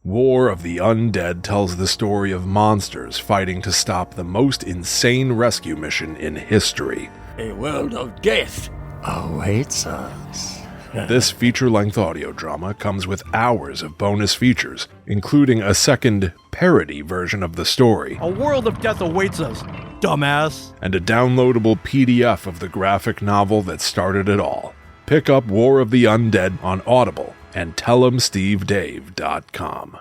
War of the Undead tells the story of monsters fighting to stop the most insane rescue mission in history. A world of death awaits us. This feature-length audio drama comes with hours of bonus features, including a second parody version of the story. A world of death awaits us, dumbass. And a downloadable PDF of the graphic novel that started it all. Pick up War of the Undead on Audible and tellemstevedave.com.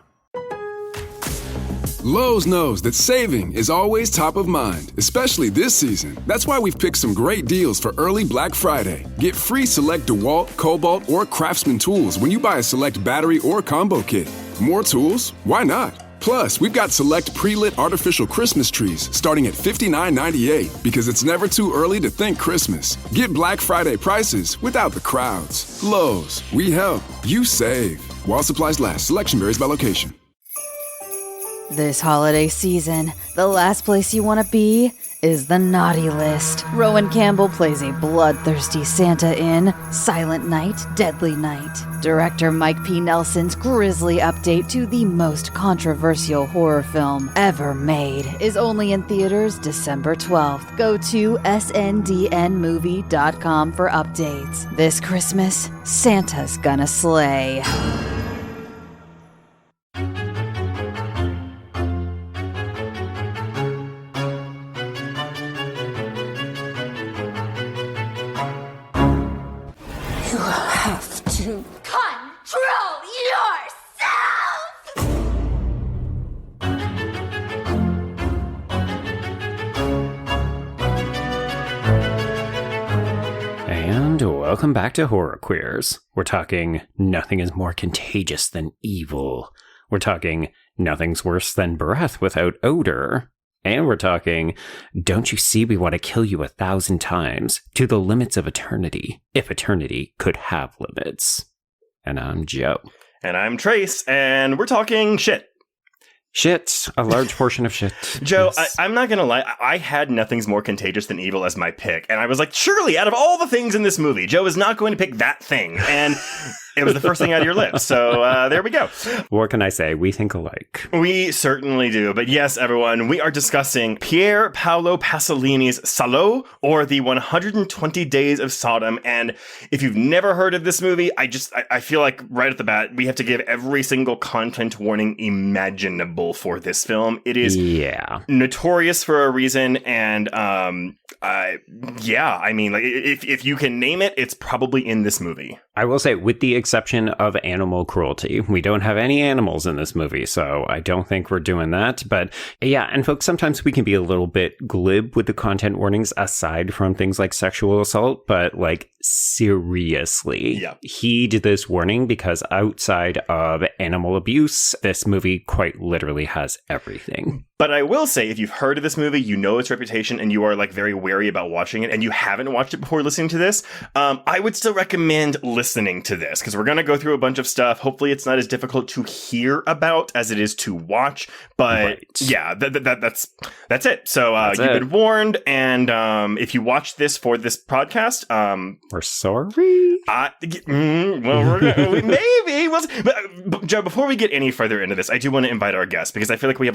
Lowe's knows that saving is always top of mind, especially this season. That's why we've picked some great deals for early Black Friday. Get free select DeWalt, Cobalt, or Craftsman tools when you buy a select battery or combo kit. More tools? Why not? Plus, we've got select pre-lit artificial Christmas trees starting at $59.98 because it's never too early to think Christmas. Get Black Friday prices without the crowds. Lowe's, we help, you save. While supplies last, selection varies by location. This holiday season, the last place you want to be is the naughty list. Rowan Campbell plays a bloodthirsty Santa in Silent Night, Deadly Night. Director Mike P. Nelson's grisly update to the most controversial horror film ever made is only in theaters December 12th. Go to sndnmovie.com for updates. This Christmas, Santa's gonna slay. Welcome back to Horror Queers. We're talking nothing is more contagious than evil. We're talking nothing's worse than breath without odor. And we're talking, don't you see we want to kill you 1,000 times to the limits of eternity, if eternity could have limits. And I'm Joe. And I'm Trace, and we're talking shit. Shit, a large portion of shit. Joe, Yes. I'm not going to lie. I had nothing's more contagious than evil as my pick. And I was like, surely out of all the things in this movie, Joe is not going to pick that thing. And it was the first thing out of your lips. So there we go. What can I say? We think alike. We certainly do. But yes, everyone, we are discussing Pier Paolo Pasolini's Salò, or the 120 Days of Sodom. And if you've never heard of this movie, I feel like right at the bat, we have to give every single content warning imaginable for this film. It is notorious for a reason. And I mean, like if you can name it, it's probably in this movie. I will say, with the exception of animal cruelty, we don't have any animals in this movie, so I don't think we're doing that. But yeah, and folks, sometimes we can be a little bit glib with the content warnings aside from things like sexual assault, but like seriously, heed this warning because outside of animal abuse, this movie quite literally has everything. But I will say, if you've heard of this movie, you know its reputation, and you are like very wary about watching it, and you haven't watched it before listening to this, I would still recommend listening to this, because we're going to go through a bunch of stuff. Hopefully it's not as difficult to hear about as it is to watch. But yeah, that's it. So you've been warned, and if you watch this for this podcast, we're sorry. Maybe. But Joe, before we get any further into this, I do want to invite our guest, because I feel like we have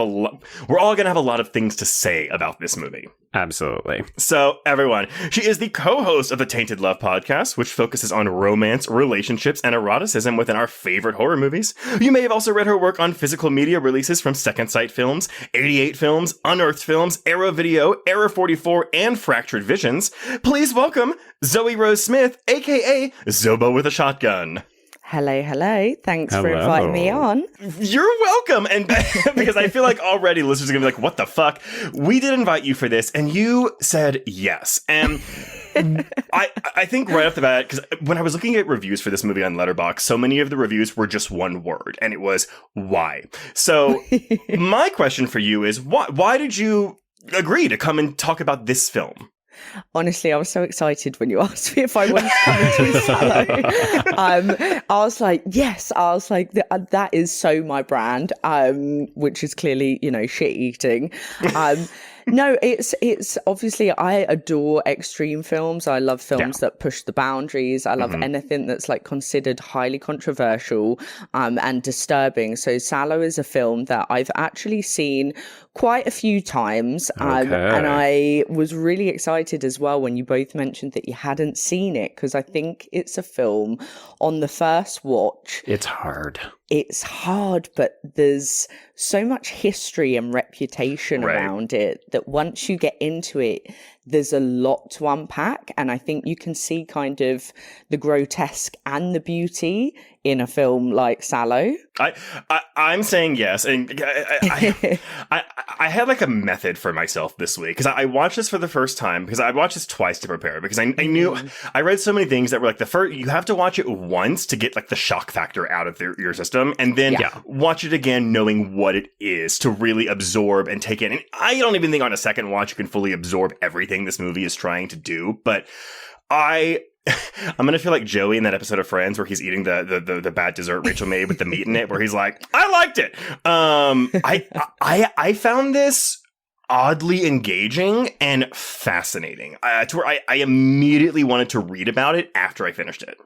we're all going to have a lot of things to say about this movie. Absolutely. So, everyone, she is the co-host of the Tainted Love podcast, which focuses on romance, relationships, and eroticism within our favorite horror movies. You may have also read her work on physical media releases from Second Sight Films, 88 Films, Unearthed Films, Arrow Video, Error 44, and Fractured Visions. Please welcome Zoë Rose Smith, aka Zobo with a Shotgun. Hello. Thanks for inviting me on. You're welcome. And because I feel like already listeners are going to be like, what the fuck? We did invite you for this, and you said yes. And I think right off the bat, because when I was looking at reviews for this movie on Letterboxd, so many of the reviews were just one word, and it was why. So my question for you is, why did you agree to come and talk about this film? Honestly, I was so excited when you asked me if I wanted to come into Salò. I was like, yes. I was like, that is so my brand, which is clearly, shit eating. No, it's obviously, I adore extreme films. I love films that push the boundaries. I love anything that's like considered highly controversial and disturbing. So Salò is a film that I've actually seen quite a few times. And I was really excited as well when you both mentioned that you hadn't seen it, because I think it's a film on the first watch. It's hard. It's hard, but there's so much history and reputation around it that once you get into it, there's a lot to unpack. And I think you can see kind of the grotesque and the beauty in a film like Salò. I'm saying yes, and I had like a method for myself this week, because I watched this for the first time, because I watched this twice to prepare, because I knew I read so many things that were like, the first, you have to watch it once to get like the shock factor out of your system, and then watch it again knowing what it is to really absorb and take in. And I don't even think on a second watch you can fully absorb everything this movie is trying to do, but I'm gonna feel like Joey in that episode of Friends where he's eating the bad dessert Rachel made with the meat in it, where he's like, I liked it. I found this oddly engaging and fascinating, to where I immediately wanted to read about it after I finished it.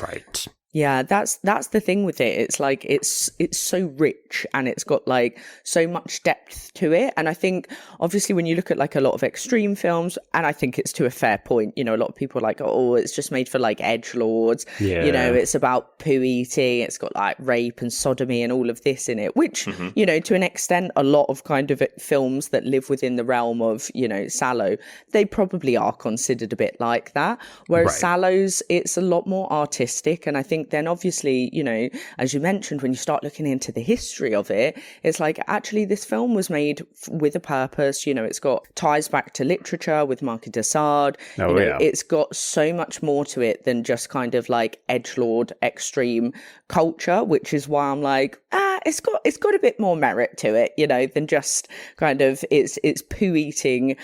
Right. Yeah, that's the thing with it. It's like it's so rich and it's got like so much depth to it. And I think obviously when you look at like a lot of extreme films, and I think it's to a fair point, you know, a lot of people are like, oh, it's just made for like edgelords. You know, it's about poo eating. It's got like rape and sodomy and all of this in it, which, you know, to an extent, a lot of kind of films that live within the realm of, you know, Salò, they probably are considered a bit like that. Whereas Salò's, it's a lot more artistic. And I think then obviously, you know, as you mentioned, when you start looking into the history of it, it's like actually this film was made with a purpose. You know, it's got ties back to literature with Marquis de Sade. It's got so much more to it than just kind of like edgelord extreme culture, which is why I'm like, it's got a bit more merit to it, you know, than just kind of its poo eating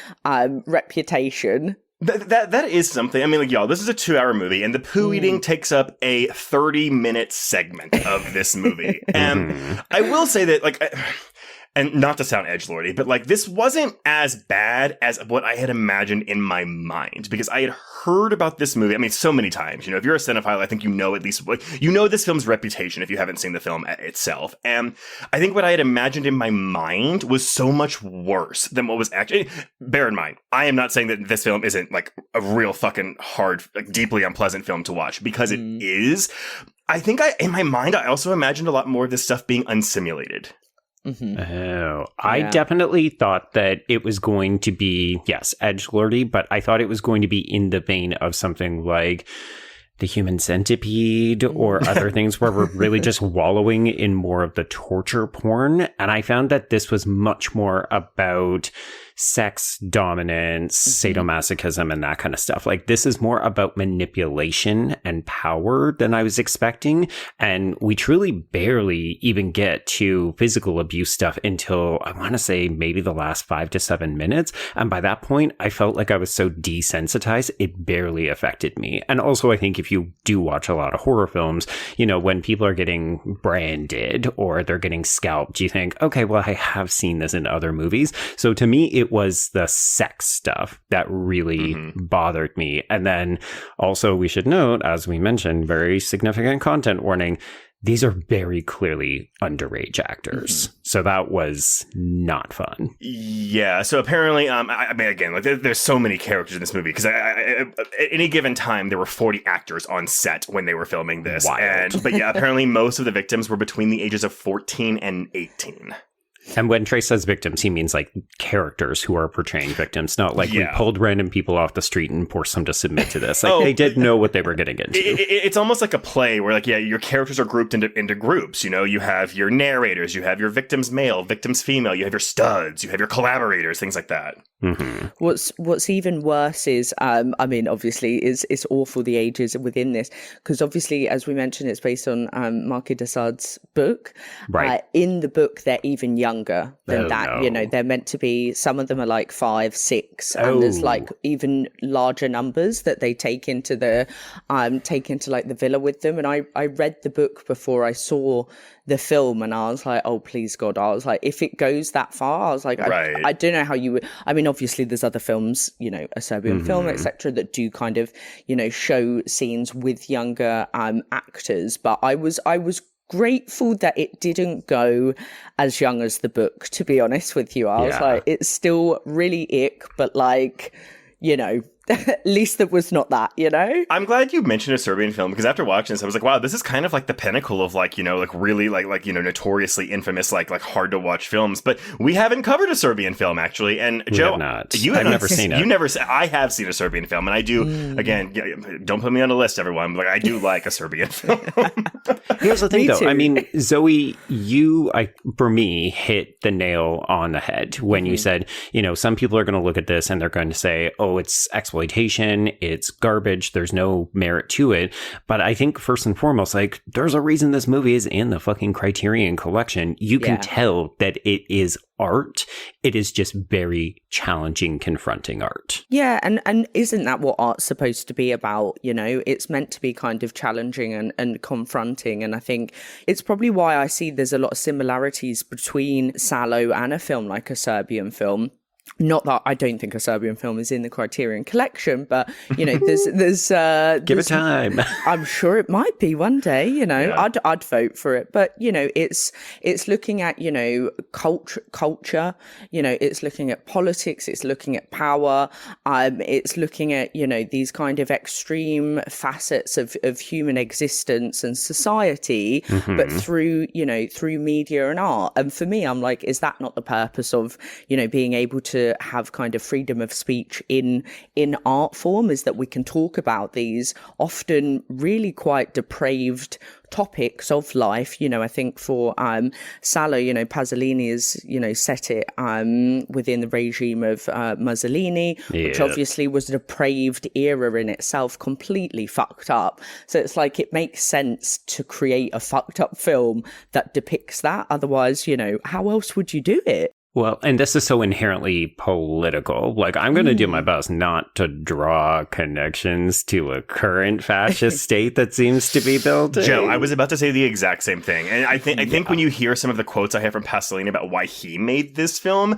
reputation. That is something. I mean, like, y'all, this is a 2-hour movie, and the poo eating takes up a 30-minute segment of this movie. And I will say that, like, and not to sound edgelordy, but like, this wasn't as bad as what I had imagined in my mind, because I had heard about this movie, I mean, so many times. You know, if you're a cinephile, I think you know at least, like, you know this film's reputation if you haven't seen the film itself. And I think what I had imagined in my mind was so much worse than what was actually. Bear in mind, I am not saying that this film isn't like a real fucking hard, like, deeply unpleasant film to watch, because it is. I think in my mind, I also imagined a lot more of this stuff being unsimulated. I definitely thought that it was going to be, yes, edgelordy, but I thought it was going to be in the vein of something like The Human Centipede or other things where we're really just wallowing in more of the torture porn. And I found that this was much more about sex dominance, sadomasochism, and that kind of stuff. Like, this is more about manipulation and power than I was expecting. And we truly barely even get to physical abuse stuff until, I want to say, maybe the last 5 to 7 minutes. And by that point, I felt like I was so desensitized, it barely affected me. And also, I think if you do watch a lot of horror films, you know, when people are getting branded or they're getting scalped, you think, okay, well, I have seen this in other movies. So to me, it was the sex stuff that really bothered me. And then also, we should note, as we mentioned, very significant content warning, these are very clearly underage actors. So that was not fun. Yeah. So apparently, I mean, again, like, there's so many characters in this movie, because at any given time, there were 40 actors on set when they were filming this. But yeah, apparently most of the victims were between the ages of 14 and 18. And when Trey says victims, he means like characters who are portraying victims, not like we pulled random people off the street and forced them to submit to this. Like, they did know what they were getting into. It's almost like a play where, like, your characters are grouped into groups. You know, you have your narrators, you have your victims male, victims female, you have your studs, you have your collaborators, things like that. What's even worse is, I mean, obviously, it's awful the ages within this, because obviously, as we mentioned, it's based on Marquis de Sade's book. Right. In the book, they're even younger than that. No. You know, they're meant to be, some of them are like 5, 6, and there's like even larger numbers that they take into the like the villa with them. And I read the book before I saw the film, and I was like, oh, please God, I was like, if it goes that far, I was like, I don't know how you would. I mean, obviously there's other films, you know, a Serbian film, etc., that do kind of, you know, show scenes with younger actors, but I was grateful that it didn't go as young as the book, to be honest with you. I was like, it's still really ick, but like, you know, at least there was not that, you know? I'm glad you mentioned a Serbian film, because after watching this, I was like, wow, this is kind of like the pinnacle of like, you know, like really like, you know, notoriously infamous, like hard to watch films. But we haven't covered a Serbian film, actually. And Joe, I've never seen it. I have seen a Serbian film, and I do, again, don't put me on a list, everyone. Like, I do like a Serbian film. Here's the thing, though. I mean, Zoe, for me, hit the nail on the head when you said, you know, some people are going to look at this and they're going to say, oh, it's exploitation, it's garbage, there's no merit to it. But I think first and foremost, like, there's a reason this movie is in the fucking Criterion collection. You can tell that it is art. It is just very challenging, confronting art. Yeah, and isn't that what art's supposed to be about? You know, it's meant to be kind of challenging and confronting. And I think it's probably why I see there's a lot of similarities between Salò and a film like a Serbian film. Not that I don't think a Serbian film is in the Criterion collection, but, you know, there's give it time. I'm sure it might be one day, you know, I'd vote for it. But, you know, it's looking at, you know, culture, you know, it's looking at politics, it's looking at power, it's looking at, you know, these kind of extreme facets of human existence and society, but through media and art. And for me, I'm like, is that not the purpose of, you know, being able to have kind of freedom of speech in art form, is that we can talk about these often really quite depraved topics of life. You know, I think for Salò, you know, Pasolini is, you know, set it within the regime of Mussolini, which obviously was a depraved era in itself, completely fucked up. So it's like it makes sense to create a fucked up film that depicts that. Otherwise, you know, how else would you do it? Well, and this is so inherently political. Like, I'm going to do my best not to draw connections to a current fascist state that seems to be building. Joe, I was about to say the exact same thing. And I think when you hear some of the quotes I have from Pasolini about why he made this film,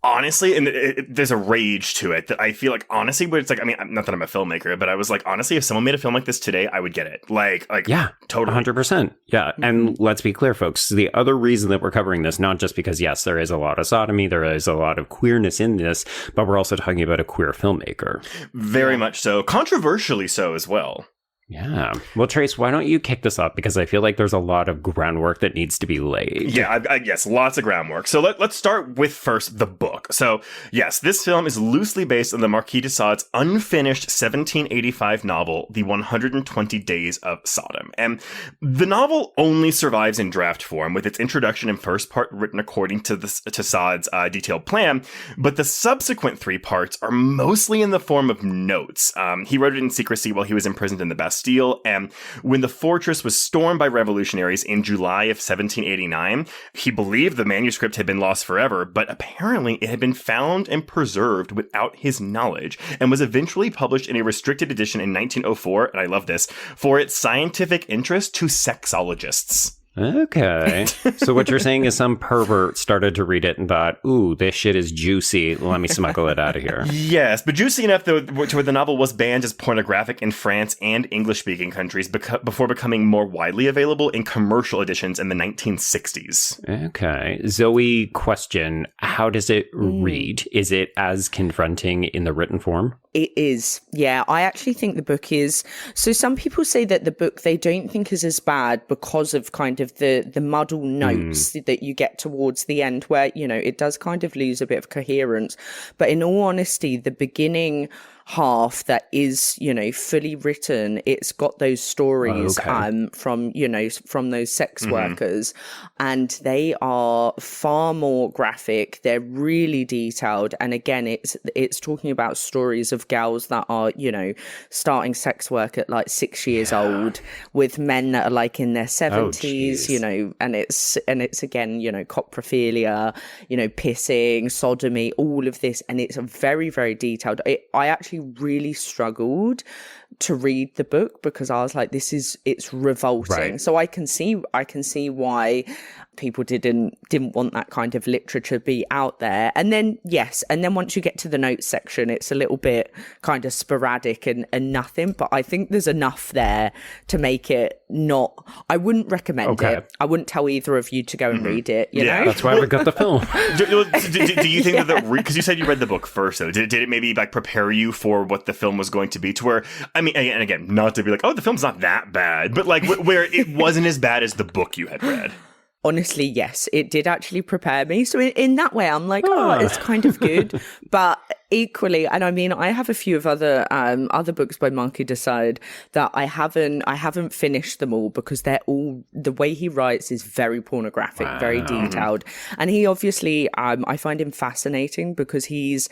honestly, and there's a rage to it that I feel like, honestly, but it's like, I mean, not that I'm a filmmaker, but I was like, honestly, if someone made a film like this today, I would get it. Like, yeah, totally. 100%. Yeah. And let's be clear, folks. The other reason that we're covering this, not just because, yes, there is a lot of sodomy, there is a lot of queerness in this, but we're also talking about a queer filmmaker. Very much so. Controversially so as well. Yeah. Well, Trace, why don't you kick this up? Because I feel like there's a lot of groundwork that needs to be laid. Yeah, yes, lots of groundwork. So let's start with first the book. So, yes, this film is loosely based on the Marquis de Sade's unfinished 1785 novel, The 120 Days of Sodom. And the novel only survives in draft form, with its introduction and first part written according to Sade's detailed plan, but the subsequent three parts are mostly in the form of notes. He wrote it in secrecy while he was imprisoned in the Bastille. And when the fortress was stormed by revolutionaries in July of 1789, he believed the manuscript had been lost forever, but apparently it had been found and preserved without his knowledge, and was eventually published in a restricted edition in 1904, and I love this, for its scientific interest to sexologists. Okay. So what you're saying is some pervert started to read it and thought, ooh, this shit is juicy. Let me smuggle it out of here. Yes, but juicy enough to where the novel was banned as pornographic in France and English-speaking countries before becoming more widely available in commercial editions in the 1960s. Okay. Zoe, question, how does it read? Is it as confronting in the written form? It is. Yeah, I actually think the book is. So some people say that the book they don't think is as bad because of kind of the muddle notes that you get towards the end, where, you know, it does kind of lose a bit of coherence. But in all honesty, the beginning half that is, you know, fully written, it's got those stories from, you know, from those sex workers, and they are far more graphic. They're really detailed, and again, it's talking about stories of girls that are, you know, starting sex work at like 6 years old, with men that are like in their 70s, you know, and it's again, you know, coprophilia, you know, pissing, sodomy, all of this, and it's very, very detailed. I actually really struggled to read the book because I was like, it's revolting. Right. So I can see why people didn't want that kind of literature be out there. And then once you get to the notes section, it's a little bit kind of sporadic and nothing, but I think there's enough there to make it not, I wouldn't recommend it. I wouldn't tell either of you to go and read it, you know? That's why we got the film. Do you think that because you said you read the book first, though, did it maybe like prepare you for what the film was going to be, to where, I mean, and again, not to be like, oh, the film's not that bad, but like where it wasn't as bad as the book you had read? Honestly, yes, it did actually prepare me. So in that way, I'm like, oh, it's kind of good. But equally, and I mean, I have a few of other books by Marquis de Sade that I haven't finished them all because they're all, the way he writes is very pornographic, very detailed. And he obviously, I find him fascinating because he's,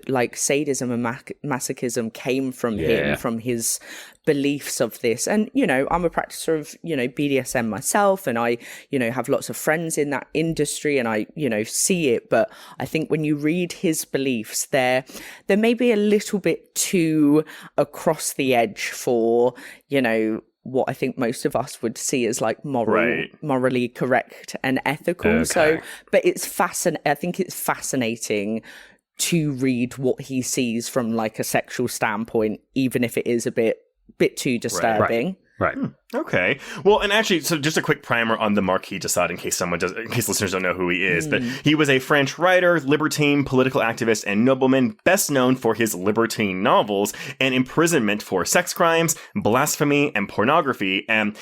like sadism and masochism came from him, from his beliefs of this. And, I'm a practicer of, BDSM myself, and I, have lots of friends in that industry, and I, see it. But I think when you read his beliefs, they're maybe a little bit too across the edge for, what I think most of us would see as like morally correct and ethical. Okay. So, but I think it's fascinating to read what he sees from like a sexual standpoint, even if it is a bit too disturbing. Right. Okay. Well, and actually, so just a quick primer on the Marquis de Sade in case listeners don't know who he is. But he was a French writer, libertine, political activist, and nobleman, best known for his libertine novels and imprisonment for sex crimes, blasphemy, and pornography. And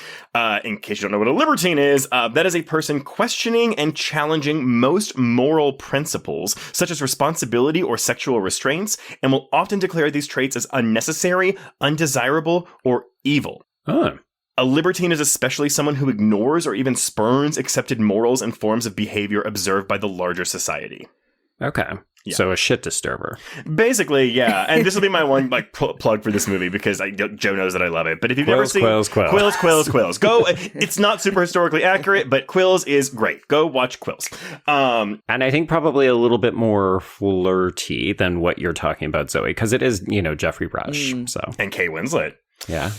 in case you don't know what a libertine is, that is a person questioning and challenging most moral principles, such as responsibility or sexual restraints, and will often declare these traits as unnecessary, undesirable, or evil. Oh. A libertine is especially someone who ignores or even spurns accepted morals and forms of behavior observed by the larger society. Okay. Yeah. So a shit disturber. Basically, yeah. And this will be my one plug for this movie because Joe knows that I love it. But if you've never seen Quills. Go. It's not super historically accurate, but Quills is great. Go watch Quills. And I think probably a little bit more flirty than what you're talking about, Zoe, because it is, Jeffrey Rush. So And Kate Winslet. Yeah.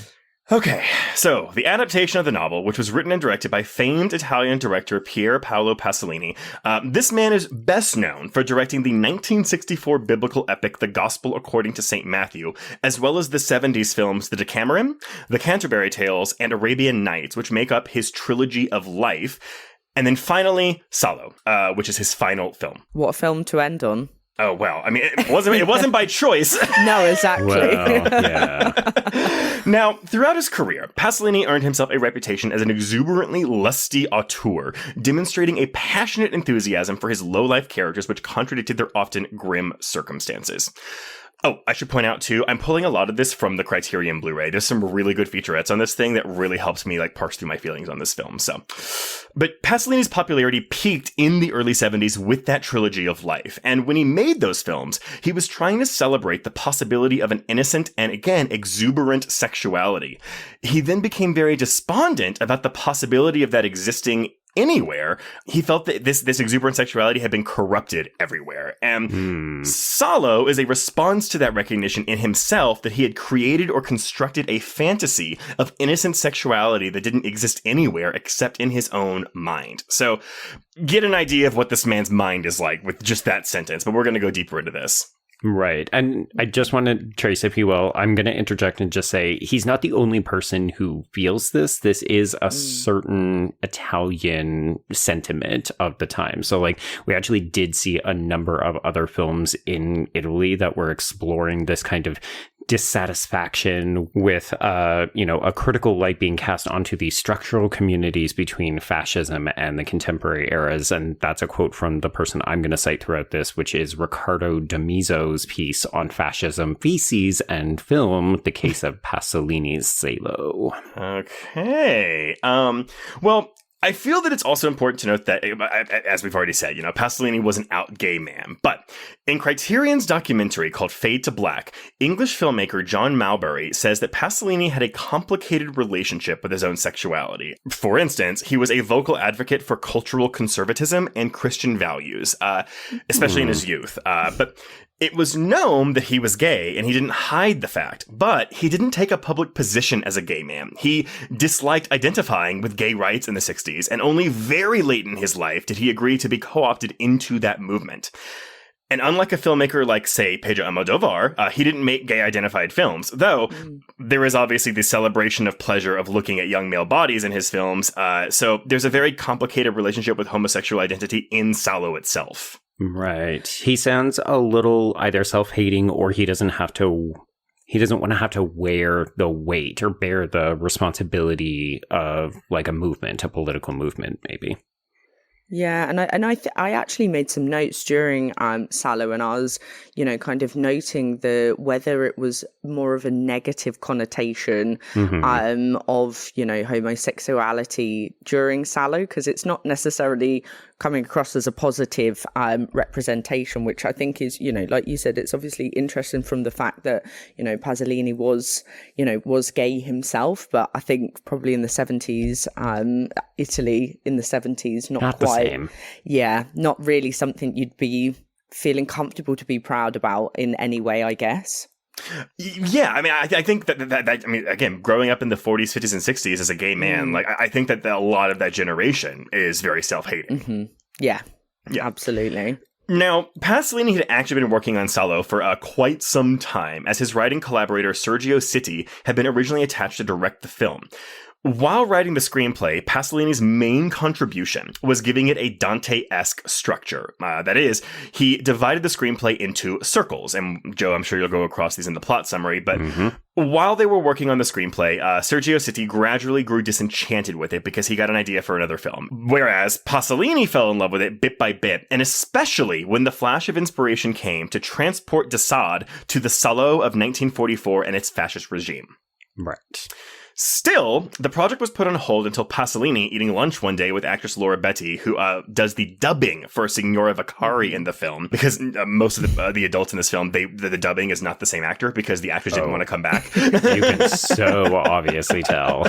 Okay, so the adaptation of the novel, which was written and directed by famed Italian director Pier Paolo Pasolini, this man is best known for directing the 1964 biblical epic The Gospel According to St. Matthew, as well as the 70s films The Decameron, The Canterbury Tales, and Arabian Nights, which make up his trilogy of life. And then finally, Salò, which is his final film. What a film to end on. Oh, well, I mean, it wasn't by choice. No, exactly. Well, yeah. Now, throughout his career, Pasolini earned himself a reputation as an exuberantly lusty auteur, demonstrating a passionate enthusiasm for his low-life characters which contradicted their often grim circumstances. Oh, I should point out, too, I'm pulling a lot of this from the Criterion Blu-ray. There's some really good featurettes on this thing that really helps me, parse through my feelings on this film, so. But Pasolini's popularity peaked in the early 70s with that trilogy of life, and when he made those films, he was trying to celebrate the possibility of an innocent and, again, exuberant sexuality. He then became very despondent about the possibility of that existing anywhere. He felt that this exuberant sexuality had been corrupted everywhere. And Salò is a response to that recognition in himself that he had created or constructed a fantasy of innocent sexuality that didn't exist anywhere except in his own mind. So get an idea of what this man's mind is like with just that sentence, but we're going to go deeper into this. Right. And I just want to, Trace, if you will, I'm going to interject and just say he's not the only person who feels this. This is a certain Italian sentiment of the time. So we actually did see a number of other films in Italy that were exploring this kind of dissatisfaction with, a critical light being cast onto the structural communities between fascism and the contemporary eras. And that's a quote from the person I'm going to cite throughout this, which is Riccardo Damiso's piece on fascism, feces, and film, The Case of Pasolini's Salò. Okay. Well, I feel that it's also important to note that, as we've already said, Pasolini was an out gay man. But in Criterion's documentary called Fade to Black, English filmmaker John Mowbray says that Pasolini had a complicated relationship with his own sexuality. For instance, he was a vocal advocate for cultural conservatism and Christian values, especially in his youth. But It was known that he was gay, and he didn't hide the fact, but he didn't take a public position as a gay man. He disliked identifying with gay rights in the 60s, and only very late in his life did he agree to be co-opted into that movement. And unlike a filmmaker like, say, Pedro Almodóvar, he didn't make gay-identified films, though there is obviously the celebration of pleasure of looking at young male bodies in his films, so there's a very complicated relationship with homosexual identity in Salò itself. Right. He sounds a little either self-hating or he doesn't want to have to wear the weight or bear the responsibility of like a movement, a political movement, maybe. Yeah, I actually made some notes during Salò, and I was, kind of noting whether it was more of a negative connotation of homosexuality during Salò, because it's not necessarily coming across as a positive representation, which I think is, like you said, it's obviously interesting from the fact that Pasolini was gay himself, but I think probably in the 70s, Italy in the 70s, not quite. Same. Yeah, not really something you'd be feeling comfortable to be proud about in any way, I guess. Yeah, I mean, I think that I mean, again, growing up in the 40s, 50s, and 60s as a gay man, like I think that a lot of that generation is very self-hating. Mm-hmm. Yeah, absolutely. Now, Pasolini had actually been working on Salò for quite some time, as his writing collaborator Sergio Sitti had been originally attached to direct the film. While writing the screenplay, Pasolini's main contribution was giving it a Dante-esque structure. That is, he divided the screenplay into circles. And Joe, I'm sure you'll go across these in the plot summary, but while they were working on the screenplay, Sergio Sitti gradually grew disenchanted with it because he got an idea for another film. Whereas Pasolini fell in love with it bit by bit, and especially when the flash of inspiration came to transport de Sade to the Salò of 1944 and its fascist regime. Right. Still, the project was put on hold until Pasolini, eating lunch one day with actress Laura Betti, who does the dubbing for Signora Vaccari in the film, because most of the adults in this film, the dubbing is not the same actor because the actors didn't want to come back. You can so obviously tell.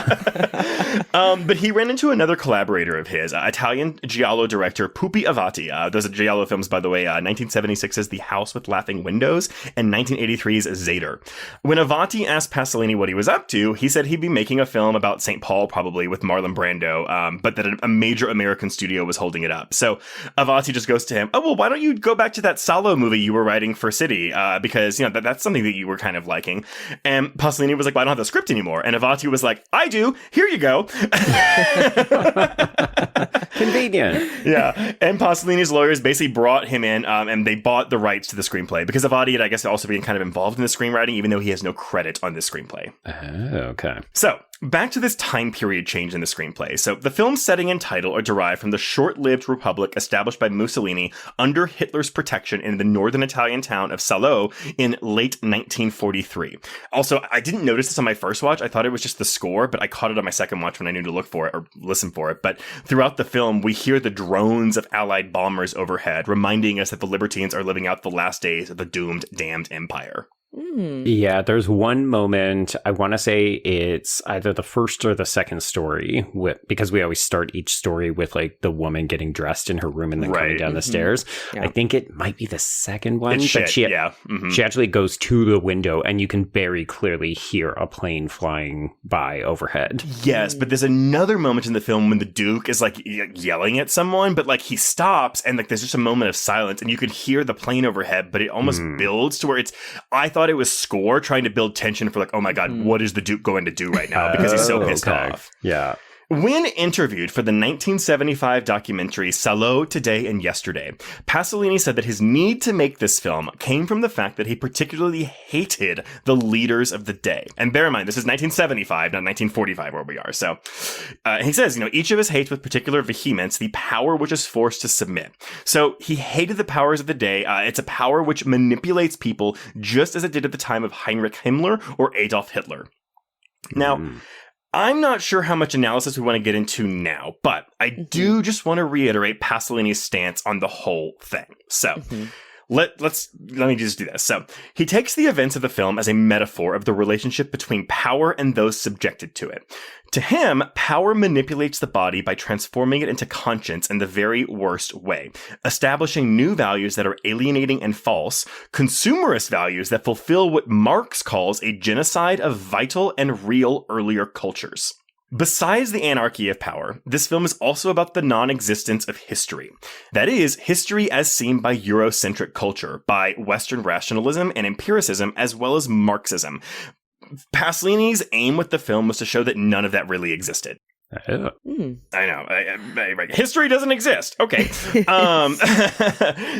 But he ran into another collaborator of his, Italian giallo director Pupi Avati. Those are giallo films, by the way, 1976's The House with Laughing Windows and 1983's Zader. When Avati asked Pasolini what he was up to, he said he'd be making a film about St. Paul, probably with Marlon Brando, but that a major American studio was holding it up. So Avati just goes to him, oh, well, why don't you go back to that Salò movie you were writing for City? Because, that's something that you were kind of liking. And Pasolini was like, well, I don't have the script anymore. And Avati was like, I do. Here you go. Convenient. Yeah. And Pasolini's lawyers basically brought him in, and they bought the rights to the screenplay because Avati had, I guess, also been kind of involved in the screenwriting, even though he has no credit on this screenplay. Oh, okay. So, back to this time period change in the screenplay. So, the film's setting and title are derived from the short-lived republic established by Mussolini under Hitler's protection in the northern Italian town of Salò in late 1943. Also, I didn't notice this on my first watch. I thought it was just the score, but I caught it on my second watch when I knew to look for it or listen for it. But throughout the film, we hear the drones of Allied bombers overhead, reminding us that the libertines are living out the last days of the doomed, damned empire. Yeah, there's one moment, I want to say it's either the first or the second story, because we always start each story with like the woman getting dressed in her room and then coming down the stairs. Yeah. I think it might be the second one, but she actually goes to the window and you can very clearly hear a plane flying by overhead. Yes, but there's another moment in the film when the Duke is like yelling at someone, but like he stops and like there's just a moment of silence and you can hear the plane overhead, but it almost builds to where I thought it was score trying to build tension for like, oh my God, what is the Duke going to do right now? Because he's so pissed off. Yeah. When interviewed for the 1975 documentary Salò, Today and Yesterday, Pasolini said that his need to make this film came from the fact that he particularly hated the leaders of the day. And bear in mind, this is 1975, not 1945 where we are. So he says, each of us hates with particular vehemence the power which is forced to submit. So he hated the powers of the day. It's a power which manipulates people just as it did at the time of Heinrich Himmler or Adolf Hitler. Now, I'm not sure how much analysis we want to get into now, but I do just want to reiterate Pasolini's stance on the whole thing. So, let me just do this. So he takes the events of the film as a metaphor of the relationship between power and those subjected to it. To him, power manipulates the body by transforming it into conscience in the very worst way, establishing new values that are alienating and false, consumerist values that fulfill what Marx calls a genocide of vital and real earlier cultures. Besides the anarchy of power, this film is also about the non-existence of history. That is, history as seen by Eurocentric culture, by Western rationalism and empiricism, as well as Marxism. Pasolini's aim with the film was to show that none of that really existed. I know. History doesn't exist. Okay.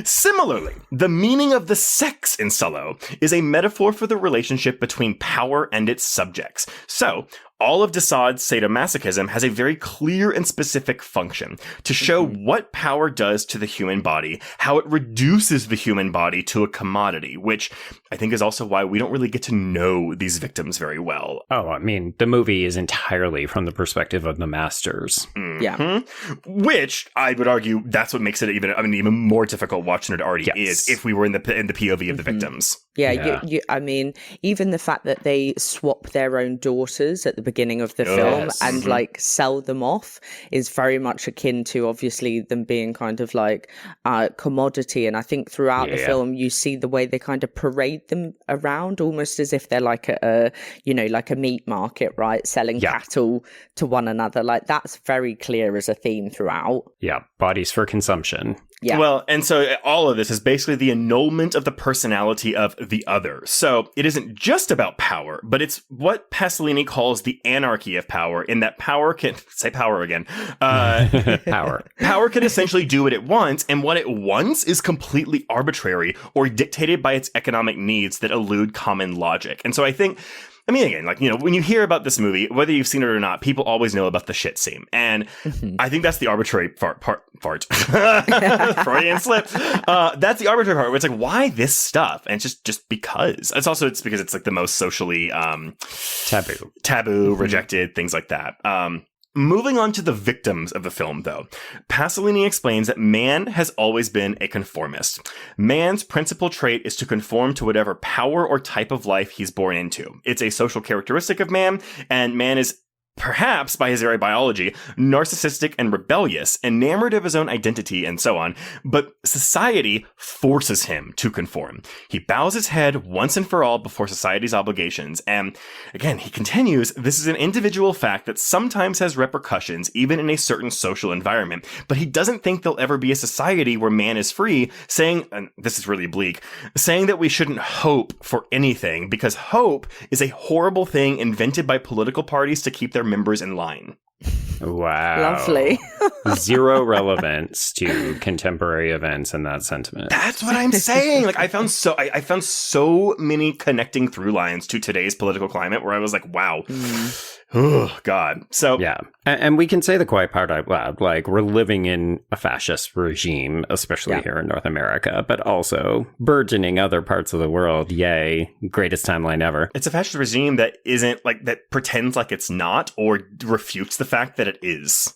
Similarly, the meaning of the sex in Salò is a metaphor for the relationship between power and its subjects. So, all of de Sade's sadomasochism has a very clear and specific function to show what power does to the human body, how it reduces the human body to a commodity, which I think is also why we don't really get to know these victims very well. Oh, I mean, the movie is entirely from the perspective of the masters. Mm-hmm. Yeah. Which I would argue that's what makes it even more difficult watch than it already is if we were in the POV of the victims. Yeah. I mean, even the fact that they swap their own daughters at the beginning of the film and like sell them off is very much akin to obviously them being kind of like commodity. And I think throughout the film you see the way they kind of parade them around almost as if they're like a meat market, right? Selling cattle to one another. Like that's very clear as a theme throughout. Yeah, bodies for consumption. Yeah. Well, and so all of this is basically the annulment of the personality of the other. So it isn't just about power, but it's what Pasolini calls the anarchy of power, in that power can, say power again, power can essentially do what it wants, and what it wants is completely arbitrary or dictated by its economic needs that elude common logic. And so I think, again, when you hear about this movie, whether you've seen it or not, people always know about the shit scene. And I think that's the arbitrary part. Freudian slip. That's the arbitrary part where it's like, why this stuff? And it's just because. It's because it's like the most socially taboo, rejected, things like that. Moving on to the victims of the film, though, Pasolini explains that man has always been a conformist. Man's principal trait is to conform to whatever power or type of life he's born into. It's a social characteristic of man, and man is perhaps, by his very biology, narcissistic and rebellious, enamored of his own identity, and so on. But society forces him to conform. He bows his head once and for all before society's obligations. And again, he continues, this is an individual fact that sometimes has repercussions, even in a certain social environment. But he doesn't think there'll ever be a society where man is free, saying, and this is really bleak, saying that we shouldn't hope for anything, because hope is a horrible thing invented by political parties to keep their members in line. Wow. Lovely. Zero relevance to contemporary events and that sentiment. That's what I'm saying. Like I found so many connecting through lines to today's political climate where I was like, wow. Oh, God. So yeah. And we can say the quiet part out loud. Like, we're living in a fascist regime, especially here in North America, but also burgeoning other parts of the world. Yay. Greatest timeline ever. It's a fascist regime that isn't like, that pretends like it's not or refutes the fact that it is.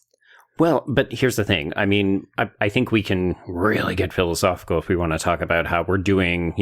Well, but here's the thing. I mean, I think we can really get philosophical if we want to talk about how we're doing,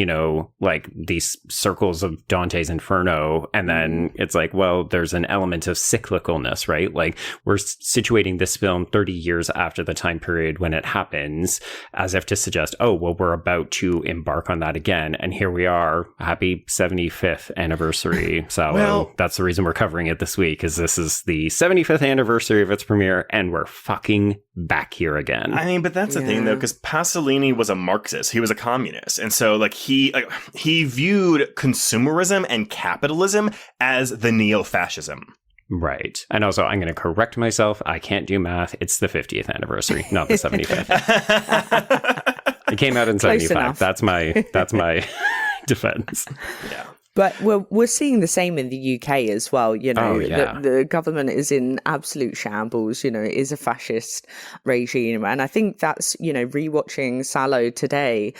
like these circles of Dante's Inferno. And then it's like, well, there's an element of cyclicalness, right? Like we're situating this film 30 years after the time period when it happens, as if to suggest, oh, well, we're about to embark on that again. And here we are. Happy 75th anniversary. So that's the reason we're covering it this week, is this is the 75th anniversary of its premiere, and we're fucking back here again. I mean, but that's the thing, though, because Pasolini was a Marxist. He was a communist. And so, like, he viewed consumerism and capitalism as the neo-fascism. Right. And also, I'm going to correct myself. I can't do math. It's the 50th anniversary, not the 75th. It came out in 75. That's my defense. Yeah. But we're seeing the same in the UK as well. You know, the government is in absolute shambles. You know, it is a fascist regime. And I think that's, you know, rewatching Salò today,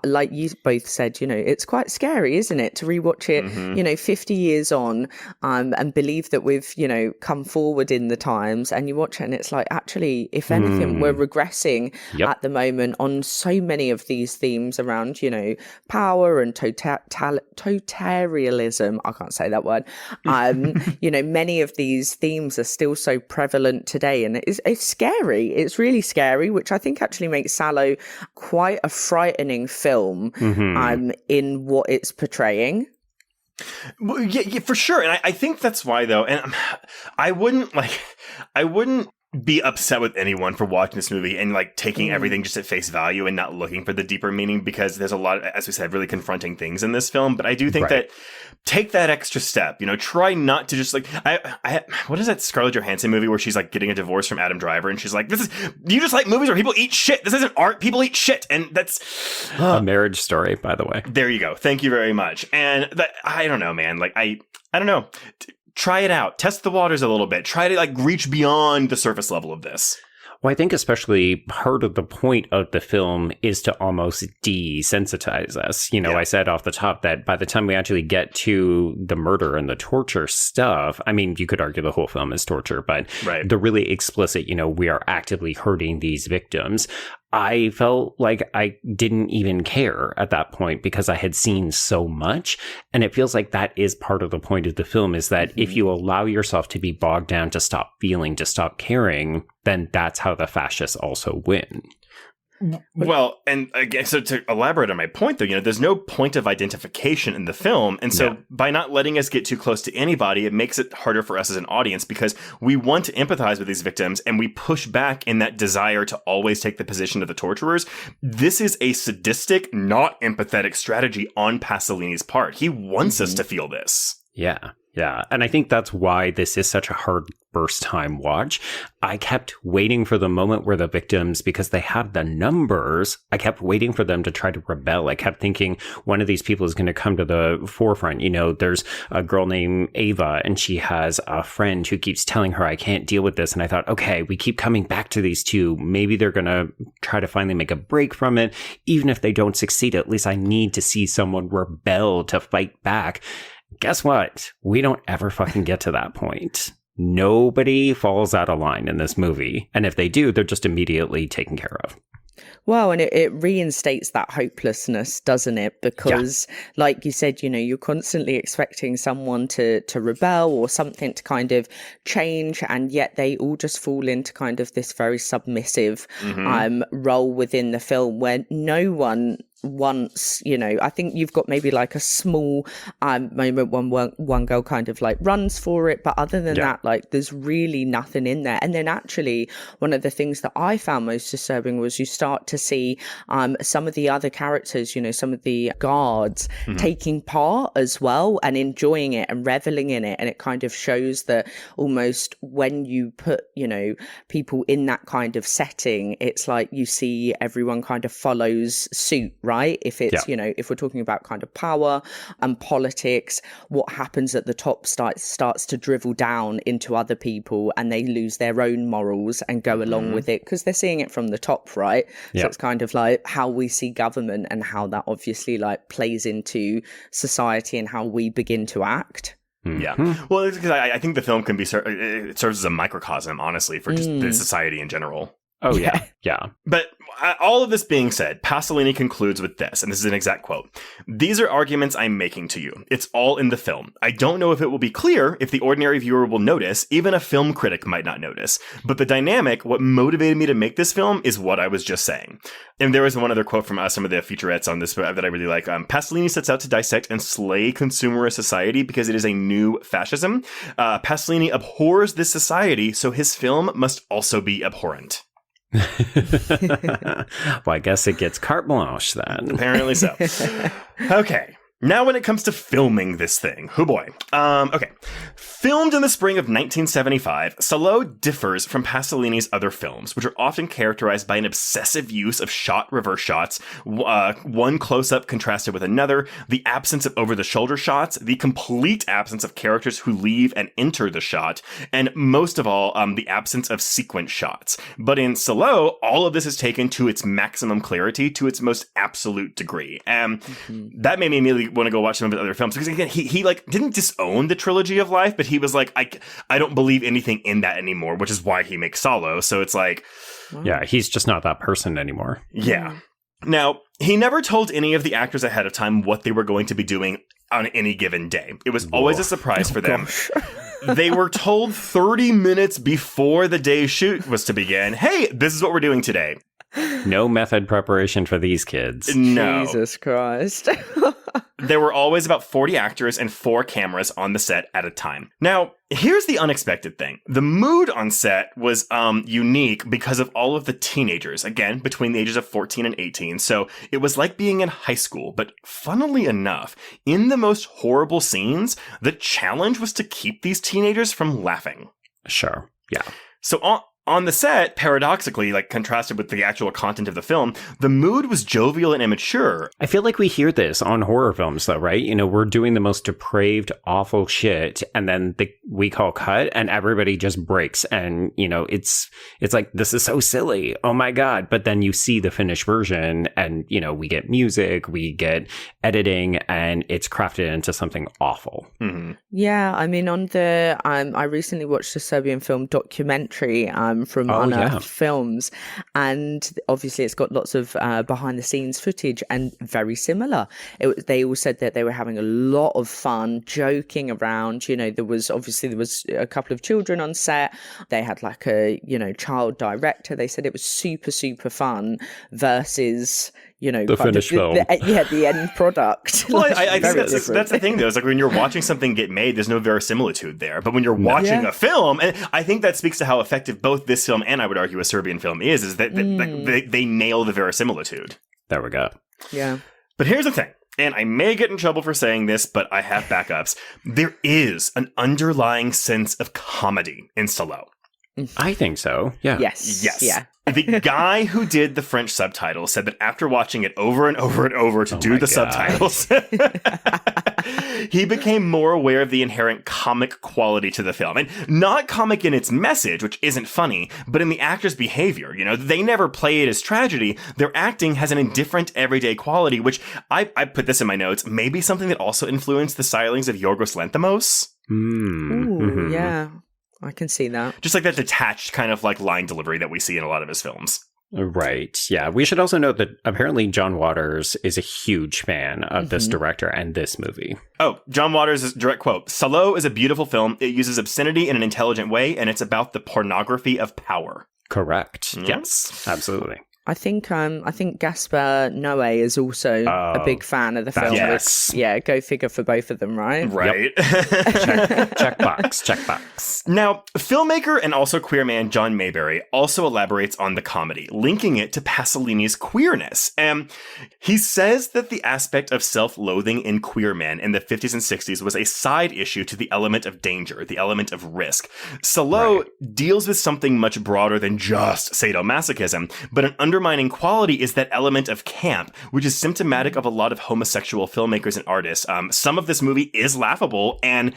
like you both said, you know, it's quite scary, isn't it, to rewatch it, you know, 50 years on and believe that we've, you know, come forward in the times, and you watch it and it's like, actually, if anything, we're regressing at the moment on so many of these themes around, you know, power and totalitarianism. I can't say that word. You know, many of these themes are still so prevalent today, and it's scary. It's really scary, which I think actually makes Salò quite a frightening film in what it's portraying. Well, yeah, for sure. And I think that's why, though, and I wouldn't be upset with anyone for watching this movie and like taking everything just at face value and not looking for the deeper meaning, because there's a lot, as we said, really confronting things in this film. But I do think that take that extra step, you know, try not to just like, what is that Scarlett Johansson movie where she's like getting a divorce from Adam Driver and she's like, you just like movies where people eat shit. This isn't art. People eat shit. And that's A Marriage Story, by the way. There you go. Thank you very much. And I don't know, man. Like, I don't know. Try it out. Test the waters a little bit. Try to like reach beyond the surface level of this. Well, I think especially part of the point of the film is to almost desensitize us. You know, I said off the top that by the time we actually get to the murder and the torture stuff, I mean, you could argue the whole film is torture, but the really explicit, you know, we are actively hurting these victims. I felt like I didn't even care at that point because I had seen so much. And it feels like that is part of the point of the film, is that if you allow yourself to be bogged down, to stop feeling, to stop caring, then that's how the fascists also win. Well, and again, so to elaborate on my point, though, you know, there's no point of identification in the film. And so by not letting us get too close to anybody, it makes it harder for us as an audience, because we want to empathize with these victims and we push back in that desire to always take the position of the torturers. This is a sadistic, not empathetic strategy on Pasolini's part. He wants us to feel this. Yeah. Yeah. And I think that's why this is such a hard first time watch. I kept waiting for the moment where the victims, because they have the numbers, I kept waiting for them to try to rebel. I kept thinking one of these people is going to come to the forefront. You know, there's a girl named Ava and she has a friend who keeps telling her, I can't deal with this. And I thought, okay, we keep coming back to these two. Maybe they're going to try to finally make a break from it. Even if they don't succeed, at least I need to see someone rebel to fight back. Guess what? We don't ever fucking get to that point. Nobody falls out of line in this movie. And if they do, they're just immediately taken care of. Well, and it reinstates that hopelessness, doesn't it? Because, like you said, you know, you're constantly expecting someone to rebel or something to kind of change, and yet they all just fall into kind of this very submissive role within the film where no one once, you know, I think you've got maybe like a small moment when one girl kind of like runs for it, but other than that, like there's really nothing in there. And then actually one of the things that I found most disturbing was you start to see some of the other characters, you know, some of the guards taking part as well and enjoying it and reveling in it. And it kind of shows that almost when you put, you know, people in that kind of setting, it's like you see everyone kind of follows suit, right? If it's, you know, if we're talking about kind of power and politics, what happens at the top starts to drivel down into other people and they lose their own morals and go along with it because they're seeing it from the top, right? So it's kind of like how we see government and how that obviously like plays into society and how we begin to act. Yeah. Well, it's because I think the film can be, it serves as a microcosm, honestly, for just the society in general. Oh, yeah. Yeah. But all of this being said, Pasolini concludes with this, and this is an exact quote. These are arguments I'm making to you. It's all in the film. I don't know if it will be clear, if the ordinary viewer will notice, even a film critic might not notice. But the dynamic, what motivated me to make this film, is what I was just saying. And there was one other quote from some of the featurettes on this that I really like. Pasolini sets out to dissect and slay consumerist society because it is a new fascism. Pasolini abhors this society, so his film must also be abhorrent. Well, I guess it gets carte blanche then. Apparently so. Okay. Now when it comes to filming this thing, oh boy. Okay. Filmed in the spring of 1975, Salò differs from Pasolini's other films, which are often characterized by an obsessive use of shot-reverse shots, one close-up contrasted with another, the absence of over-the-shoulder shots, the complete absence of characters who leave and enter the shot, and most of all, the absence of sequence shots. But in Salò, all of this is taken to its maximum clarity, to its most absolute degree. That made me immediately want to go watch some of his other films, because again, he like didn't disown the trilogy of life, but he was like, I don't believe anything in that anymore, which is why he makes Salò. So it's like, yeah, he's just not that person anymore. Yeah. Now, he never told any of the actors ahead of time what they were going to be doing on any given day. It was always a surprise for them. They were told 30 minutes before the day's shoot was to begin, hey, this is what we're doing today. No method preparation for these kids. No. Jesus Christ. There were always about 40 actors and 4 cameras on the set at a time. Now, here's the unexpected thing. The mood on set was unique because of all of the teenagers, again, between the ages of 14 and 18. So it was like being in high school. But funnily enough, in the most horrible scenes, the challenge was to keep these teenagers from laughing. Sure. Yeah. So on the set, paradoxically, like contrasted with the actual content of the film, the mood was jovial and immature. I feel like we hear this on horror films, though, right? You know, we're doing the most depraved, awful shit, and then we call cut, and everybody just breaks. And, you know, it's like, this is so silly. Oh, my God. But then you see the finished version, and, you know, we get music, we get editing, and it's crafted into something awful. Mm-hmm. Yeah, I mean, on the I recently watched a Serbian film documentary from Unearthed Films, and obviously it's got lots of behind the scenes footage, and very similar. They all said that they were having a lot of fun, joking around. You know, there was a couple of children on set. They had like a, you know, child director. They said it was super, super fun versus, you know, the finished film. The end product. Well, I think that's the thing, though. It's like when you're watching something get made, there's no verisimilitude there. But when you're watching a film, and I think that speaks to how effective both this film and I would argue a Serbian film is that they nail the verisimilitude. There we go. Yeah. But here's the thing. And I may get in trouble for saying this, but I have backups. There is an underlying sense of comedy in Salò. I think so. Yeah. Yes. Yeah. The guy who did the French subtitles said that after watching it over and over and over to do the subtitles, he became more aware of the inherent comic quality to the film. And not comic in its message, which isn't funny, but in the actors' behavior. You know, they never play it as tragedy. Their acting has an indifferent, everyday quality, which I put this in my notes, maybe something that also influenced the stylings of Yorgos Lanthimos. Ooh, yeah. I can see that. Just like that detached kind of like line delivery that we see in a lot of his films. Right. Yeah. We should also note that apparently John Waters is a huge fan of this director and this movie. Oh, John Waters' direct quote, "Salò is a beautiful film. It uses obscenity in an intelligent way, and it's about the pornography of power." Correct. Yes, absolutely. I think Gaspar Noé is also a big fan of the film. Yes. Go figure for both of them, right? Right. Yep. Checkbox. Now, filmmaker and also queer man John Mayberry also elaborates on the comedy, linking it to Pasolini's queerness. He says that the aspect of self-loathing in queer men in the 50s and 60s was a side issue to the element of danger, the element of risk. Salò deals with something much broader than just sadomasochism, but an undermining quality is that element of camp, which is symptomatic of a lot of homosexual filmmakers and artists. Some of this movie is laughable, and,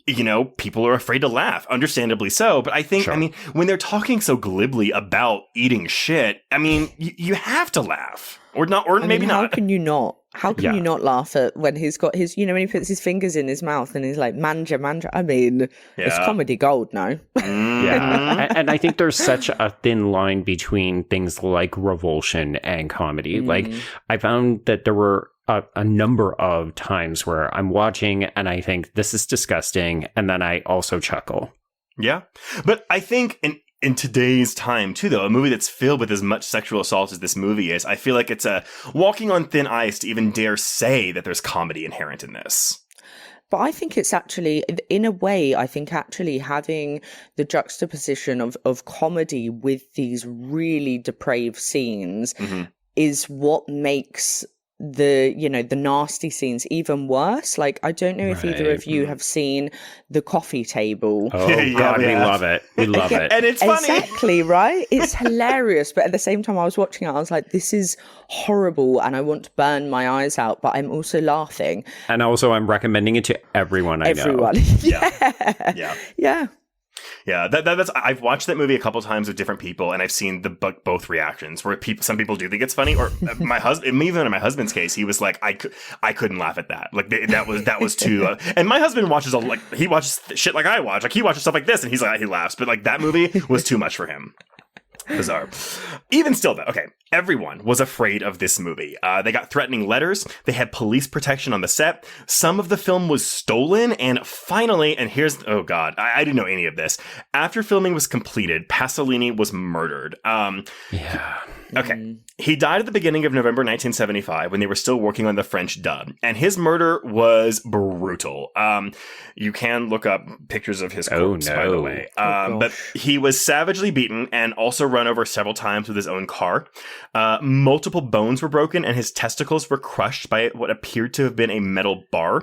you know, people are afraid to laugh, understandably so. But I think, I mean, when they're talking so glibly about eating shit, I mean, you have to laugh. Or not, or maybe not. How can you not? How can you not laugh at when he's got his, you know, when he puts his fingers in his mouth and he's like, manja. I mean, it's comedy gold, no? Yeah. And I think there's such a thin line between things like Revulsion and comedy. Like, I found that there were a number of times where I'm watching and I think this is disgusting. And then I also chuckle. Yeah. But I think in today's time, too, though, a movie that's filled with as much sexual assault as this movie is, I feel like it's walking on thin ice to even dare say that there's comedy inherent in this. But I think it's actually, in a way, I think actually having the juxtaposition of comedy with these really depraved scenes is what makes the nasty scenes even worse. Like, I don't know if either of you have seen The Coffee Table. Oh, God, we love it. We love it. And it's funny. Exactly, right? It's hilarious. But at the same time I was watching it, I was like, this is horrible and I want to burn my eyes out, but I'm also laughing. And also I'm recommending it to everyone I know. Everyone. Yeah, that's. I've watched that movie a couple times with different people, and I've seen both reactions. Where some people do think it's funny, or my husband, even in my husband's case, he was like, I couldn't laugh at that. Like that was too. And my husband watches he watches shit like I watch. Like he watches stuff like this, and he's like he laughs, but like that movie was too much for him. Bizarre. Even still, though, okay, everyone was afraid of this movie. They got threatening letters. They had police protection on the set. Some of the film was stolen. And finally, and here's, oh God, I didn't know any of this. After filming was completed, Pasolini was murdered. Okay. He died at the beginning of November 1975 when they were still working on the French dub. And his murder was brutal. You can look up pictures of his corpse, by the way. But he was savagely beaten and also run over several times with his own car. Multiple bones were broken and his testicles were crushed by what appeared to have been a metal bar.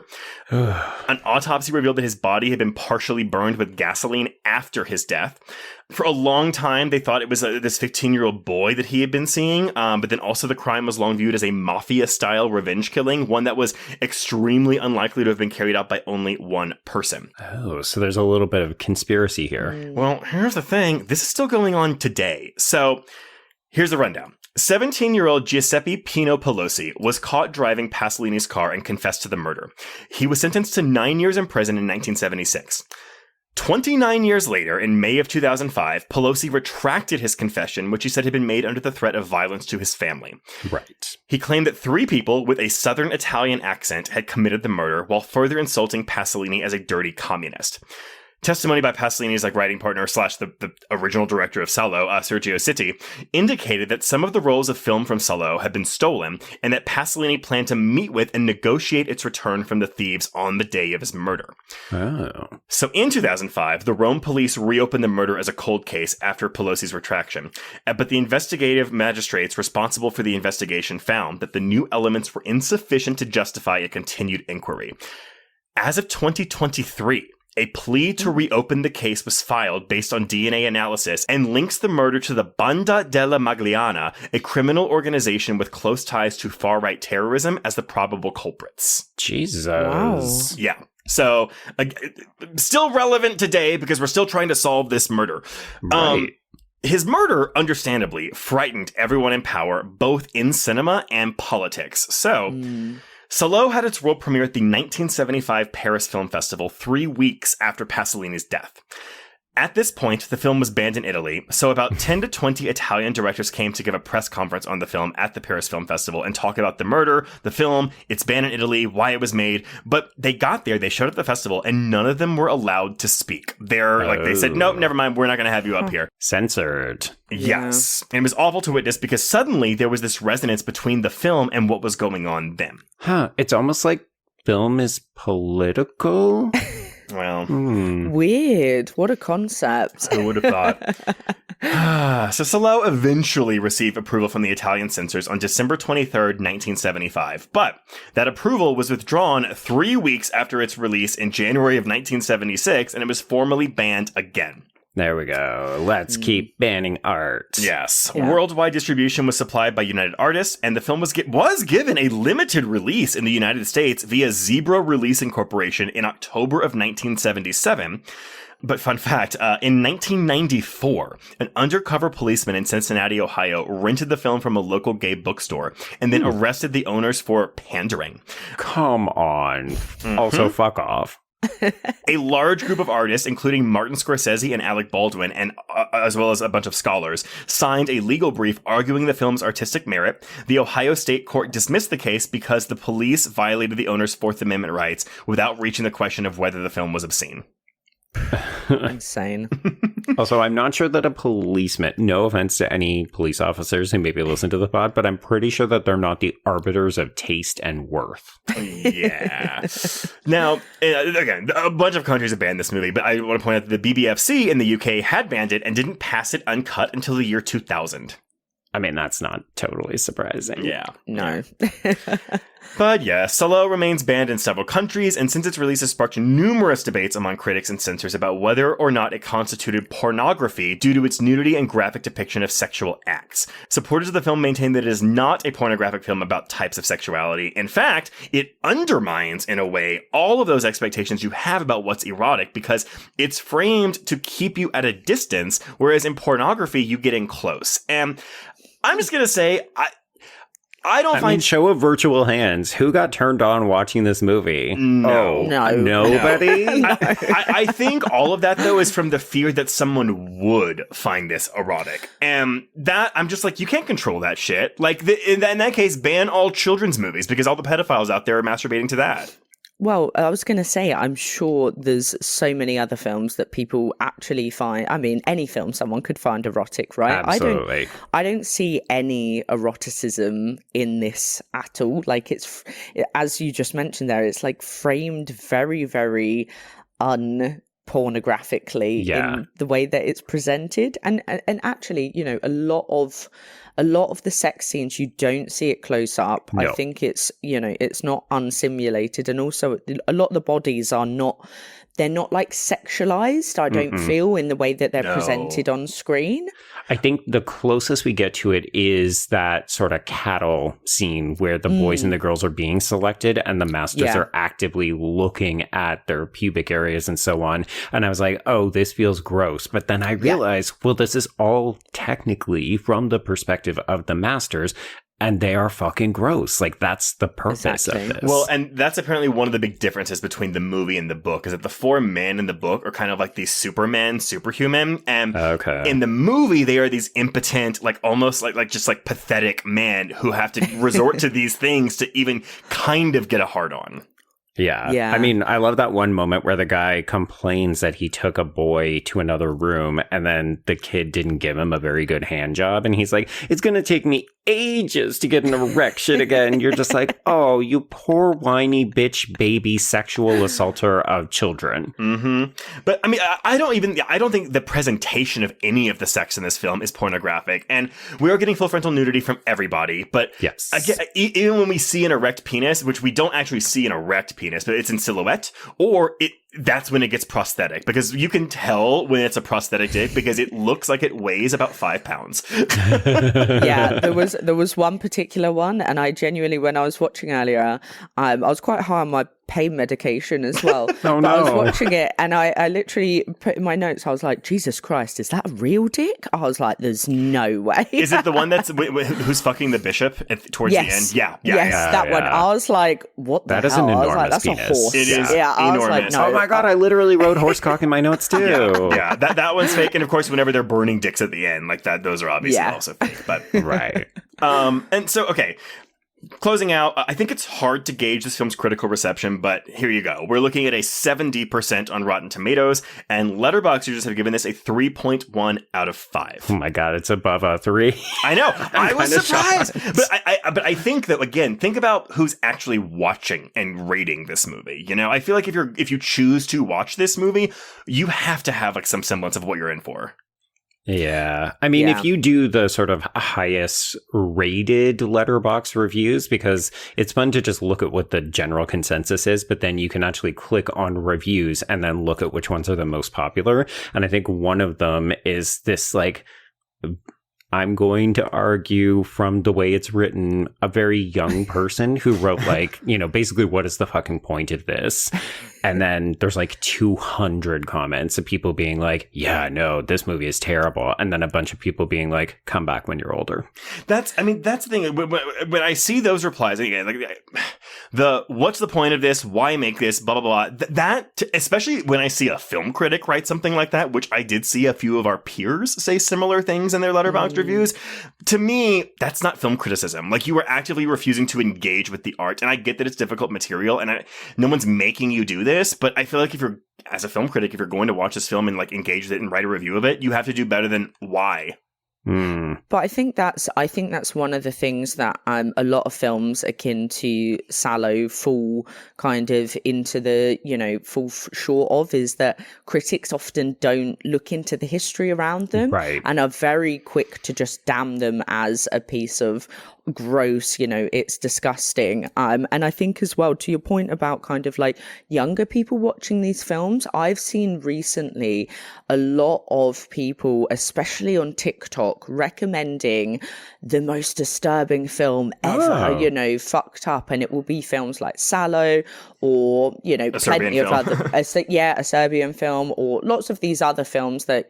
An autopsy revealed that his body had been partially burned with gasoline after his death. For a long time, they thought it was this 15-year-old boy that he had been seeing, but then also the crime was long viewed as a mafia-style revenge killing, one that was extremely unlikely to have been carried out by only one person. Oh, so there's a little bit of conspiracy here. Well, here's the thing. This is still going on today. So here's the rundown. 17-year-old Giuseppe Pino Pelosi was caught driving Pasolini's car and confessed to the murder. He was sentenced to 9 years in prison in 1976. 29 years later, in May of 2005, Pelosi retracted his confession, which he said had been made under the threat of violence to his family. Right. He claimed that 3 people with a Southern Italian accent had committed the murder, while further insulting Pasolini as a dirty communist. Testimony by Pasolini's writing partner / the original director of Salò, Sergio Citti, indicated that some of the rolls of film from Salò had been stolen and that Pasolini planned to meet with and negotiate its return from the thieves on the day of his murder. Oh. So in 2005, the Rome police reopened the murder as a cold case after Pelosi's retraction. But the investigative magistrates responsible for the investigation found that the new elements were insufficient to justify a continued inquiry. As of 2023, a plea to reopen the case was filed based on DNA analysis and links the murder to the Banda della Magliana, a criminal organization with close ties to far-right terrorism, as the probable culprits. Jesus. Wow. Yeah. So, still relevant today because we're still trying to solve this murder. Right. His murder, understandably, frightened everyone in power, both in cinema and politics. So... Salò had its world premiere at the 1975 Paris Film Festival 3 weeks after Pasolini's death. At this point, the film was banned in Italy, so about 10 to 20 Italian directors came to give a press conference on the film at the Paris Film Festival and talk about the murder, the film, its ban in Italy, why it was made. But they got there, they showed up at the festival, and none of them were allowed to speak. They said, nope, never mind, we're not going to have you up here. Censored. Yes. And it was awful to witness because suddenly there was this resonance between the film and what was going on then. Huh. It's almost like film is political. Well, weird. What a concept. Who would have thought? So Salò eventually received approval from the Italian censors on December 23rd, 1975. But that approval was withdrawn 3 weeks after its release in January of 1976, and it was formally banned again. There we go. Let's keep banning art. Yes. Yeah. Worldwide distribution was supplied by United Artists, and the film was given a limited release in the United States via Zebra Releasing Corporation in October of 1977. But fun fact, in 1994, an undercover policeman in Cincinnati, Ohio, rented the film from a local gay bookstore and then arrested the owners for pandering. Come on. Also, fuck off. A large group of artists, including Martin Scorsese and Alec Baldwin, and as well as a bunch of scholars, signed a legal brief arguing the film's artistic merit. The Ohio State Court dismissed the case because the police violated the owner's Fourth Amendment rights without reaching the question of whether the film was obscene. Insane. Also, I'm not sure that a policeman, no offense to any police officers who maybe listen to the pod, but I'm pretty sure that they're not the arbiters of taste and worth. Yeah. Now, again, a bunch of countries have banned this movie, but I want to point out that the BBFC in the UK had banned it and didn't pass it uncut until the year 2000. I mean, that's not totally surprising. Yeah. No. But yeah, Salò remains banned in several countries, and since its release has sparked numerous debates among critics and censors about whether or not it constituted pornography due to its nudity and graphic depiction of sexual acts. Supporters of the film maintain that it is not a pornographic film about types of sexuality. In fact, it undermines, in a way, all of those expectations you have about what's erotic because it's framed to keep you at a distance, whereas in pornography, you get in close. And I'm just going to say, I mean, show of virtual hands. Who got turned on watching this movie? No. Nobody? No. I think all of that, though, is from the fear that someone would find this erotic. And that, I'm just like, you can't control that shit. Like, in that case, ban all children's movies because all the pedophiles out there are masturbating to that. Well, I was going to say, I'm sure there's so many other films that people actually find. I mean, any film someone could find erotic, right? Absolutely. I don't see any eroticism in this at all. Like, it's, as you just mentioned there, it's like framed very, very pornographically in the way that it's presented. And actually, you know, a lot of the sex scenes, you don't see it close up. No. I think it's, you know, it's not unsimulated. And also a lot of the bodies are not, they're not like sexualized, I don't feel, in the way that they're presented on screen. I think the closest we get to it is that sort of cattle scene where the boys and the girls are being selected and the masters are actively looking at their pubic areas and so on. And I was like, oh, this feels gross. But then I realized, well, this is all technically from the perspective of the masters. And they are fucking gross. Like, that's the purpose of this. Well, and that's apparently one of the big differences between the movie and the book, is that the four men in the book are kind of like these supermen, superhuman. And in the movie, they are these impotent, like almost like just like pathetic men who have to resort to these things to even kind of get a hard on. Yeah. I mean, I love that one moment where the guy complains that he took a boy to another room and then the kid didn't give him a very good hand job. And he's like, it's going to take me ages to get an erection again. You're just like, oh, you poor whiny bitch baby sexual assaulter of children. But I mean, I don't think the presentation of any of the sex in this film is pornographic. And we are getting full frontal nudity from everybody. But again, even when we see an erect penis, which we don't actually see an erect penis, but it's in silhouette, or that's when it gets prosthetic, because you can tell when it's a prosthetic dick because it looks like it weighs about 5 pounds. There was one particular one, and I genuinely, when I was watching earlier, I was quite high on my pain medication as well. I was watching it, and I literally put in my notes, I was like, Jesus Christ, is that a real dick? I was like, there's no way. Is it the one that's who's fucking the bishop towards the end? That one. I was like, what the hell? That is an enormous I was like, that's penis. A horse. It is enormous. I was like, no. Oh my God, I literally wrote horsecock in my notes too. That one's fake. And of course, whenever they're burning dicks at the end, like that, those are obviously also fake. But right. And so, okay. Closing out, I think it's hard to gauge this film's critical reception, but here you go. We're looking at a 70% on Rotten Tomatoes, and Letterboxd users have given this a 3.1 out of 5. Oh my God, it's above a 3. I know. I was surprised. But I think that, again, think about who's actually watching and rating this movie. You know, I feel like if you choose to watch this movie, you have to have like some semblance of what you're in for. Yeah. I mean, if you do the sort of highest rated Letterboxd reviews, because it's fun to just look at what the general consensus is, but then you can actually click on reviews and then look at which ones are the most popular. And I think one of them is this, like, I'm going to argue from the way it's written, a very young person who wrote, like, you know, basically, what is the fucking point of this? And then there's like 200 comments of people being like, yeah, no, this movie is terrible. And then a bunch of people being like, come back when you're older. That's the thing. When I see those replies, again, like what's the point of this? Why make this? Blah, blah, blah. That, especially when I see a film critic write something like that, which I did see a few of our peers say similar things in their Letterboxd reviews. To me, that's not film criticism. Like, you are actively refusing to engage with the art. And I get that it's difficult material and no one's making you do this. But I feel like if you're, as a film critic, if you're going to watch this film and like engage with it and write a review of it, you have to do better than why. But I think that's one of the things that a lot of films akin to Salò fall kind of into fall short of, is that critics often don't look into the history around them, and are very quick to just damn them as a piece of gross, it's disgusting. And I think as well, to your point about kind of like younger people watching these films, I've seen recently a lot of people, especially on TikTok, recommending the most disturbing film ever, fucked up, and it will be films like Salò or plenty of other a Serbian film, or lots of these other films that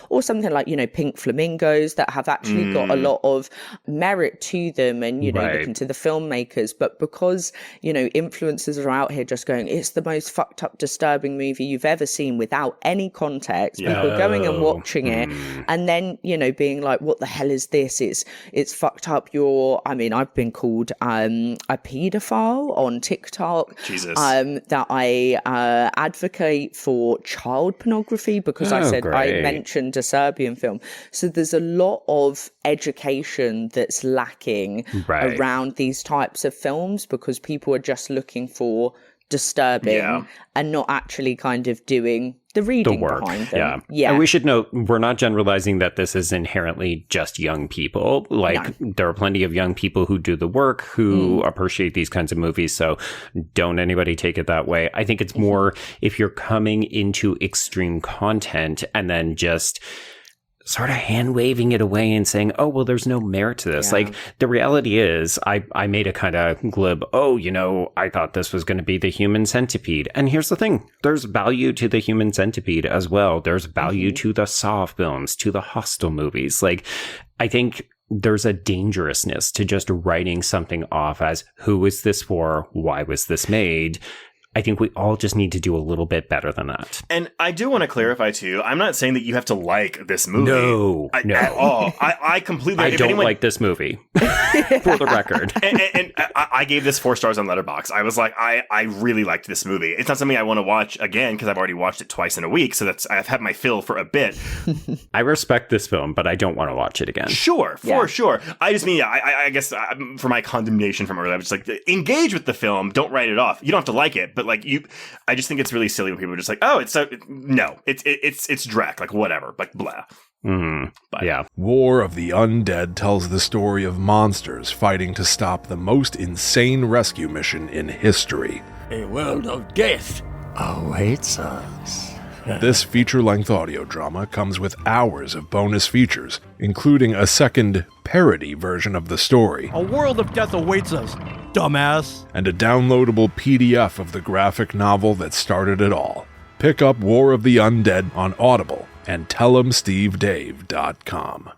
or something like Pink Flamingos that have actually got a lot of merit to them, and looking to the filmmakers. But because influencers are out here just going, it's the most fucked up disturbing movie you've ever seen without any context, people going and watching it and then being like, what the hell is this, it's fucked up. I've been called a paedophile on TikTok. Jesus. That I advocate for child pornography because I mentioned a Serbian film. So there's a lot of education that's lacking around these types of films, because people are just looking for disturbing and not actually kind of doing the reading behind them. And we should note, we're not generalizing that this is inherently just young people. There are plenty of young people who do the work, who appreciate these kinds of movies. So don't anybody take it that way. I think it's more if you're coming into extreme content and then just sort of hand waving it away and saying, oh, well, there's no merit to this. Like, the reality is I made a kind of glib, I thought this was going to be the human centipede. And here's the thing. There's value to the human centipede as well. There's value to the Saw films, to the Hostel movies. Like, I think there's a dangerousness to just writing something off as, who is this for? Why was this made? I think we all just need to do a little bit better than that. And I do want to clarify, too, I'm not saying that you have to like this movie. No. At all. I completely... I don't like this movie, for the record. And I gave this 4 stars on Letterboxd. I was like, I really liked this movie. It's not something I want to watch again, because I've already watched it twice in a week, so I've had my fill for a bit. I respect this film, but I don't want to watch it again. Sure, sure. I just mean, I guess for my condemnation from earlier, I'm just like, engage with the film, don't write it off. You don't have to like it, but I just think it's really silly when people are just like, oh, it's Drek, like whatever, like blah. But War of the Undead tells the story of monsters fighting to stop the most insane rescue mission in history. A world of death awaits us. This feature-length audio drama comes with hours of bonus features, including a second parody version of the story. A world of death awaits us, dumbass. And a downloadable PDF of the graphic novel that started it all. Pick up War of the Undead on Audible and tellemstevedave.com.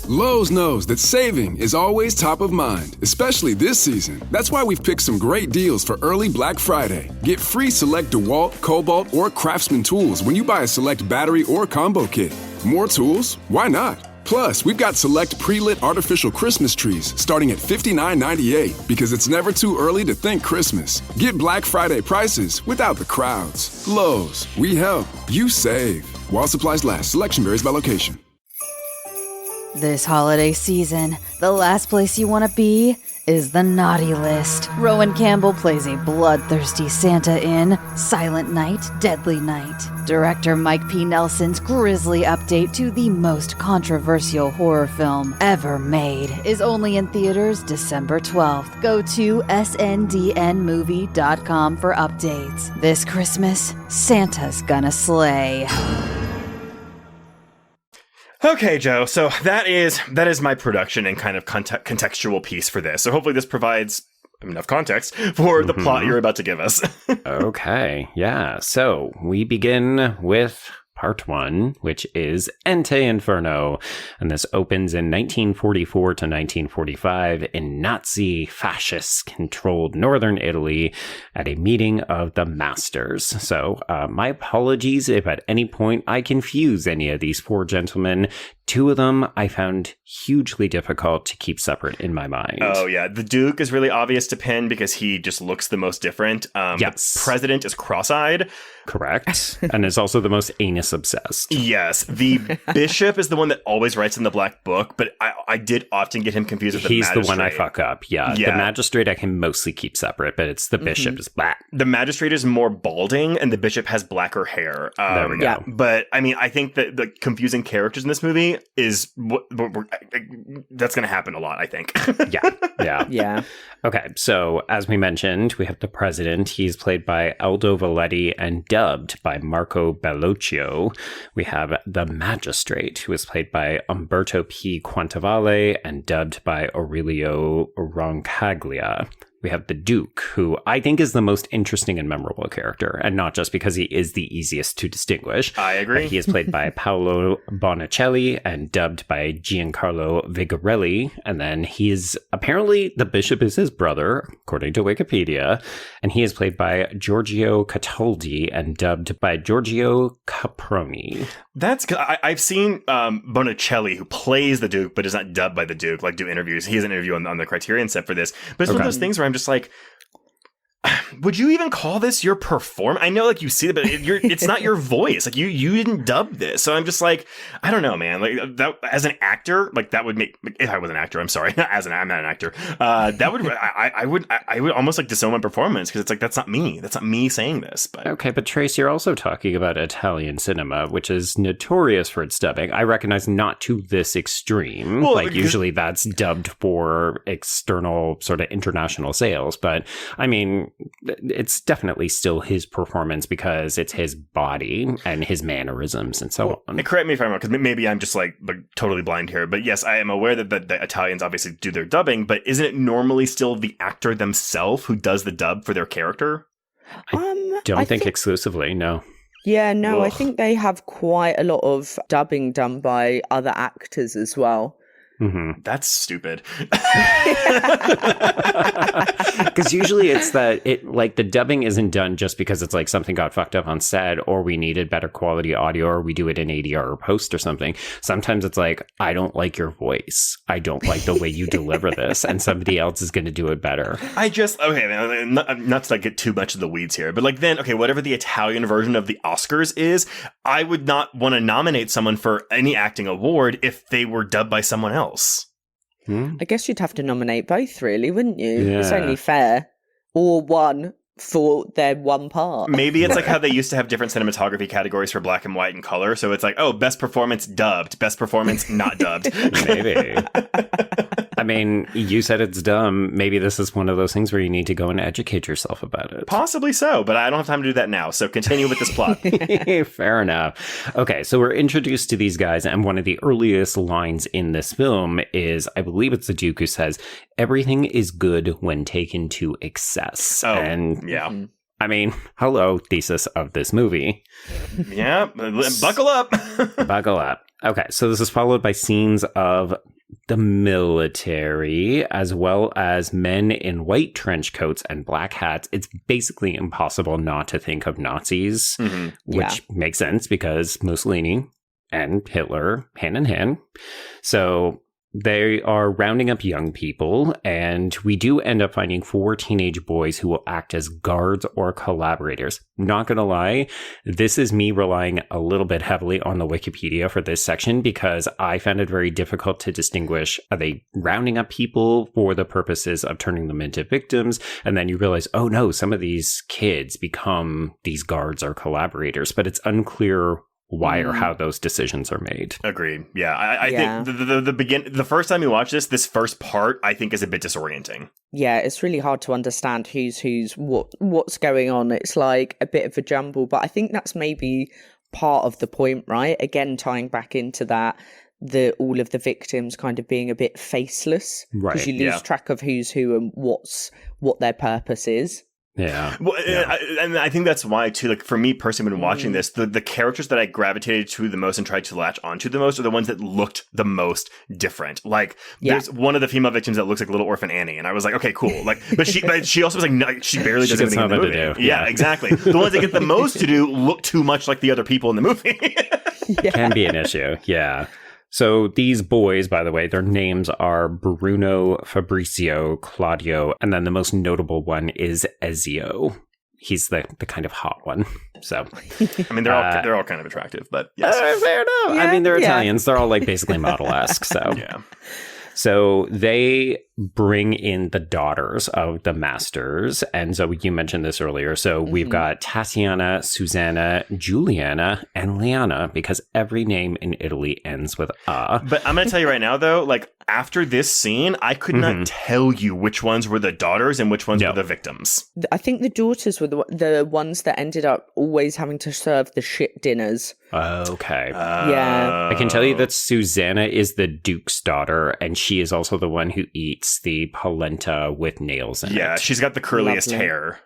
Lowe's knows that saving is always top of mind, especially this season. That's why we've picked some great deals for early Black Friday. Get free select DeWalt, Cobalt, or Craftsman tools when you buy a select battery or combo kit. More tools? Why not? Plus, we've got select pre-lit artificial Christmas trees starting at $59.98 because it's never too early to think Christmas. Get Black Friday prices without the crowds. Lowe's, we help, you save. While supplies last, selection varies by location. This holiday season, the last place you want to be is the naughty list. Rowan Campbell plays a bloodthirsty Santa in Silent Night, Deadly Night. Director Mike P. Nelson's grisly update to the most controversial horror film ever made is only in theaters December 12th. Go to sndnmovie.com for updates. This Christmas, Santa's gonna slay. Okay, Joe. So that is my production and kind of contextual piece for this. So hopefully this provides enough context for the plot you're about to give us. Okay, yeah. So we begin with Part 1, which is Inferno, and this opens in 1944 to 1945 in Nazi fascist-controlled northern Italy at a meeting of the masters. So my apologies if at any point I confuse any of these 4 gentlemen. two of them I found hugely difficult to keep separate in my mind. Oh, yeah. The Duke is really obvious to pin because he just looks the most different. Yes. The President is cross-eyed. Correct. And is also the most anus-obsessed. Yes. The Bishop is the one that always writes in the Black Book, but I did often get him confused with the Magistrate. He's the one I fuck up. Yeah. The Magistrate I can mostly keep separate, but it's the Bishop is black. The Magistrate is more balding, and the Bishop has blacker hair. There we go. Yeah. But, I mean, I think that the confusing characters in this movie is that's going to happen a lot, I think. Yeah. Okay, so as we mentioned, we have the President. He's played by Aldo Valetti and dubbed by Marco Bellocchio. We have the Magistrate, who is played by Umberto P. Quintavalle and dubbed by Aurelio Roncaglia. We have the Duke, who I think is the most interesting and memorable character, and not just because he is the easiest to distinguish. I agree. He is played by Paolo Bonicelli and dubbed by Giancarlo Vigarelli. And then he is apparently the Bishop is his brother, according to Wikipedia. And he is played by Giorgio Cataldi and dubbed by Giorgio Caproni. That's I've seen Bonicelli, who plays the Duke but is not dubbed by the Duke, like do interviews. He has an interview on the Criterion set for this. But it's one of those things where I'm just like, would you even call this your performance? I know, like, you see it, but it's not your voice. Like, you didn't dub this. So I'm just like, I don't know, man. Like, that as an actor, like, that would make, if I was an actor, I'm sorry, I'm not an actor. That would, I would almost like disown my performance, because it's like, that's not me. That's not me saying this. But okay, but Trace, you're also talking about Italian cinema, which is notorious for its dubbing. I recognize not to this extreme. Well, like, usually that's dubbed for external sort of international sales. But I mean, it's definitely still his performance because it's his body and his mannerisms and so on. Correct me if I'm wrong, because maybe I'm just like totally blind here. But yes, I am aware that the Italians obviously do their dubbing, but isn't it normally still the actor themselves who does the dub for their character? I don't think exclusively, no. Yeah, no, Ugh. I think they have quite a lot of dubbing done by other actors as well. Mm-hmm. That's stupid. Because usually it's that the dubbing isn't done just because it's like something got fucked up on set or we needed better quality audio or we do it in ADR or post or something. Sometimes it's like, I don't like your voice. I don't like the way you deliver this, and somebody else is going to do it better. Not to like get too much of the weeds here, but like then, okay, whatever the Italian version of the Oscars is, I would not want to nominate someone for any acting award if they were dubbed by someone else. I guess you'd have to nominate both, really, wouldn't you? Yeah. It's only fair. Or one for their one part. Maybe it's like how they used to have different cinematography categories for black and white and color. So it's like, oh, best performance dubbed, best performance not dubbed. Maybe. I mean, you said it's dumb. Maybe this is one of those things where you need to go and educate yourself about it. Possibly so, but I don't have time to do that now. So continue with this plot. Fair enough. Okay, so we're introduced to these guys, and one of the earliest lines in this film is, I believe it's the Duke who says, everything is good when taken to excess. Oh, and yeah. I mean, hello, thesis of this movie. Yeah, buckle up. Buckle up. Okay, so this is followed by scenes of the military, as well as men in white trench coats and black hats. It's basically impossible not to think of Nazis, which makes sense because Mussolini and Hitler hand in hand. So they are rounding up young people, and we do end up finding 4 teenage boys who will act as guards or collaborators. Not gonna lie, this is me relying a little bit heavily on the Wikipedia for this section because I found it very difficult to distinguish, are they rounding up people for the purposes of turning them into victims? And then you realize, oh no, some of these kids become these guards or collaborators, but it's unclear why or how those decisions are made. Agreed. Yeah, I think the first time you watch this first part, I think is a bit disorienting. Yeah, it's really hard to understand who's what's going on. It's like a bit of a jumble, but I think that's maybe part of the point, right? Again, tying back into that, all of the victims kind of being a bit faceless, right? Because you lose track of who's who and what their purpose is. Yeah. Well, and I think that's why, too, like, for me personally, when watching this, the characters that I gravitated to the most and tried to latch onto the most are the ones that looked the most different. Like, there's one of the female victims that looks like Little Orphan Annie, and I was like, okay, cool. Like, but she also was like, no, she barely does anything in the movie. To do. Yeah, exactly. The ones that get the most to do look too much like the other people in the movie. Can be an issue. Yeah. So these boys, by the way, their names are Bruno, Fabrizio, Claudio, and then the most notable one is Ezio. He's the kind of hot one. So, I mean, they're all kind of attractive, but yes. Fair enough. Yeah, I mean, they're Italians. They're all like basically model-esque. So, Yeah. So they bring in the daughters of the masters. And so you mentioned this earlier. So we've got Tatiana, Susanna, Juliana, and Liana, because every name in Italy ends with a. But I'm going to tell you right now, though, like after this scene, I could not tell you which ones were the daughters and which ones were the victims. I think the daughters were the ones that ended up always having to serve the shit dinners. Okay. Yeah. I can tell you that Susanna is the Duke's daughter, and she is also the one who eats the polenta with nails in it. Yeah, she's got the curliest Lovely. hair.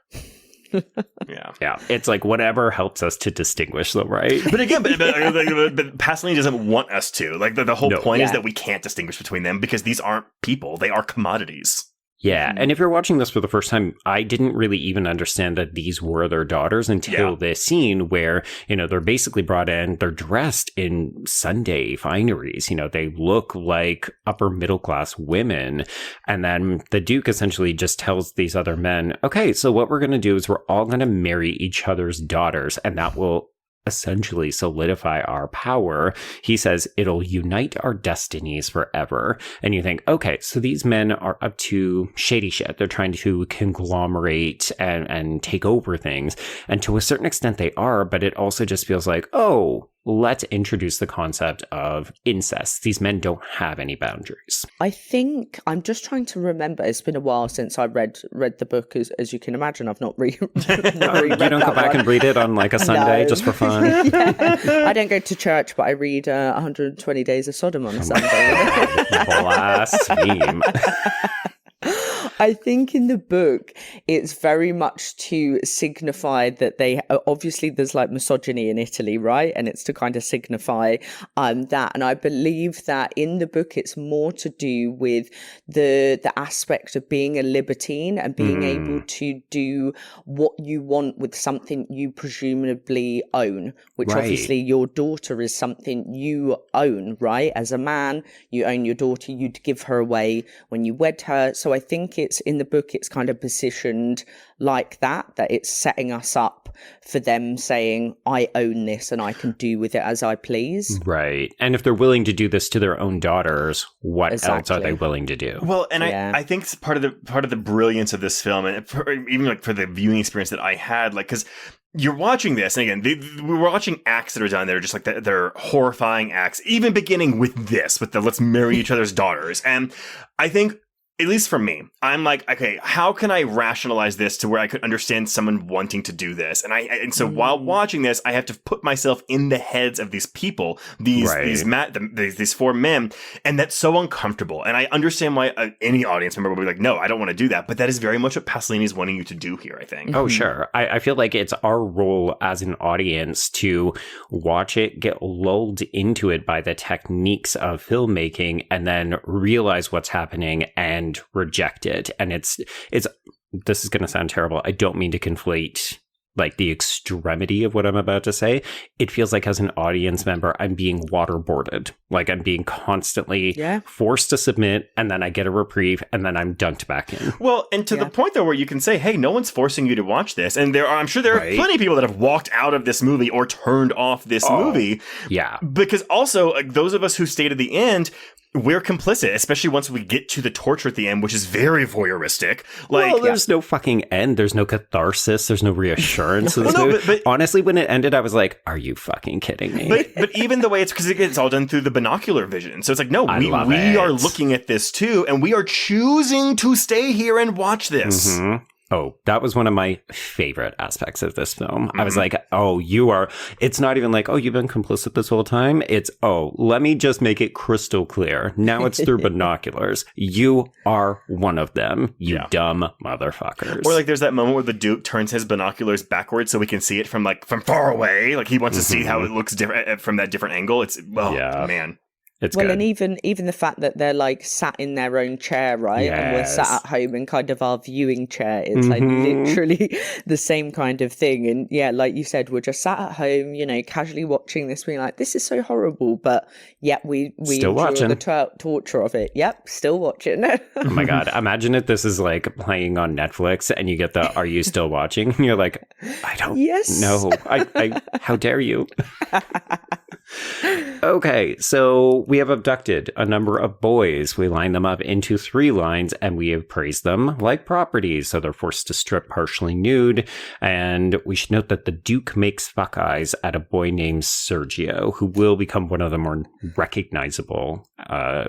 Yeah. It's like whatever helps us to distinguish them, right? But again, but Pasolini doesn't want us to. Like the whole point is Yeah. that we can't distinguish between them because these aren't people; they are commodities. Yeah, and if you're watching this for the first time, I didn't really even understand that these were their daughters until this scene where, you know, they're basically brought in, they're dressed in Sunday fineries, you know, they look like upper middle class women. And then the Duke essentially just tells these other men, okay, so what we're going to do is we're all going to marry each other's daughters, and that will essentially solidify our power. He says it'll unite our destinies forever. And you think, okay, so these men are up to shady shit. They're trying to conglomerate and take over things. And to a certain extent they are, but it also just feels like, oh, let's introduce the concept of incest. These men don't have any boundaries. I think I'm just trying to remember. It's been a while since I read the book, as you can imagine. I've not reread. You don't go back and read it on like a Sunday just for fun. Yeah. I don't go to church, but I read 120 Days of Sodom on a Sunday. Blaspheme. I think in the book, it's very much to signify that they obviously there's like misogyny in Italy, right? And it's to kind of signify that. And I believe that in the book, it's more to do with the aspect of being a libertine and being able to do what you want with something you presumably own, which obviously your daughter is something you own, right? As a man, you own your daughter, you'd give her away when you wed her. So I think it's in the book, it's kind of positioned like that it's setting us up for them saying, I own this and I can do with it as I please. Right. And if they're willing to do this to their own daughters, what else are they willing to do? Well, and I think it's part of the brilliance of this film, and even like for the viewing experience that I had, like, because you're watching this, and again, we're watching acts that are done that are just like they're horrifying acts, even beginning with this, with the let's marry each other's daughters. And I think, at least for me, I'm like, okay, how can I rationalize this to where I could understand someone wanting to do this? And so while watching this, I have to put myself in the heads of these people, these four men, and that's so uncomfortable. And I understand why any audience member would be like, no, I don't want to do that. But that is very much what Pasolini is wanting you to do here, I think. Oh, sure. I feel like it's our role as an audience to watch it, get lulled into it by the techniques of filmmaking, and then realize what's happening and reject it. And it's this is going to sound terrible. I don't mean to conflate like the extremity of what I'm about to say. It feels like as an audience member, I'm being waterboarded. Like I'm being constantly forced to submit, and then I get a reprieve, and then I'm dunked back in. Well, and to the point though where you can say, hey, no one's forcing you to watch this. And I'm sure there are plenty of people that have walked out of this movie or turned off this movie. Yeah. Because also, like, those of us who stayed at the end, we're complicit, especially once we get to the torture at the end, which is very voyeuristic. Like, well, there's no fucking end. There's no catharsis. There's no reassurance. But honestly, when it ended, I was like, are you fucking kidding me? But even the way because it's all done through the binocular vision. So it's like, no, we are looking at this too, and we are choosing to stay here and watch this. Mm-hmm. Oh, that was one of my favorite aspects of this film. I was like, oh, it's not even like, oh, you've been complicit this whole time. It's, oh, let me just make it crystal clear. Now it's through binoculars. You are one of them, you dumb motherfuckers. Or like there's that moment where the Duke turns his binoculars backwards so we can see it from far away. Like he wants to see how it looks different from that different angle. It's, man. It's well, good. and even the fact that they're like sat in their own chair, right? And we're sat at home in kind of our viewing chair. It's like literally the same kind of thing. And yeah, like you said, we're just sat at home, you know, casually watching this, being like, this is so horrible. But yet we Still endure watching. the torture of it. Yep, still watching. Oh my God. Imagine if this is like playing on Netflix and you get the, are you still watching? And you're like, I don't know. I how dare you? Okay, so we have abducted a number of boys. We line them up into 3 lines and we have praised them like properties. So they're forced to strip partially nude. And we should note that the Duke makes fuck eyes at a boy named Sergio, who will become one of the more recognizable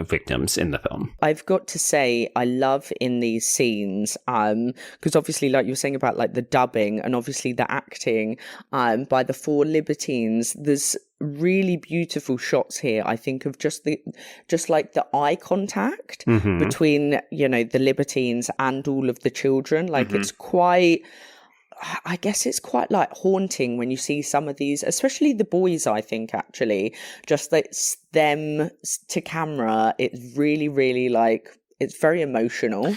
victims in the film. I've got to say, I love in these scenes, because obviously, like you were saying about like the dubbing and obviously the acting by the 4 libertines, there's really beautiful shots here, I think, of just like the eye contact between, you know, the libertines and all of the children. Like it's quite, I guess it's quite like haunting when you see some of these, especially the boys, I think, actually, just that them to camera. It's really, really like, it's very emotional.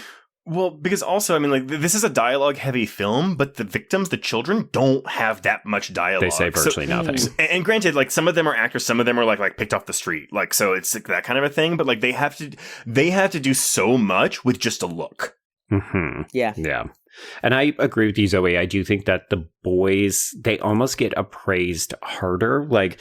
Well, because also, I mean, like, this is a dialogue-heavy film, but the victims, the children, don't have that much dialogue. They say virtually nothing. And granted, like, some of them are actors, some of them are like picked off the street, like, so it's like that kind of a thing. But like, they have to do so much with just a look. Yeah. And I agree with you, Zoe. I do think that the boys, they almost get appraised harder. Like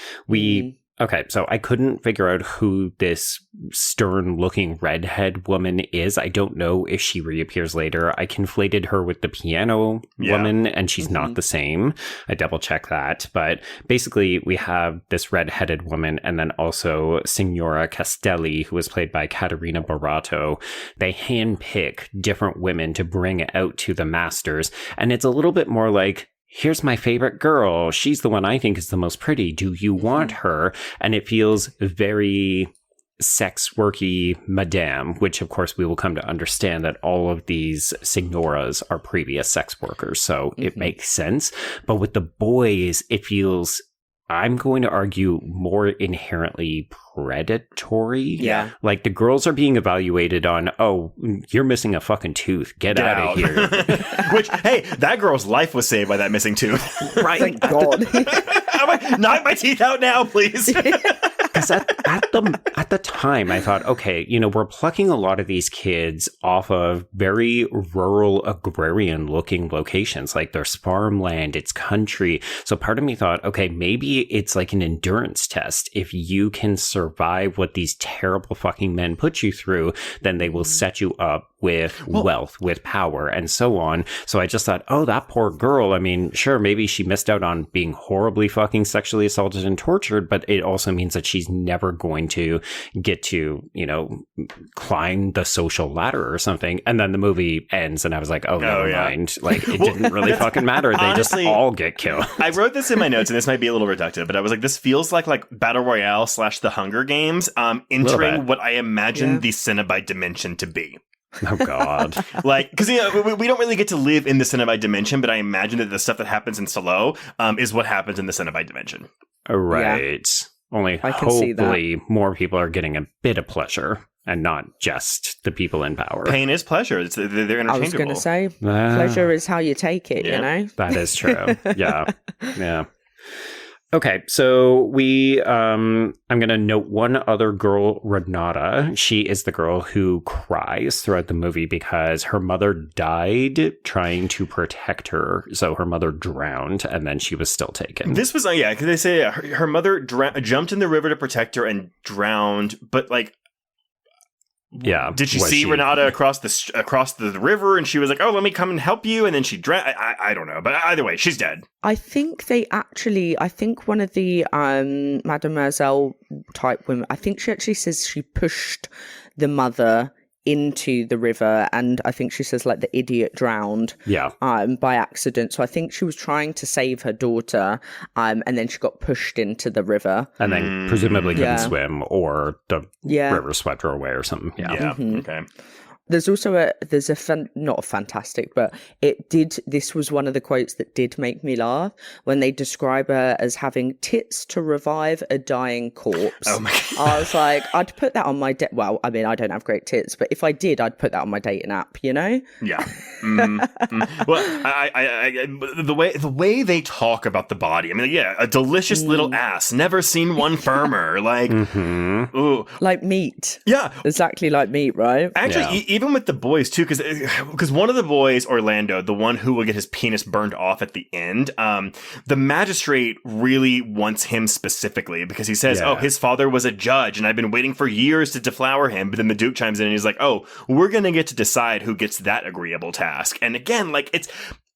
okay, so I couldn't figure out who this stern-looking redhead woman is. I don't know if she reappears later. I conflated her with the piano woman, and she's not the same. I double-checked that. But basically, we have this redheaded woman, and then also Signora Castelli, who was played by Caterina Barato. They handpick different women to bring out to the masters, and it's a little bit more like, here's my favorite girl. She's the one I think is the most pretty. Do you want her? And it feels very sex worky madame, which of course we will come to understand that all of these signoras are previous sex workers. So it makes sense. But with the boys, it feels, I'm going to argue, more inherently predatory. Yeah. Like the girls are being evaluated on, oh, you're missing a fucking tooth. Get out of here. Which, hey, that girl's life was saved by that missing tooth. Right. Thank God. I'm like, knock my teeth out now, please. Because at the time, I thought, okay, you know, we're plucking a lot of these kids off of very rural, agrarian-looking locations. Like, there's farmland, it's country. So part of me thought, okay, maybe it's like an endurance test. If you can survive what these terrible fucking men put you through, then they will set you up with wealth, with power, and so on. So I just thought, oh, that poor girl. I mean, sure, maybe she missed out on being horribly fucking sexually assaulted and tortured, but it also means that she's never going to get to, you know, climb the social ladder or something. And then the movie ends, and I was like, oh, never mind. Like, it didn't really fucking matter. They Honestly, just all get killed. I wrote this in my notes, and this might be a little reductive, but I was like, this feels like Battle Royale / The Hunger Games, entering what I imagine the Cenobite dimension to be. Oh, God. Like, because, you know, we don't really get to live in the Cenobite dimension, but I imagine that the stuff that happens in Salò is what happens in the Cenobite dimension. Right. Only I can see hopefully more people are getting a bit of pleasure and not just the people in power. Pain is pleasure. They're interchangeable. I was going to say, pleasure is how you take it, you know? That is true. Yeah. Okay, so I'm going to note one other girl, Renata. She is the girl who cries throughout the movie because her mother died trying to protect her. So her mother drowned, and then she was still taken. This was, because they say her mother jumped in the river to protect her and drowned, but like, yeah. Did she see Renata across the river, and she was like, "Oh, let me come and help you," and then she drowned? I don't know, but either way, she's dead. I think one of the Mademoiselle type women, I think she actually says she pushed the mother into the river, and I think she says like the idiot drowned by accident. So I think she was trying to save her daughter, and then she got pushed into the river, and then presumably couldn't swim, or the river swept her away or something. Okay. There's also not a fantastic, but this was one of the quotes that did make me laugh when they describe her as having tits to revive a dying corpse. Oh my God. I was like, I'd put that on my well, I mean, I don't have great tits, but if I did, I'd put that on my dating app, you know? Yeah. Well, the way they talk about the body, I mean, yeah, a delicious little ass, never seen one firmer, like, ooh. Like meat. Yeah. Exactly like meat, right? Actually, even with the boys too, because one of the boys, Orlando, the one who will get his penis burned off at the end, the magistrate really wants him specifically because he says, oh, his father was a judge and I've been waiting for years to deflower him. But then the Duke chimes in and he's like, oh, we're going to get to decide who gets that agreeable task. And again, like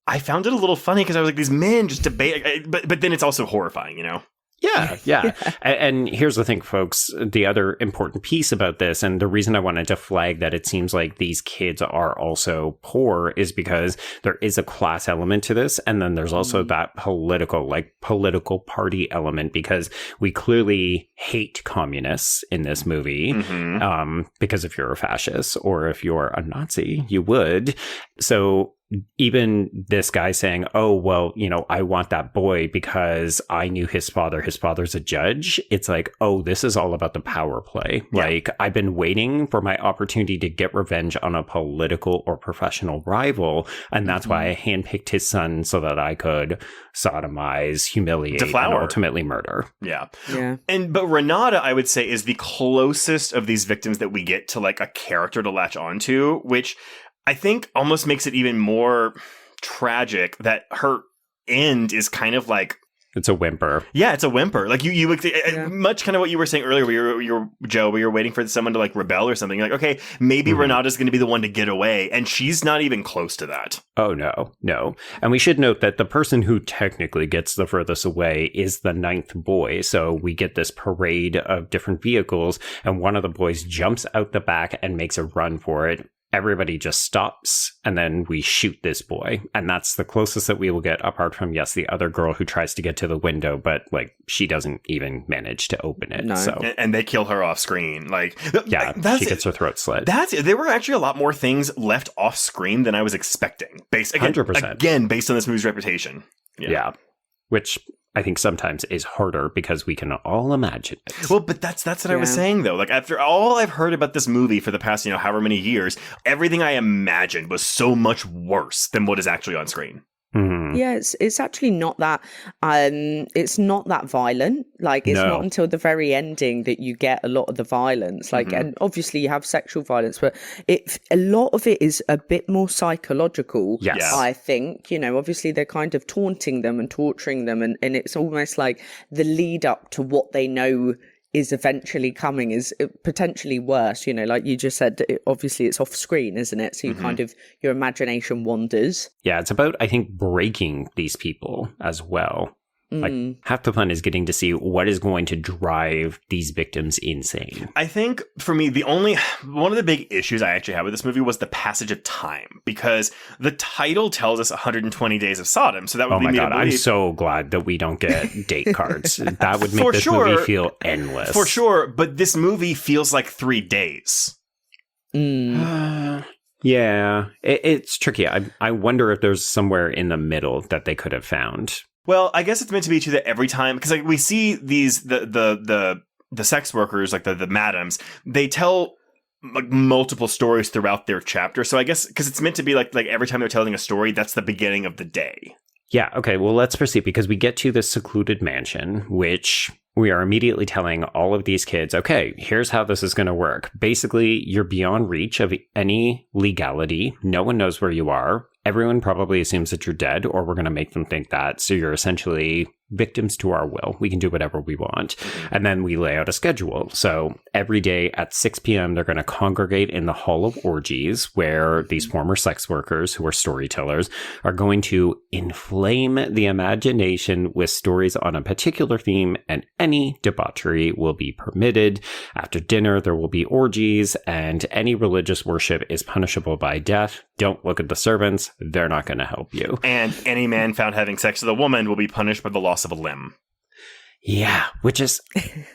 I found it a little funny because I was like, these men just debate, but then it's also horrifying, you know? Yeah. And here's the thing, folks. The other important piece about this, and the reason I wanted to flag that it seems like these kids are also poor, is because there is a class element to this. And then there's also that political party element, because we clearly hate communists in this movie. Because if you're a fascist or if you're a Nazi, you would. So even this guy saying, oh, well, you know, I want that boy because I knew his father's a judge. It's like, oh, this is all about the power play. Yeah. Like, I've been waiting for my opportunity to get revenge on a political or professional rival. And that's why I handpicked his son so that I could sodomize, humiliate, and ultimately murder. Yeah. But Renata, I would say, is the closest of these victims that we get to like a character to latch onto, which I think almost makes it even more tragic that her end is kind of like... It's a whimper. Yeah, it's a whimper. Like you much kind of what you were saying earlier, where you're Joe, where you're waiting for someone to like rebel or something. You're like, okay, maybe Renata's going to be the one to get away, and she's not even close to that. Oh no. And we should note that the person who technically gets the furthest away is the 9th boy. So we get this parade of different vehicles, and one of the boys jumps out the back and makes a run for it. Everybody just stops, and then we shoot this boy. And that's the closest that we will get, apart from, yes, the other girl who tries to get to the window, but, like, she doesn't even manage to open it. No. So. And they kill her off screen. Like, yeah, she gets her throat slit. There were actually a lot more things left off screen than I was expecting. 100%. Again, based on this movie's reputation. Yeah. Which I think sometimes is harder because we can all imagine it. Well, but that's what I was saying, though. Like, after all I've heard about this movie for the past, however many years, everything I imagined was so much worse than what is actually on screen. Yeah, it's actually not that it's not that violent. Like, it's not until the very ending that you get a lot of the violence. Like, and obviously you have sexual violence, but a lot of it is a bit more psychological. Yes. I think, obviously they're kind of taunting them and torturing them, and it's almost like the lead up to what they know is eventually coming is potentially worse, like you just said. Obviously it's off screen, isn't it? So you kind of, your imagination wanders. Yeah, it's about, I think, breaking these people as well. Like, half the fun is getting to see what is going to drive these victims insane. I think, for me, one of the big issues I actually had with this movie was the passage of time, because the title tells us 120 Days of Sodom. So that would lead me to believe... I'm so glad that we don't get date cards. That would make this movie feel endless. For sure, but this movie feels like 3 days. Yeah, it's tricky. I wonder if there's somewhere in the middle that they could have found. Well, I guess it's meant to be true that every time, because like we see these the sex workers, like the madams, they tell like multiple stories throughout their chapter. So I guess because it's meant to be like every time they're telling a story, that's the beginning of the day. Yeah. Okay. Well, let's proceed, because we get to this secluded mansion, which we are immediately telling all of these kids, okay, here's how this is going to work. Basically, you're beyond reach of any legality. No one knows where you are. Everyone probably assumes that you're dead, or we're going to make them think that. So you're essentially victims to our will. We can do whatever we want. And then we lay out a schedule. So every day at 6 p.m., they're going to congregate in the Hall of Orgies, where these former sex workers, who are storytellers, are going to inflame the imagination with stories on a particular theme, and any debauchery will be permitted. After dinner, there will be orgies, and any religious worship is punishable by death. Don't look at the servants. They're not going to help you. And any man found having sex with a woman will be punished by the loss of a limb. Yeah, which is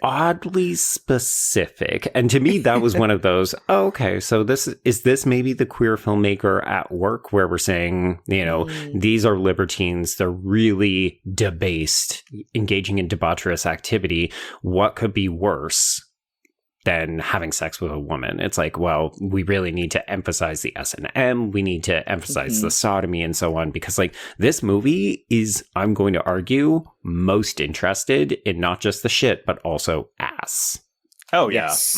oddly specific. And to me, that was one of those, oh, okay, so this maybe the queer filmmaker at work where we're saying, these are libertines. They're really debased, engaging in debaucherous activity. What could be worse than having sex with a woman? It's like, well, we really need to emphasize the S&M. We need to emphasize the sodomy and so on, because like this movie is, I'm going to argue, most interested in not just the shit, but also ass. Oh yeah, yes.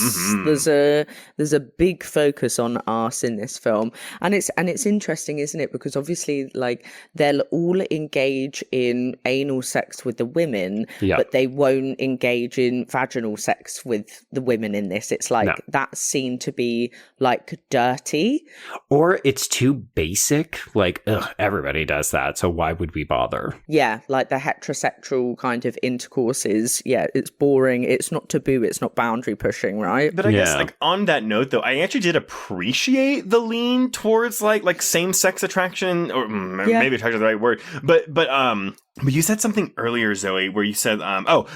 There's a big focus on arse in this film, and it's interesting, isn't it? Because obviously, like, they'll all engage in anal sex with the women, but they won't engage in vaginal sex with the women in this. It's like that's seen to be like dirty, or it's too basic. Like, everybody does that, so why would we bother? Yeah, like the heterosexual kind of intercourse is, it's boring. It's not taboo. It's not boundary pushing, right? But I guess, like, on that note, though, I actually did appreciate the lean towards like same-sex attraction, or maybe attraction is the right word, but you said something earlier, Zoe, where you said,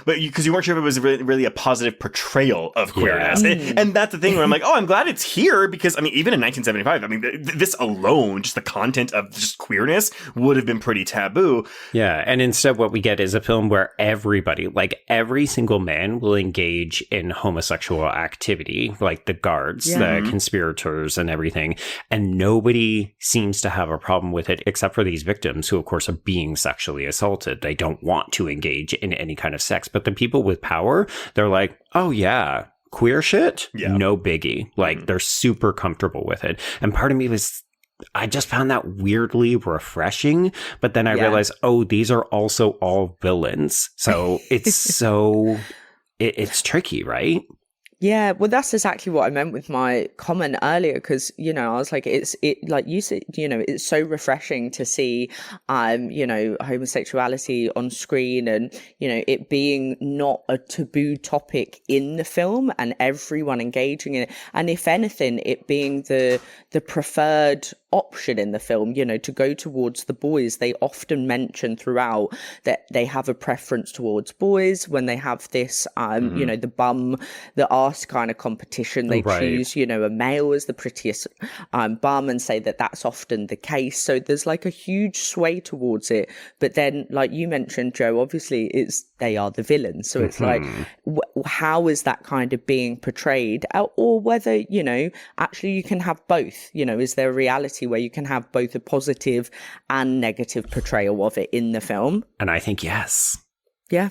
because you weren't sure if it was really a positive portrayal of queerness. And that's the thing where I'm like, I'm glad it's here, because, I mean, even in 1975, I mean, this alone, just the content of just queerness would have been pretty taboo. Yeah, and instead what we get is a film where everybody, like every single man, will engage in homosexual activity, like the guards, the conspirators and everything, and nobody seems to have a problem with it, except for these victims who, of course, are being sexually assaulted. They don't want to engage in any kind of sex. But the people with power, they're like, oh yeah, queer shit? Yeah. No biggie. Like, they're super comfortable with it. And part of me was, I just found that weirdly refreshing. But then I realized, these are also all villains. So it's it's tricky, right? Yeah, well, that's exactly what I meant with my comment earlier, because, I was like, like you said, it's so refreshing to see, homosexuality on screen, and, it being not a taboo topic in the film and everyone engaging in it. And if anything, it being the preferred option in the film, to go towards the boys. They often mention throughout that they have a preference towards boys when they have this, the bum, the arse kind of competition. They choose, a male as the prettiest bum and say that that's often the case. So there's like a huge sway towards it. But then, like you mentioned, Joe, obviously they are the villains. So it's like, how is that kind of being portrayed? Or whether, actually you can have both, is there a reality where you can have both a positive and negative portrayal of it in the film? And I think yes. Yeah.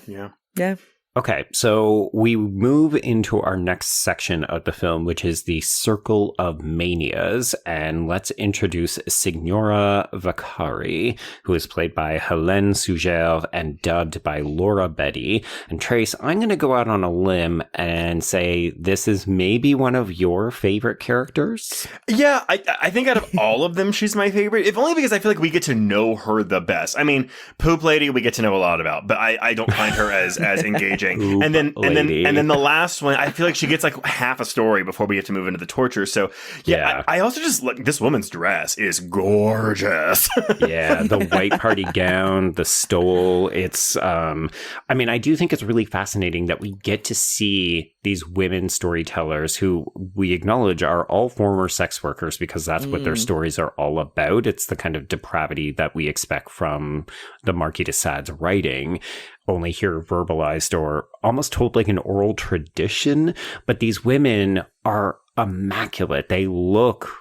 Okay, so we move into our next section of the film, which is the Circle of Manias, and let's introduce Signora Vaccari, who is played by Helene Suger and dubbed by Laura Betty. And Trace, I'm going to go out on a limb and say this is maybe one of your favorite characters? Yeah, I think out of all of them, she's my favorite, if only because I feel like we get to know her the best. I mean, Poop Lady, we get to know a lot about, but I don't find her as engaging. And then the last one, I feel like she gets like half a story before we get to move into the torture. So I also just like, this woman's dress is gorgeous. Yeah, the white party gown, the stole. It's I do think it's really fascinating that we get to see these women storytellers who we acknowledge are all former sex workers, because that's what their stories are all about. It's the kind of depravity that we expect from the Marquis de Sade's writing, only here verbalized or almost told like an oral tradition. But these women are immaculate. They look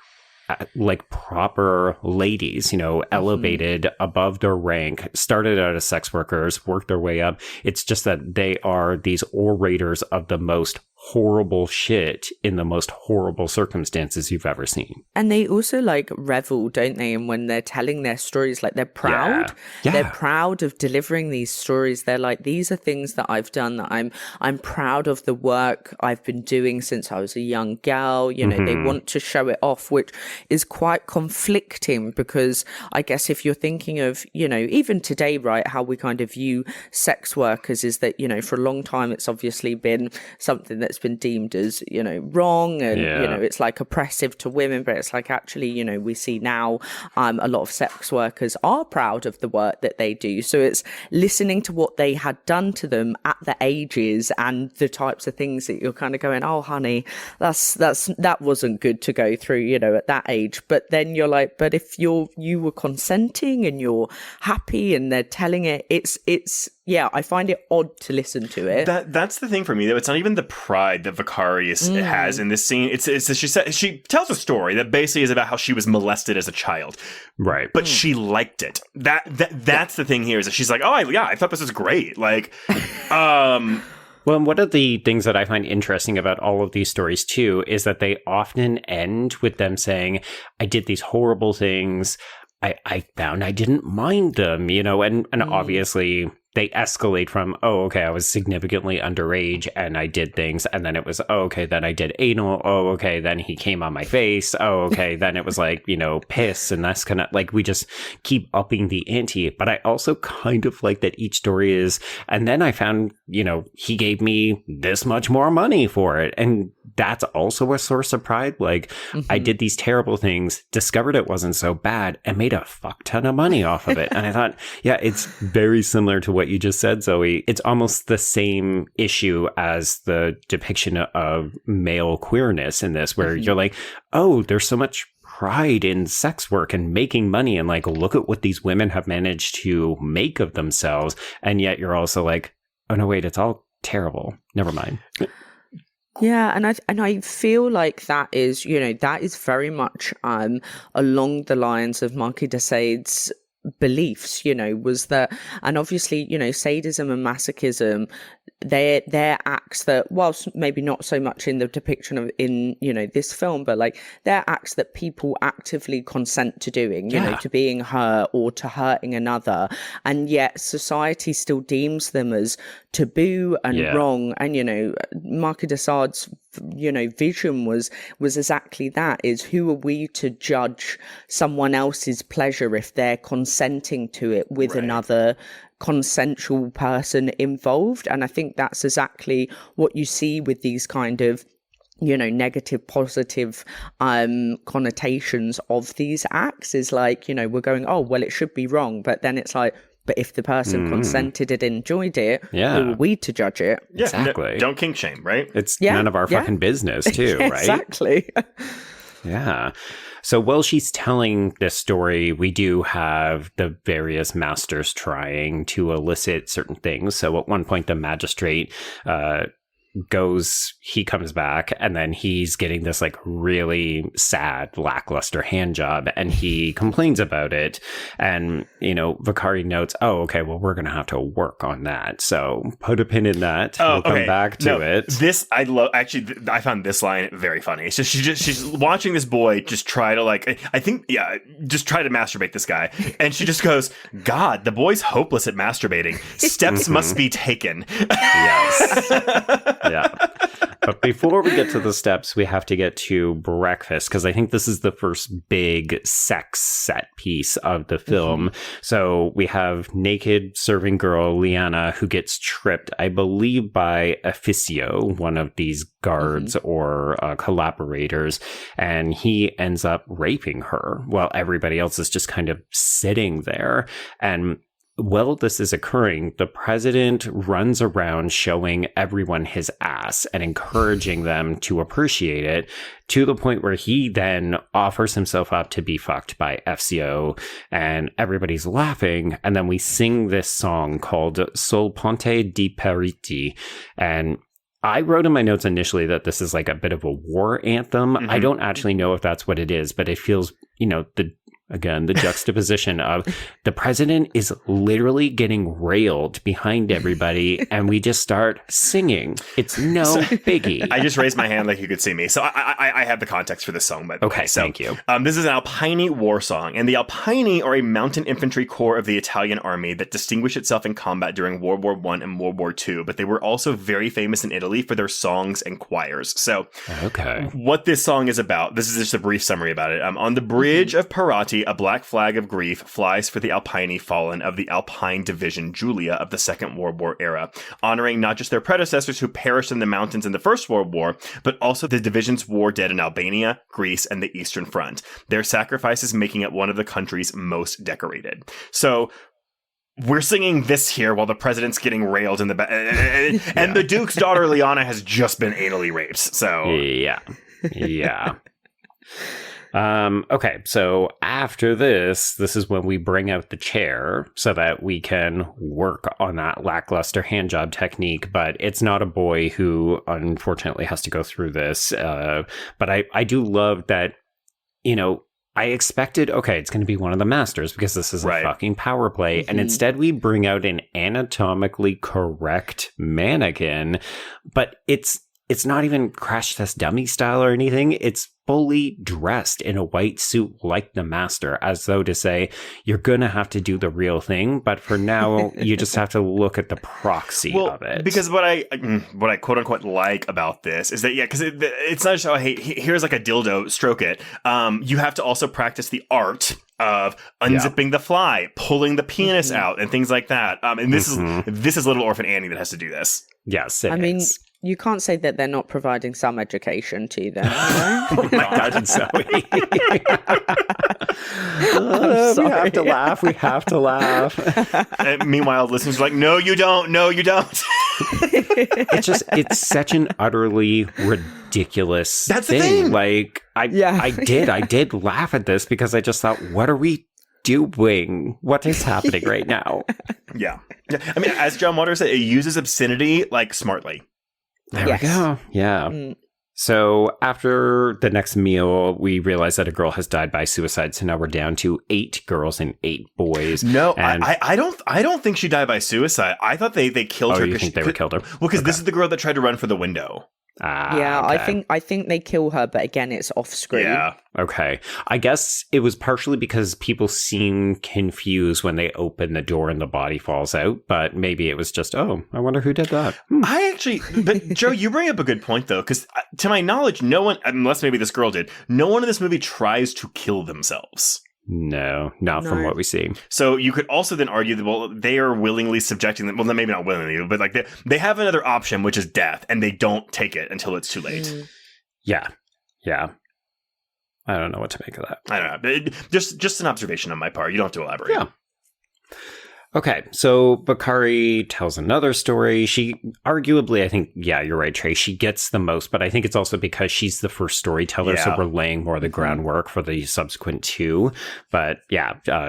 like proper ladies, elevated above their rank, started out as sex workers, worked their way up. It's just that they are these orators of the most horrible shit in the most horrible circumstances you've ever seen. And they also like revel, don't they? And when they're telling their stories, like they're proud. Yeah. They're proud of delivering these stories. They're like, these are things that I've done, that I'm proud of the work I've been doing since I was a young girl. They want to show it off, which is quite conflicting, because I guess if you're thinking of, even today, right, how we kind of view sex workers is that, for a long time, it's obviously been something that it's been deemed as, wrong and, it's like oppressive to women. But it's like, actually, we see now a lot of sex workers are proud of the work that they do. So it's listening to what they had done to them at the ages and the types of things that you're kind of going, oh, honey, that wasn't good to go through, at that age. But then you're like, but if you were consenting and you're happy and they're telling it, it's I find it odd to listen to it. That's the thing for me, though. It's not even the pride that Vicarious has in this scene. It's she tells a story that basically is about how she was molested as a child, right? But she liked it. That's the thing here, is that she's like, oh, I thought this was great. Like, Well, one of the things that I find interesting about all of these stories, too, is that they often end with them saying, I did these horrible things. I found I didn't mind them, and obviously they escalate from, oh, okay, I was significantly underage and I did things. And then it was, oh, okay, then I did anal. Oh, okay, then he came on my face. Oh, okay, then it was like, piss. And that's kind of like, we just keep upping the ante. But I also kind of like that each story is, and then I found, he gave me this much more money for it. And that's also a source of pride. Like, I did these terrible things, discovered it wasn't so bad, and made a fuck ton of money off of it. And I thought, yeah, it's very similar to what you just said, Zoe. It's almost the same issue as the depiction of male queerness in this, where you're like, oh, there's so much pride in sex work and making money, and like, look at what these women have managed to make of themselves. And yet you're also like, oh no, wait, it's all terrible. Never mind. Yeah, and I feel like that is very much along the lines of Marquis de Sade's beliefs, was that, and obviously, sadism and masochism, they're acts that, whilst maybe not so much in the depiction of in this film, but like they're acts that people actively consent to doing, to being hurt or to hurting another, and yet society still deems them as taboo and wrong. And Marquis de Sade's vision was exactly that: is who are we to judge someone else's pleasure if they're consenting to it with another consensual person involved? And I think that's exactly what you see with these kind of negative positive connotations of these acts, is like, we're going, oh well, it should be wrong, but then it's like, but if the person consented and enjoyed it, who are we to judge it? Yeah, exactly. Don't kink shame, right? It's none of our fucking business too, right? Exactly. Yeah. So while she's telling this story, we do have the various masters trying to elicit certain things. So at one point, the magistrate he comes back, and then he's getting this like really sad, lackluster hand job, and he complains about it. And, Vicari notes, oh, okay, well, we're going to have to work on that. So put a pin in that. We'll come back to it. This, I love, actually, I found this line very funny. It's just, she's watching this boy just try to just try to masturbate this guy. And she just goes, God, the boy's hopeless at masturbating. Steps must be taken. Yes. Yeah. But before we get to the steps, we have to get to breakfast, because I think this is the first big sex set piece of the film. So we have naked serving girl Liana, who gets tripped, I believe, by Officio, one of these guards or collaborators, and he ends up raping her while everybody else is just kind of sitting there. And while this is occurring, the president runs around showing everyone his ass and encouraging them to appreciate it, to the point where he then offers himself up to be fucked by FCO, and everybody's laughing. And then we sing this song called Sul Ponte di Pariti. And I wrote in my notes initially that this is like a bit of a war anthem. I don't actually know if that's what it is, but it feels, the juxtaposition of the president is literally getting railed behind everybody, and we just start singing. It's no biggie. I just raised my hand like you could see me. So I have the context for this song, by the way. So, thank you. This is an Alpini war song, and the Alpini are a mountain infantry corps of the Italian army that distinguished itself in combat during World War I and World War II, but they were also very famous in Italy for their songs and choirs. So what this song is about, this is just a brief summary about it. On the bridge of Parati, century, a black flag of grief flies for the Alpini fallen of the Alpine Division Julia of the Second World War era, honoring not just their predecessors who perished in the mountains in the First World War, but also the division's war dead in Albania, Greece, and the Eastern Front, their sacrifices making it one of the country's most decorated. So, we're singing this here while the president's getting railed in the back. And the Duke's daughter, Liana, has just been anally raped. So, yeah. Okay, so after this is when we bring out the chair so that we can work on that lackluster handjob technique, but it's not a boy who unfortunately has to go through this. But I do love that, I expected, okay, it's going to be one of the masters because this is a fucking power play. And instead we bring out an anatomically correct mannequin, but it's not even crash test dummy style or anything. It's fully dressed in a white suit like the master, as though to say, you're going to have to do the real thing. But for now, you just have to look at the proxy of it. Because what I quote unquote like about this is that, because it's not just, oh, hey, here's like a dildo, stroke it. You have to also practice the art of unzipping the fly, pulling the penis out, and things like that. And this is Little Orphan Annie that has to do this. Yes, I mean, you can't say that they're not providing some education to them. Oh my God, Zoe. We have to laugh. And meanwhile, listeners are like, no, you don't. It's such an utterly ridiculous That's the thing. Like, I did laugh at this because I just thought, what are we doing? What is happening right now? Yeah. I mean, as John Waters said, it uses obscenity like smartly. There we go. Yeah. So after the next meal, we realize that a girl has died by suicide. So now we're down to 8 girls and 8 boys. No, and I don't think she died by suicide. I thought they killed her. You think they would killed her? Well, because this is the girl that tried to run for the window. Yeah, okay. I think they kill her, but again, it's off screen. Yeah. Okay. I guess it was partially because people seem confused when they open the door and the body falls out, but maybe it was just, I wonder who did that. But Joe, you bring up a good point though, because to my knowledge, no one, unless maybe this girl did, no one in this movie tries to kill themselves. No, not from what we see. So you could also then argue that, well, they are willingly subjecting them. Well, maybe not willingly, but like they have another option, which is death, and they don't take it until it's too late. Yeah. I don't know what to make of that. I don't know. Just an observation on my part. You don't have to elaborate. Yeah. Okay, so Bakari tells another story. She arguably, I think, you're right, Trey. She gets the most, but I think it's also because she's the first storyteller, so we're laying more of the groundwork for the subsequent 2. But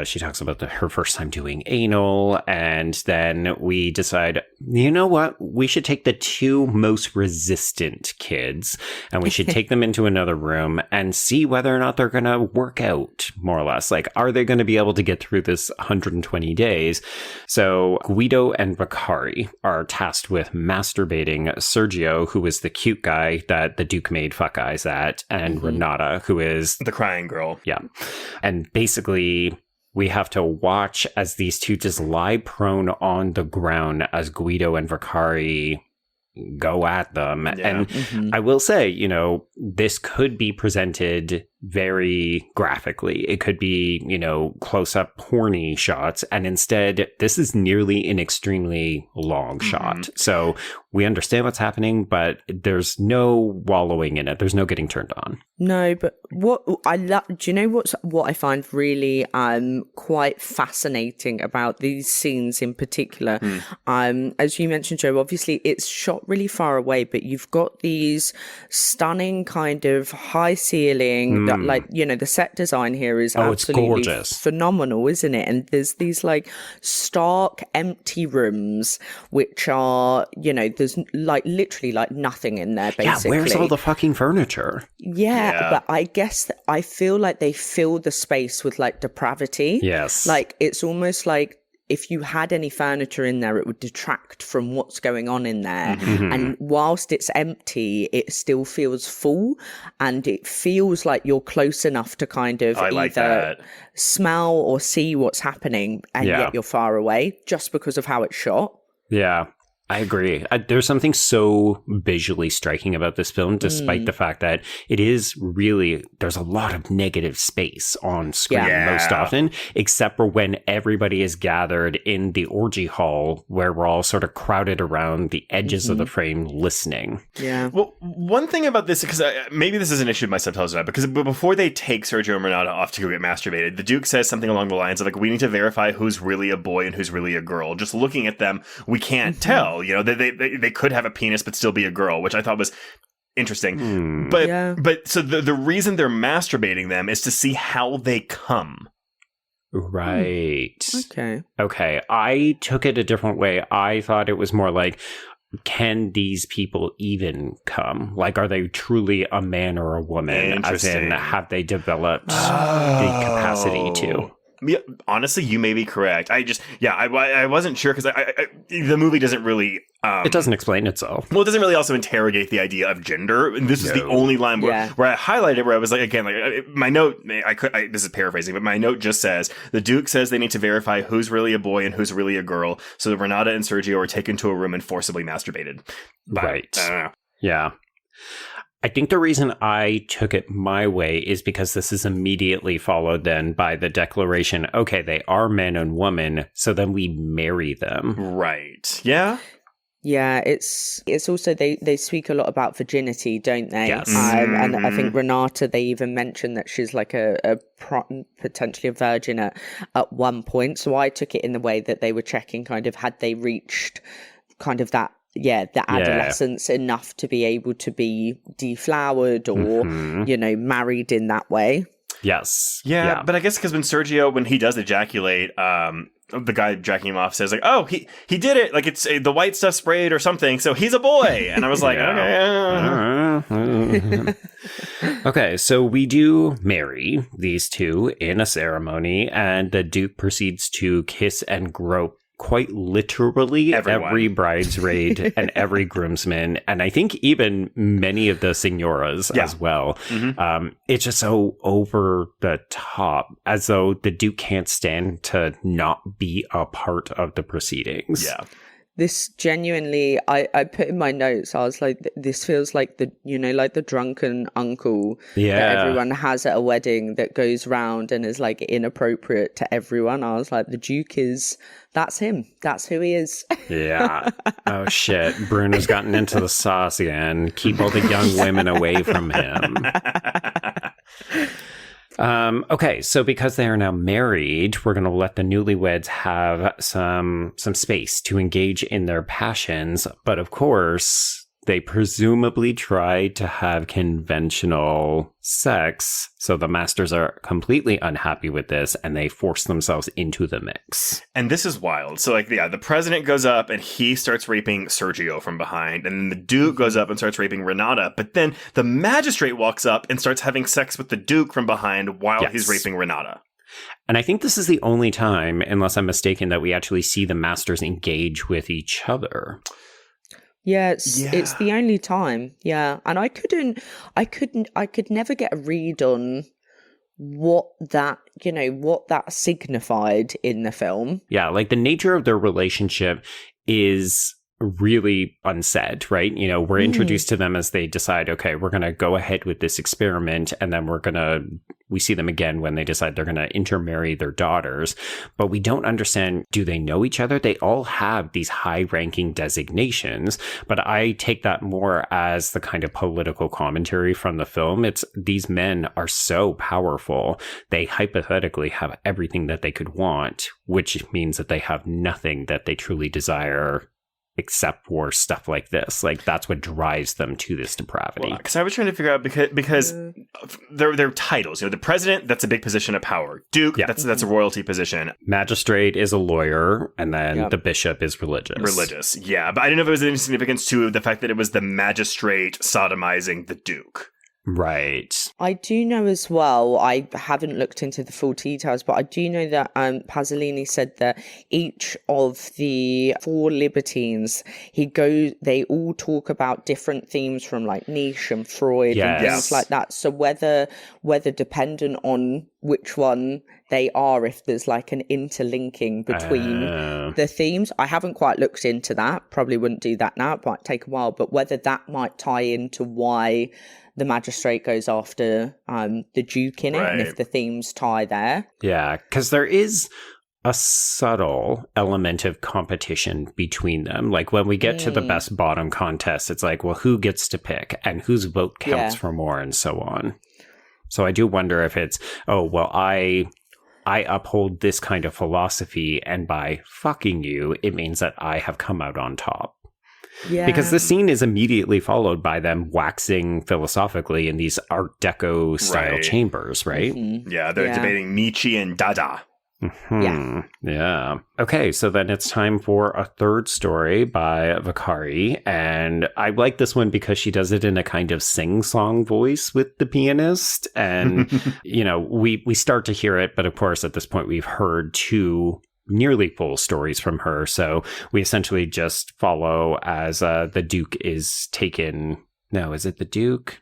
she talks about her first time doing anal, and then we decide, you know what? We should take the 2 most resistant kids, and we should take them into another room and see whether or not they're going to work out, more or less. Like, are they going to be able to get through this 120 days? So Guido and Bakari are tasked with masturbating Sergio, who is the cute guy that the Duke made fuck eyes at, and Renata, who is the crying girl. Yeah. And basically, we have to watch as these 2 just lie prone on the ground as Guido and Bakari go at them. Yeah. And I will say, this could be presented very graphically. It could be, close-up porny shots, and instead this is nearly an extremely long shot. So we understand what's happening, but there's no wallowing in it. There's no getting turned on. No, but what I love, do you know what I find really quite fascinating about these scenes in particular? As you mentioned, Joe, obviously it's shot really far away, but you've got these stunning kind of high ceiling that, like, the set design here is absolutely phenomenal, isn't it? And there's these like stark empty rooms which are, there's like literally like nothing in there basically. Yeah, where's all the fucking furniture? Yeah, but I guess I feel like they fill the space with like depravity. Yes. Like it's almost like if you had any furniture in there, it would detract from what's going on in there. And whilst it's empty, it still feels full, and it feels like you're close enough to kind of either smell or see what's happening, and yet you're far away just because of how it's shot. Yeah. I agree. There's something so visually striking about this film, despite the fact that it is really, there's a lot of negative space on screen most often, except for when everybody is gathered in the orgy hall where we're all sort of crowded around the edges of the frame listening. Yeah. Well, one thing about this, because maybe this is an issue with my subtitles now, because before they take Sergio and Renata off to go get masturbated, the Duke says something along the lines of, like, we need to verify who's really a boy and who's really a girl. Just looking at them, we can't tell. You know, they could have a penis but still be a girl, which I thought was interesting. But so the reason they're masturbating them is to see how they come. Right. Okay. I took it a different way. I thought it was more like, can these people even come? Like, are they truly a man or a woman? As in, have they developed the capacity to? Yeah, honestly, you may be correct. I wasn't sure because the movie doesn't really... it doesn't explain itself. Well, it doesn't really also interrogate the idea of gender. And this is the only line where I highlighted where I was like, again, like my note, this is paraphrasing, but my note just says, the Duke says they need to verify who's really a boy and who's really a girl. So that Renata and Sergio are taken to a room and forcibly masturbated. Right. I don't know. Yeah. I think the reason I took it my way is because this is immediately followed then by the declaration, okay, they are man and woman, so then we marry them. Right. Yeah. Yeah, it's also, they speak a lot about virginity, don't they? Yes. And I think Renata, they even mentioned that she's like potentially a virgin at one point. So I took it in the way that they were checking kind of, had they reached kind of that, the adolescence enough to be able to be deflowered or, married in that way. Yes. Yeah, but I guess because when he does ejaculate, the guy jacking him off says like, oh, he did it. Like it's the white stuff sprayed or something. So he's a boy. And I was like, okay. Okay, so we do marry these two in a ceremony, and the Duke proceeds to kiss and grope quite literally every bridesmaid and every groomsman, and I think even many of the signoras as well. It's just so over the top, as though the Duke can't stand to not be a part of the proceedings. Yeah. This genuinely, I put in my notes, I was like, this feels like the drunken uncle that everyone has at a wedding that goes round and is like inappropriate to everyone. I was like, the Duke that's him. That's who he is. Yeah. Oh, shit. Bruno's gotten into the sauce again. Keep all the young women away from him. Okay, so because they are now married, we're going to let the newlyweds have some space to engage in their passions. But of course, they presumably try to have conventional sex. So the masters are completely unhappy with this, and they force themselves into the mix. And this is wild. So, the president goes up and he starts raping Sergio from behind. And then the Duke goes up and starts raping Renata. But then the magistrate walks up and starts having sex with the Duke from behind while he's raping Renata. And I think this is the only time, unless I'm mistaken, that we actually see the masters engage with each other. Yeah, it's the only time. Yeah. And I could never get a read on what that signified in the film. Yeah, like the nature of their relationship is really unsaid, right? We're introduced to them as they decide, okay, we're going to go ahead with this experiment, and then we see them again when they decide they're going to intermarry their daughters, but we don't understand, do they know each other? They all have these high-ranking designations, but I take that more as the kind of political commentary from the film. It's these men are so powerful, they hypothetically have everything that they could want, which means that they have nothing that they truly desire except for stuff like this. Like, that's what drives them to this depravity. Because I was trying to figure out, because they're titles. The president, that's a big position of power. Duke, that's a royalty position. Magistrate is a lawyer, and then the bishop is religious. Yeah. But I didn't know if it was any significance to the fact that it was the magistrate sodomizing the Duke. Right. I do know as well, I haven't looked into the full details, but I do know that Pasolini said that each of the 4 libertines, they all talk about different themes from like Nietzsche and Freud and things like that. So whether dependent on which one they are, if there's like an interlinking between the themes. I haven't quite looked into that. Probably wouldn't do that now. It might take a while. But whether that might tie into why the magistrate goes after the Duke in it, and if the themes tie there. Yeah, because there is a subtle element of competition between them. Like when we get to the best bottom contest, it's like, well, who gets to pick and whose vote counts for more and so on. So I do wonder if it's, oh, well, I uphold this kind of philosophy, and by fucking you, it means that I have come out on top. Yeah. Because the scene is immediately followed by them waxing philosophically in these Art Deco style chambers, right? Mm-hmm. Yeah, they're debating Nietzsche and Dada. Mm-hmm. Yeah. Okay, so then it's time for a third story by Vakari, and I like this one because she does it in a kind of sing-song voice with the pianist, and you know, we start to hear it, but of course at this point we've heard two nearly full stories from her, so we essentially just follow as the Duke is taken. No, is it the Duke?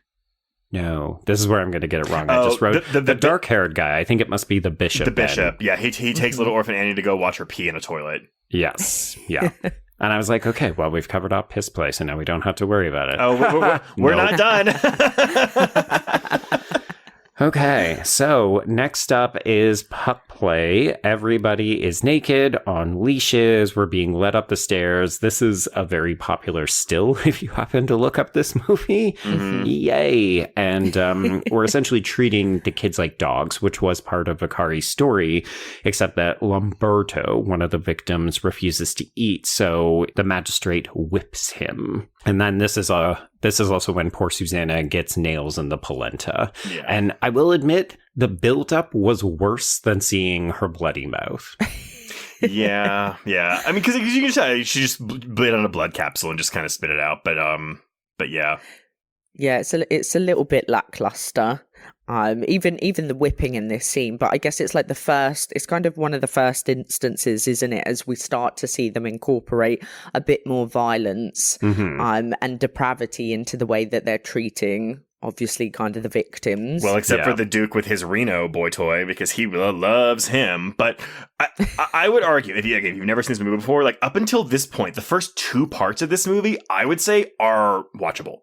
No, this is where I'm going to get it wrong. I just wrote the dark-haired guy. I think it must be the bishop. The bishop, yeah. He takes little orphan Annie to go watch her pee in a toilet. Yes, yeah. And I was like, okay, well, we've covered up his place, and now we don't have to worry about it. Oh, we're not done. Okay, so next up is pup play. Everybody is naked on leashes. We're being led up the stairs. This is a very popular still if you happen to look up this movie. Mm-hmm. Yay. And we're essentially treating the kids like dogs, which was part of Vakari's story, except that Lamberto, one of the victims, refuses to eat, so the magistrate whips him. And then this is also when poor Susanna gets nails in the polenta. Yeah. And I will admit, the build-up was worse than seeing her bloody mouth. yeah. I mean, because you can tell she just bled on a blood capsule and just kind of spit it out. But yeah. Yeah, it's a little bit lackluster. Even the whipping in this scene, but I guess it's like it's kind of one of the first instances, isn't it, as we start to see them incorporate a bit more violence and depravity into the way that they're treating, obviously, kind of the victims. Well, except for the Duke with his Reno boy toy, because he loves him. But I would argue, if you've never seen this movie before, like up until this point, the first two parts of this movie, I would say, are watchable.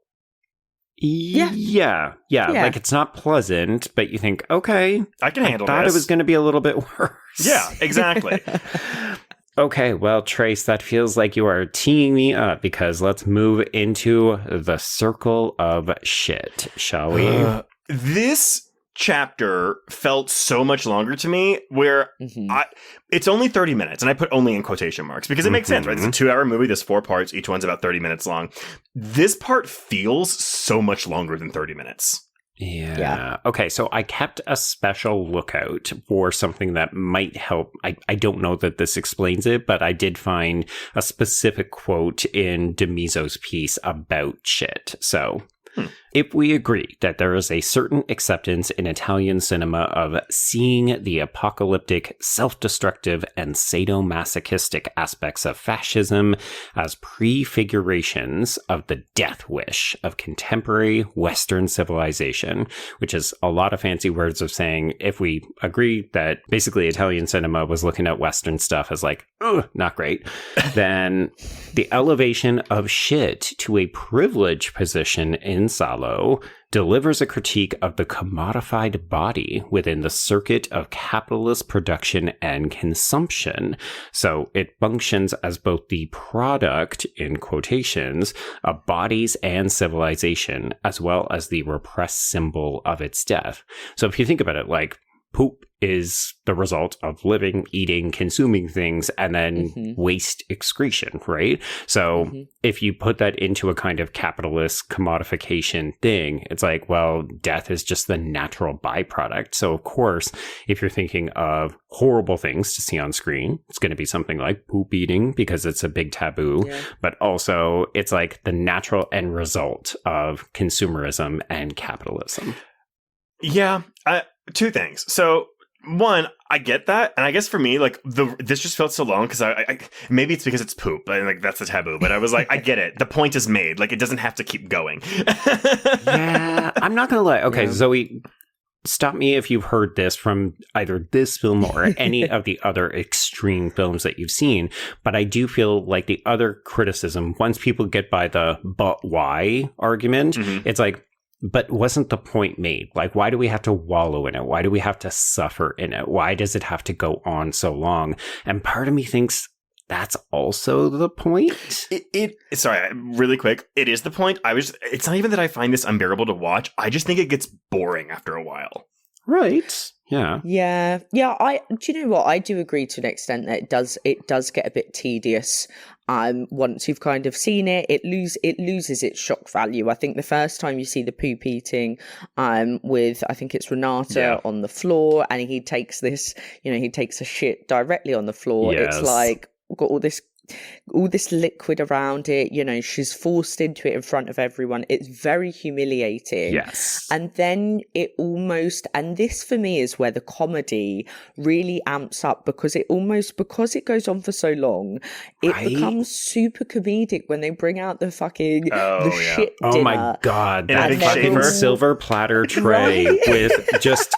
Yeah. Like, it's not pleasant, but you think, okay, I can handle this. I thought it was going to be a little bit worse. Yeah, exactly. Okay, well, Trace, that feels like you are teeing me up, because let's move into the circle of shit, shall we? This chapter felt so much longer to me, where it's only 30 minutes, and I put only in quotation marks because it makes sense, right? It's a 2-hour movie. There's 4 parts. Each one's about 30 minutes long. This part feels so much longer than 30 minutes. Yeah. Okay, so I kept a special lookout for something that might help. I don't know that this explains it, but I did find a specific quote in Demiso's piece about shit. So if we agree that there is a certain acceptance in Italian cinema of seeing the apocalyptic, self-destructive, and sadomasochistic aspects of fascism as prefigurations of the death wish of contemporary Western civilization, which is a lot of fancy words of saying, if we agree that basically Italian cinema was looking at Western stuff as like, not great, then the elevation of shit to a privileged position in Salò delivers a critique of the commodified body within the circuit of capitalist production and consumption. So it functions as both the product, in quotations, of bodies and civilization, as well as the repressed symbol of its death. So if you think about it, like, poop is the result of living, eating, consuming things, and then waste excretion, right? So if you put that into a kind of capitalist commodification thing, it's like, well, death is just the natural byproduct. So of course, if you're thinking of horrible things to see on screen, it's going to be something like poop eating because it's a big taboo, but also it's like the natural end result of consumerism and capitalism. Yeah, 2 things. So, one, I get that, and I guess for me, like, this just felt so long because I maybe it's because it's poop, and like that's the taboo. But I was like, I get it. The point is made. Like, it doesn't have to keep going. Yeah, I'm not gonna lie. Okay, Zoe, stop me if you've heard this from either this film or any of the other extreme films that you've seen, but I do feel like the other criticism, once people get by the but why argument, it's like, but wasn't the point made? Like, why do we have to wallow in it? Why do we have to suffer in it? Why does it have to go on so long? And part of me thinks that's also the point. Sorry, really quick. It is the point. It's not even that I find this unbearable to watch. I just think it gets boring after a while. Right. Yeah. Yeah. Do you know what? I do agree to an extent that it does get a bit tedious. Once you've kind of seen it, it loses its shock value. I think the first time you see the poop eating, with, I think it's Renata on the floor, and he takes this, he takes a shit directly on the floor. Yes. It's like, got all this liquid around it, she's forced into it in front of everyone. It's very humiliating. Yes. And then and this for me is where the comedy really amps up, because it goes on for so long, it becomes super comedic when they bring out the fucking shit dinner. Oh my God. That big fucking shaver. silver platter tray with just...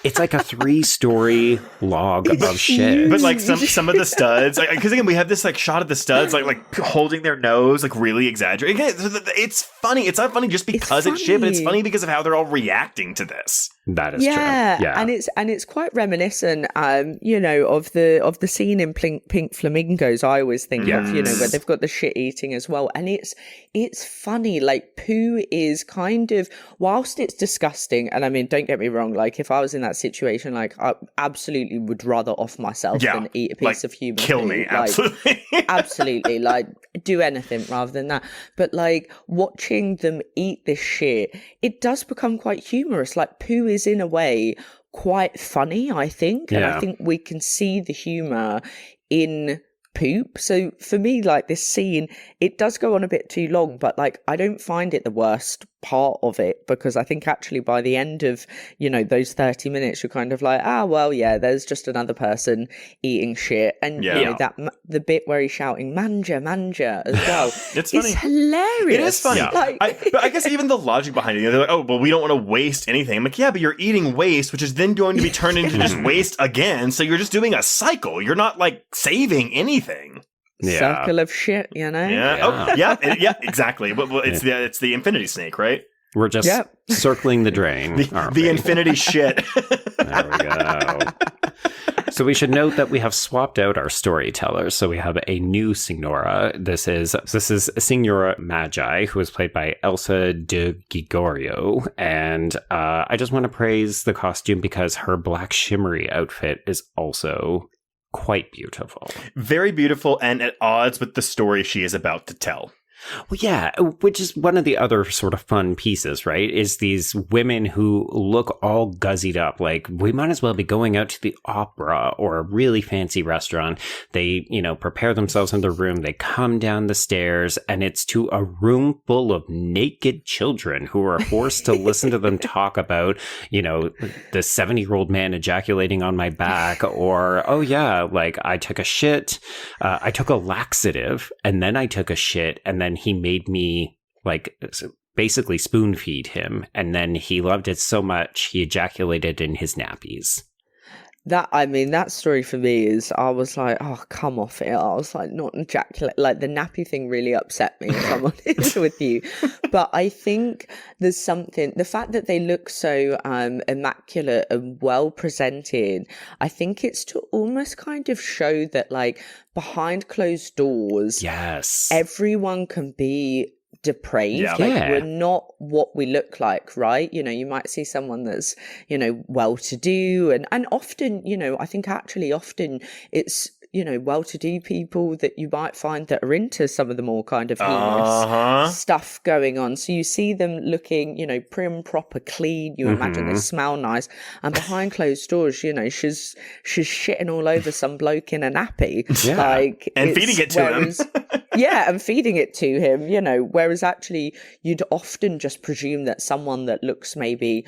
It's like a 3-story log of shit. But like some of the studs, because again, we have this like shot of the studs like holding their nose, like really exaggerating. It's funny. It's not funny just because it's shit, but it's funny because of how they're all reacting to this. That is true. Yeah, and it's quite reminiscent, of the scene in Pink Flamingos. I always think of, where they've got the shit eating as well, and it's funny. Like, poo is kind of, whilst it's disgusting, and I mean, don't get me wrong. Like, if I was in that situation, like, I absolutely would rather off myself than eat a piece of human kill food. me, absolutely. Absolutely, like, do anything rather than that. But like, watching them eat this shit, it does become quite humorous. Like, poo is in a way quite funny, I think, and I think we can see the humor in poop. So for me, like, this scene, it does go on a bit too long, but like, I don't find it the worst part of it, because I think actually by the end of those 30 minutes, you're kind of like, there's just another person eating shit. And that the bit where he's shouting manja as well, it's funny. It's hilarious. It is funny. Like, but I guess even the logic behind it, they're like, oh, well, we don't want to waste anything. I'm like, yeah, but you're eating waste, which is then going to be turned into just waste again. So you're just doing a cycle. You're not like saving anything. Circle of shit, Yeah, exactly. But it's the infinity snake, right? We're just circling the drain. The infinity shit. There we go. So we should note that we have swapped out our storytellers. So we have a new Signora. This is Signora Magi, who is played by Elsa de Gregorio. And I just want to praise the costume because her black shimmery outfit is also quite beautiful. Very beautiful, and at odds with the story she is about to tell. Well, yeah, which is one of the other sort of fun pieces, right? Is these women who look all guzzied up, like we might as well be going out to the opera or a really fancy restaurant. They, prepare themselves in their room. They come down the stairs, and it's to a room full of naked children who are forced to listen to them talk about, the 70-year-old man ejaculating on my back, or, oh yeah, like I took a shit, I took a laxative, and then I took a shit, and then he made me like basically spoon feed him, and then he loved it so much he ejaculated in his nappies. That story for me is, I was like, oh, come off it. I was like, not ejaculate. Like, the nappy thing really upset me, if I'm honest with you. But I think there's something, the fact that they look so immaculate and well presented, I think it's to almost kind of show that, like, behind closed doors, yes, everyone can be depraved. We're not what we look like, right? You might see someone that's, well-to-do, and often, I think actually often it's, well-to-do people that you might find that are into some of the more kind of humorous stuff going on. So you see them looking, prim, proper, clean. You imagine they smell nice, and behind closed doors, she's shitting all over some bloke in a nappy, and feeding it to him. And feeding it to him, whereas actually you'd often just presume that someone that looks maybe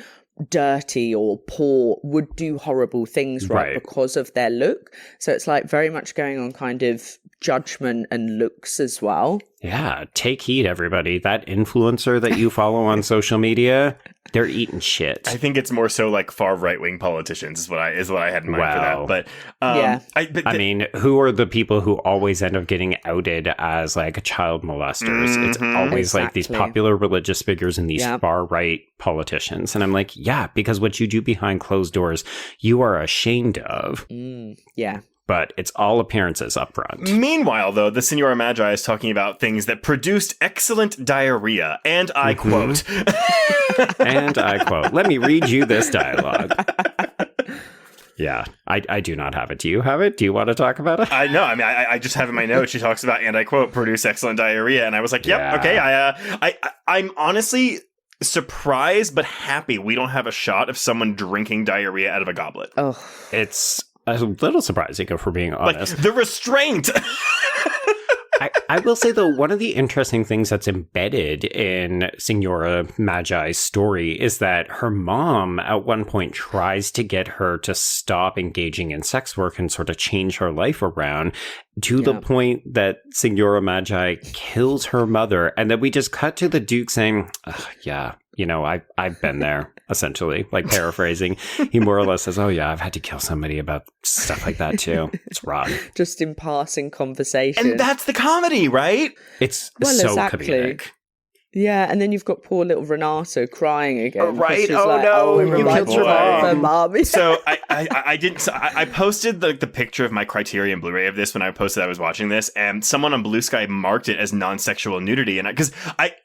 dirty or poor would do horrible things, right, because of their look. So it's like very much going on kind of judgment and looks as well. Yeah, take heed, everybody. That influencer that you follow on social media, they're eating shit. I think it's more so like far right-wing politicians is what I had in mind for that. But I mean, who are the people who always end up getting outed as like child molesters? It's always like these popular religious figures and these far-right politicians. And I'm like, yeah, because what you do behind closed doors, you are ashamed of. Yeah. But it's all appearances up front. Meanwhile, though, the Signora Magi is talking about things that produced excellent diarrhea. And I quote. And I quote. Let me read you this dialogue. Yeah, I do not have it. Do you have it? Do you want to talk about it? I know. I mean, I just have in my notes. She talks about, and I quote, produce excellent diarrhea. And I was like, yep, okay. I'm honestly surprised but happy we don't have a shot of someone drinking diarrhea out of a goblet. Oh, it's a little surprising if we're being honest. Like, the restraint. I will say, though, one of the interesting things that's embedded in Signora Magi's story is that her mom at one point tries to get her to stop engaging in sex work and sort of change her life around to the point that Signora Magi kills her mother. And then we just cut to the Duke saying, I've been there, essentially, like paraphrasing. He more or less says, oh, yeah, I've had to kill somebody about stuff like that, too. It's rotten. Just in passing conversation. And that's the comedy, right? It's comedic. Yeah, and then you've got poor little Renato crying again. Right? Oh, like, no, you killed your mom. So I posted the picture of my Criterion Blu-ray of this when I posted I was watching this, and someone on Blue Sky marked it as non-sexual nudity. And because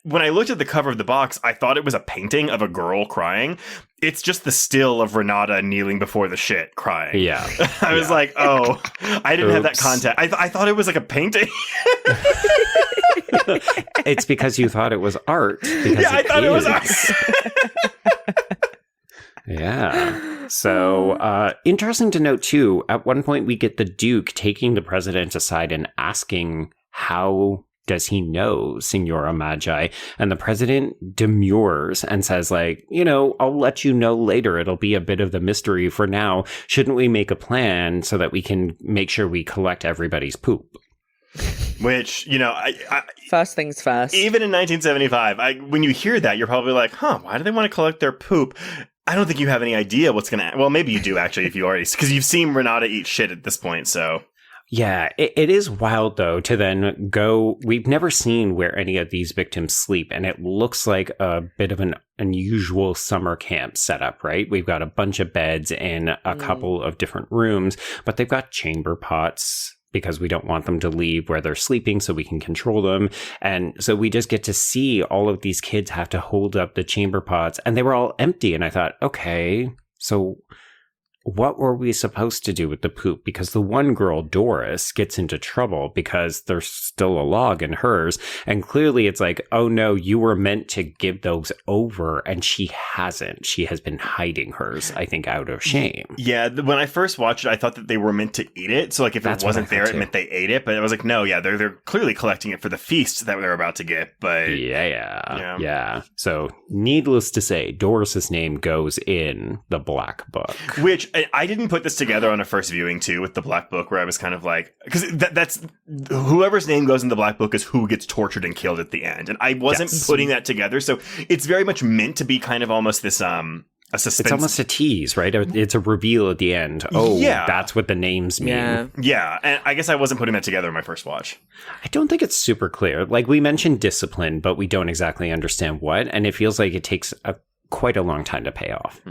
when I looked at the cover of the box, I thought it was a painting of a girl crying. It's just the still of Renata kneeling before the shit crying. Yeah. I was like, oh, I didn't have that context. I thought it was like a painting. It's because you thought it was art. I thought it was art. Yeah. So, interesting to note, too, at one point we get the Duke taking the president aside and asking how does he know Signora Magi? And the president demurs and says, like, I'll let you know later. It'll be a bit of the mystery for now. Shouldn't we make a plan so that we can make sure we collect everybody's poop? Which, first things first. Even in 1975, when you hear that, you're probably like, why do they want to collect their poop? I don't think you have any idea what's going to... Well, maybe you do, actually, if you already... Because you've seen Renata eat shit at this point, so... Yeah, it is wild, though, to then go... We've never seen where any of these victims sleep, and it looks like a bit of an unusual summer camp setup, right? We've got a bunch of beds in a couple of different rooms, but they've got chamber pots because we don't want them to leave where they're sleeping so we can control them. And so we just get to see all of these kids have to hold up the chamber pots, and they were all empty. And I thought, okay, so what were we supposed to do with the poop? Because the one girl, Doris, gets into trouble because there's still a log in hers. And clearly it's like, oh no, you were meant to give those over. And she hasn't. She has been hiding hers, I think, out of shame. Yeah, when I first watched it, I thought that they were meant to eat it. So like if it wasn't there, it meant they ate it. But I was like, no, yeah, they're clearly collecting it for the feast that they're about to get. But yeah. So needless to say, Doris's name goes in the Black Book. Which I didn't put this together on a first viewing too with the Black Book, where I was kind of like, because that's whoever's name goes in the Black Book is who gets tortured and killed at the end, and I wasn't putting that together. So it's very much meant to be kind of almost this a suspense. It's almost a tease, right? It's a reveal at the end. Oh, yeah. That's what the names mean. Yeah, and I guess I wasn't putting that together in my first watch. I don't think it's super clear. Like, we mentioned discipline, but we don't exactly understand what, and it feels like it takes quite a long time to pay off.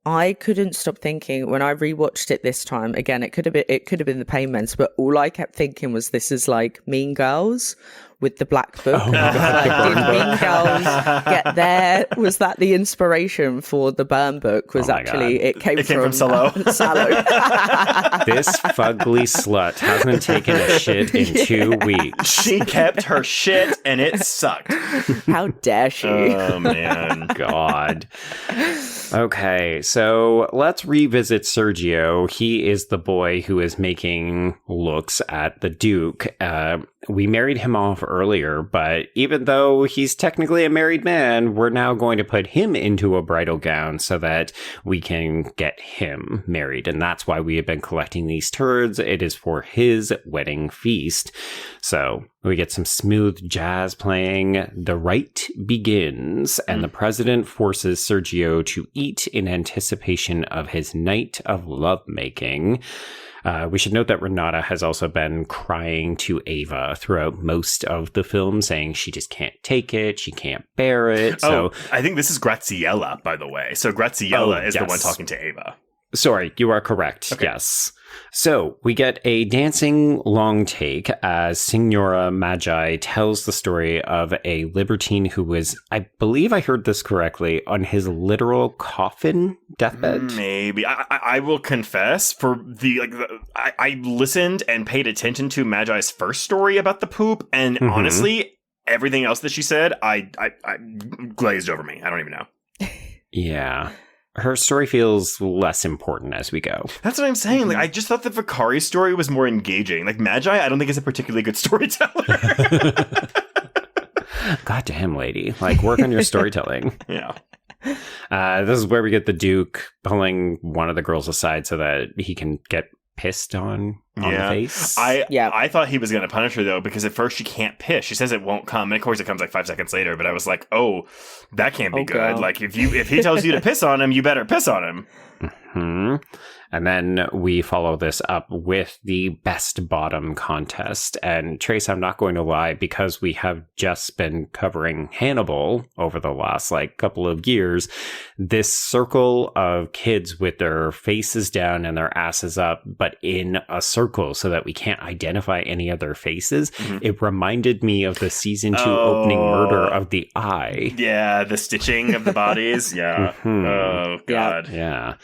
I couldn't stop thinking when I rewatched it this time. Again, it could have been the payments, but all I kept thinking was this is like Mean Girls with the Black Book. Oh, did Mean Girls get there? Was that the inspiration for the Burn Book? Was actually it came from Salò. Salò. This fugly slut hasn't taken a shit in 2 weeks. She kept her shit and it sucked. How dare she? Oh man, God. Okay, so let's revisit Sergio. He is the boy who is making looks at the Duke. We married him off earlier, but even though he's technically a married man, we're now going to put him into a bridal gown so that we can get him married. And that's why we have been collecting these turds. It is for his wedding feast. So we get some smooth jazz playing. The rite begins, and the president forces Sergio to eat in anticipation of his night of lovemaking. We should note that Renata has also been crying to Ava throughout most of the film, saying she just can't take it, she can't bear it. So I think this is Graziella, by the way. So Graziella is the one talking to Ava. Sorry, you are correct. Okay. Yes. So we get a dancing long take as Signora Magi tells the story of a libertine who was, I believe I heard this correctly, on his literal coffin deathbed. Maybe. I will confess, I listened and paid attention to Magi's first story about the poop, and honestly, everything else that she said, I glazed over me. I don't even know. Yeah. Her story feels less important as we go. That's what I'm saying. Like, I just thought the Vicari's story was more engaging. Like, Magi, I don't think is a particularly good storyteller. God damn, lady. Like, work on your storytelling. Yeah. This is where we get the Duke pulling one of the girls aside so that he can get pissed on the face. I thought he was going to punish her, though, because at first she can't piss. She says it won't come, and of course it comes like 5 seconds later, but I was like, oh, that can't be good. Girl. Like, if he tells you to piss on him, you better piss on him. Mm-hmm. And then we follow this up with the best bottom contest. And Trace, I'm not going to lie, because we have just been covering Hannibal over the last couple of years, this circle of kids with their faces down and their asses up, but in a circle so that we can't identify any other faces. It reminded me of the season 2 opening murder of the eye. Yeah, the stitching of the bodies. Yeah. Oh, God. Yeah.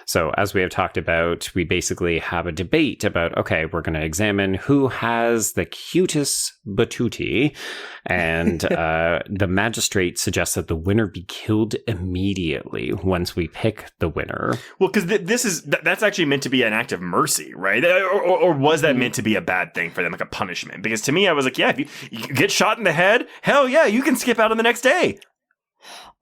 So as we have talked about, we basically have a debate about, okay, we're going to examine who has the cutest batuti. And the magistrate suggests that the winner be killed immediately once we pick the winner. Well, because that's actually meant to be an act of mercy, right? Or was that meant to be a bad thing for them, like a punishment? Because to me, I was like, yeah, if you get shot in the head, hell yeah, you can skip out on the next day.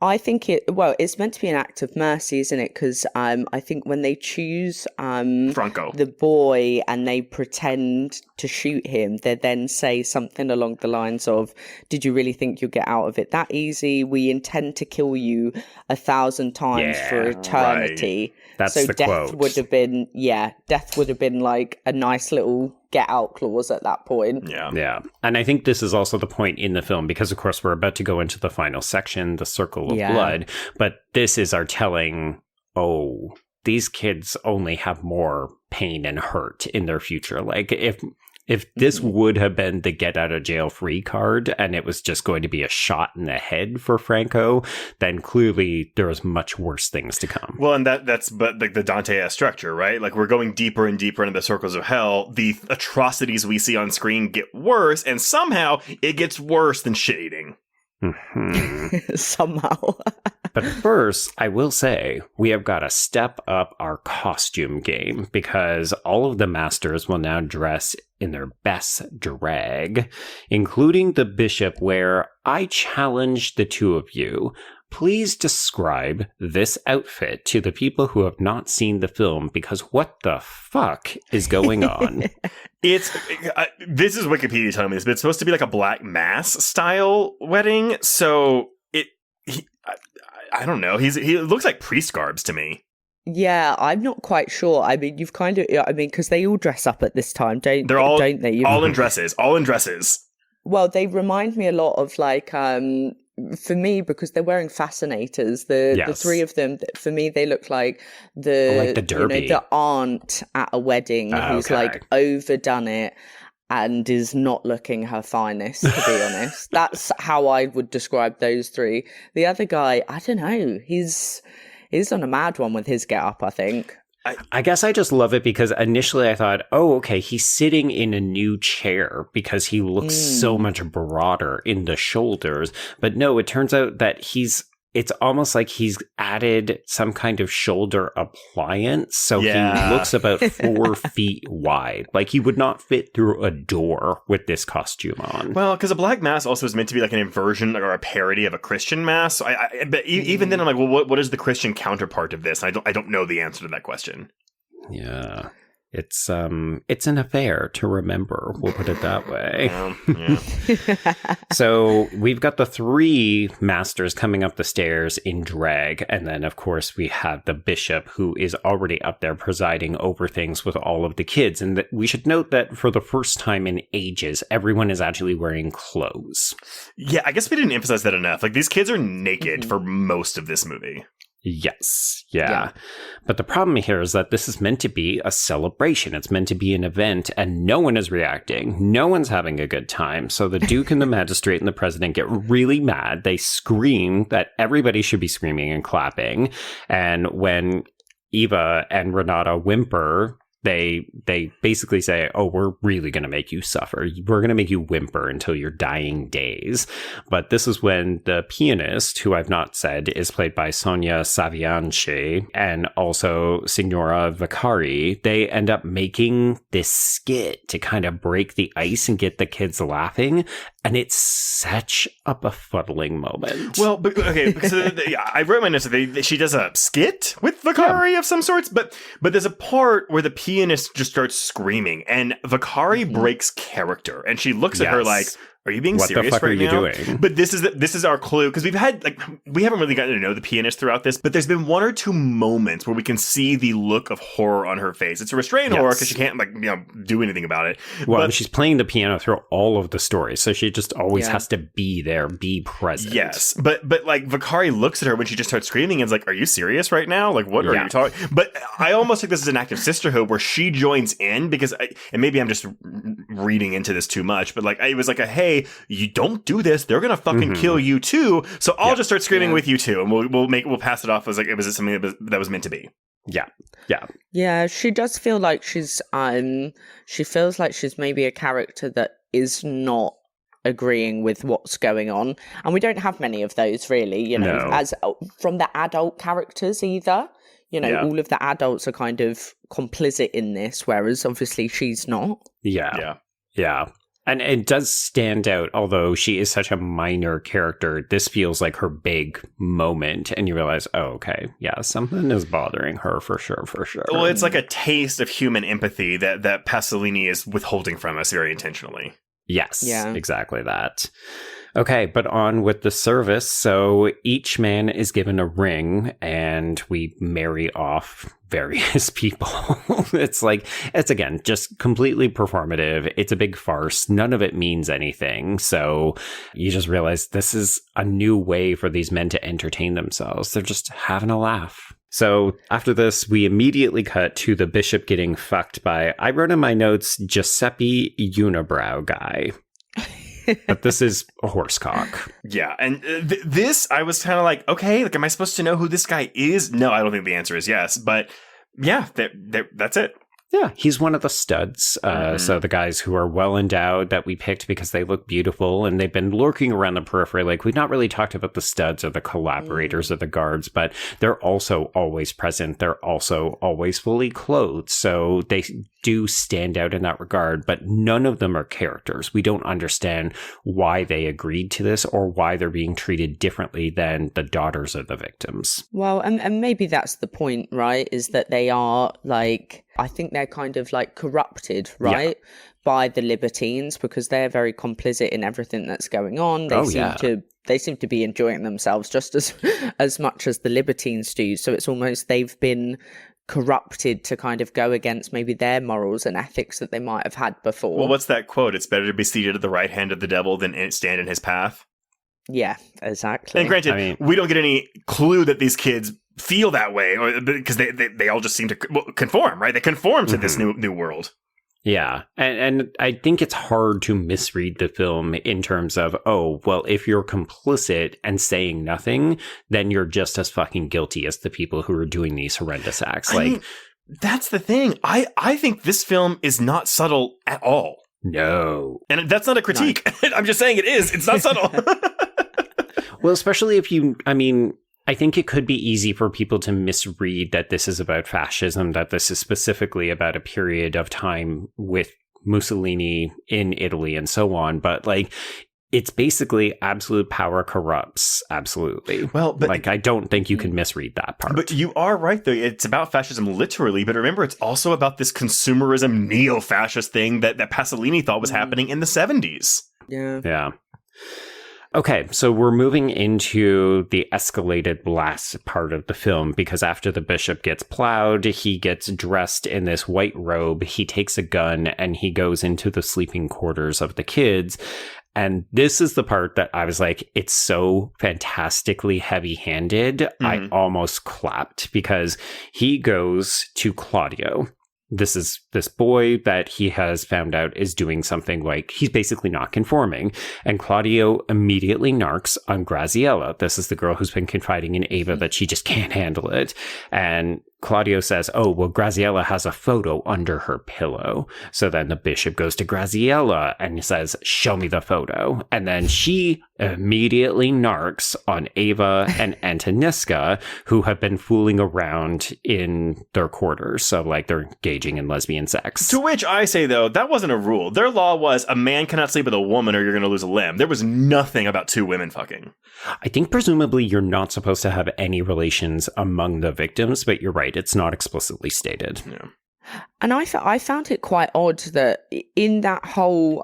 I think it's meant to be an act of mercy, isn't it? Because I think when they choose Franco, the boy, and they pretend to shoot him, they then say something along the lines of, did you really think you'll get out of it that easy? We intend to kill you 1,000 times for eternity. Right. That's so the death quote. Death would have been like a nice little get out clause at that point. Yeah. And I think this is also the point in the film, because of course we're about to go into the final section, the circle of blood, but this is our telling, oh, these kids only have more pain and hurt in their future. Like, if this would have been the get out of jail free card and it was just going to be a shot in the head for Franco, then clearly there was much worse things to come. Well, and that's like the Dante-esque structure, right? Like, we're going deeper and deeper into the circles of hell. The atrocities we see on screen get worse, and somehow it gets worse than shit eating. Somehow. But first, I will say, we have got to step up our costume game, because all of the masters will now dress in their best drag, including the bishop, where I challenge the two of you. Please describe this outfit to the people who have not seen the film, because what the fuck is going on? This is Wikipedia telling me this, but it's supposed to be like a Black Mass style wedding. So I don't know. He looks like priest garbs to me. Yeah, I'm not quite sure. I mean, because they all dress up at this time, don't they? All in dresses. All in dresses. Well, they remind me a lot of for me, because they're wearing fascinators. The three of them, for me, they look like the derby. The aunt at a wedding who's overdone it and is not looking her finest, to be honest. That's how I would describe those three. The other guy, I don't know. He's on a mad one with his get up, I think. I guess I just love it because initially I thought, oh, okay, he's sitting in a new chair because he looks so much broader in the shoulders. But no, it turns out that he's it's almost like he's added some kind of shoulder appliance. So he looks about 4 feet wide. Like he would not fit through a door with this costume on. Well, because a black mass also is meant to be like an inversion or a parody of a Christian mass. So but even then I'm like, well, what is the Christian counterpart of this? I don't know the answer to that question. Yeah. It's an affair to remember. We'll put it that way. So we've got the 3 masters coming up the stairs in drag. And then, of course, we have the bishop who is already up there presiding over things with all of the kids. And we should note that for the first time in ages, everyone is actually wearing clothes. Yeah, I guess we didn't emphasize that enough. Like, these kids are naked for most of this movie. Yes. Yeah. But the problem here is that this is meant to be a celebration. It's meant to be an event, and no one is reacting. No one's having a good time. So the Duke and the Magistrate and the President get really mad. They scream that everybody should be screaming and clapping. And when Eva and Renata whimper, they basically say, oh, we're really going to make you suffer. We're going to make you whimper until your dying days. But this is when the pianist, who I've not said, is played by Sonia Savianche, and also Signora Vaccari. They end up making this skit to kind of break the ice and get the kids laughing. And it's such a befuddling moment. Well, but, okay, because I wrote my notes that she does a skit with Vaccari of some sorts, but there's a part where the pianist just starts screaming, and Vaccari breaks character, and she looks at her like, are you being serious right now? What the fuck are you doing? But this is our clue, because we haven't really gotten to know the pianist throughout this, but there's been 1 or 2 moments where we can see the look of horror on her face. It's a restrained horror because she can't do anything about it. Well, and she's playing the piano through all of the stories, so she just always has to be there, be present. Yes, but like Vaccari looks at her when she just starts screaming and is like, are you serious right now? Like, what are you talking? But I almost think this is an act of sisterhood where she joins in, because and maybe I'm just reading into this too much, but like it was like hey, you don't do this, they're gonna fucking kill you too, so I'll just start screaming with you too, and we'll pass it off as like it was something that was meant to be. Yeah, she does feel like she's she feels like she's maybe a character that is not agreeing with what's going on, and we don't have many of those really, as from the adult characters either. All of the adults are kind of complicit in this, whereas obviously she's not. Yeah. And it does stand out, although she is such a minor character. This feels like her big moment, and you realize, oh, okay, yeah, something is bothering her for sure. Well, it's like a taste of human empathy that Pasolini is withholding from us very intentionally. Yes, exactly that. Okay, but on with the service. So each man is given a ring, and we marry off various people. It's again, just completely performative. It's a big farce. None of it means anything. So you just realize this is a new way for these men to entertain themselves. They're just having a laugh. So after this, we immediately cut to the bishop getting fucked by, I wrote in my notes, Giuseppe Unibrow guy. But this is a horsecock. Yeah, and this, I was kind of like, okay, am I supposed to know who this guy is? No, I don't think the answer is yes. But yeah, that's it. Yeah, he's one of the studs. So the guys who are well endowed that we picked because they look beautiful, and they've been lurking around the periphery. Like, we've not really talked about the studs or the collaborators or the guards, but they're also always present. They're also always fully clothed. So they do stand out in that regard, but none of them are characters. We don't understand why they agreed to this or why they're being treated differently than the daughters of the victims. Well, and maybe that's the point, right? Is that they are like, I think they're kind of like corrupted, right? Yeah. By the libertines, because they're very complicit in everything that's going on. They seem to be enjoying themselves just as much as the libertines do. So it's almost they've been corrupted to kind of go against maybe their morals and ethics that they might have had before. Well, what's that quote? It's better to be seated at the right hand of the devil than stand in his path. Yeah, exactly. And granted, we don't get any clue that these kids feel that way, or because they all just seem to conform, right? They conform to this new world. Yeah, and I think it's hard to misread the film in terms of, oh, well, if you're complicit and saying nothing, then you're just as fucking guilty as the people who are doing these horrendous acts. I mean, that's the thing. I think this film is not subtle at all. No. And that's not a critique. No. I'm just saying it is. It's not subtle. Well, especially if I think it could be easy for people to misread that this is about fascism, that this is specifically about a period of time with Mussolini in Italy and so on. But like, it's basically absolute power corrupts. Absolutely. Well, but like, I don't think you can misread that part. But you are right, though. It's about fascism literally. But remember, it's also about this consumerism neo-fascist thing that Pasolini thought was happening in the 70s. Yeah. Yeah. Okay, so we're moving into the escalated last part of the film, because after the bishop gets plowed, he gets dressed in this white robe, he takes a gun, and he goes into the sleeping quarters of the kids. And this is the part that I was like, it's so fantastically heavy-handed, I almost clapped, because he goes to Claudio. This is this boy that he has found out is doing something like he's basically not conforming. And Claudio immediately narcs on Graziella. This is the girl who's been confiding in Ava that she just can't handle it. And Claudio says, oh, well, Graziella has a photo under her pillow. So then the bishop goes to Graziella and says, show me the photo. And then she immediately narcs on Ava and Antoniska, who have been fooling around in their quarters. So like they're engaging in lesbian sex. To which I say, though, that wasn't a rule. Their law was a man cannot sleep with a woman or you're going to lose a limb. There was nothing about two women fucking. I think presumably you're not supposed to have any relations among the victims, but you're right. It's not explicitly stated. Yeah. And I found it quite odd that in that whole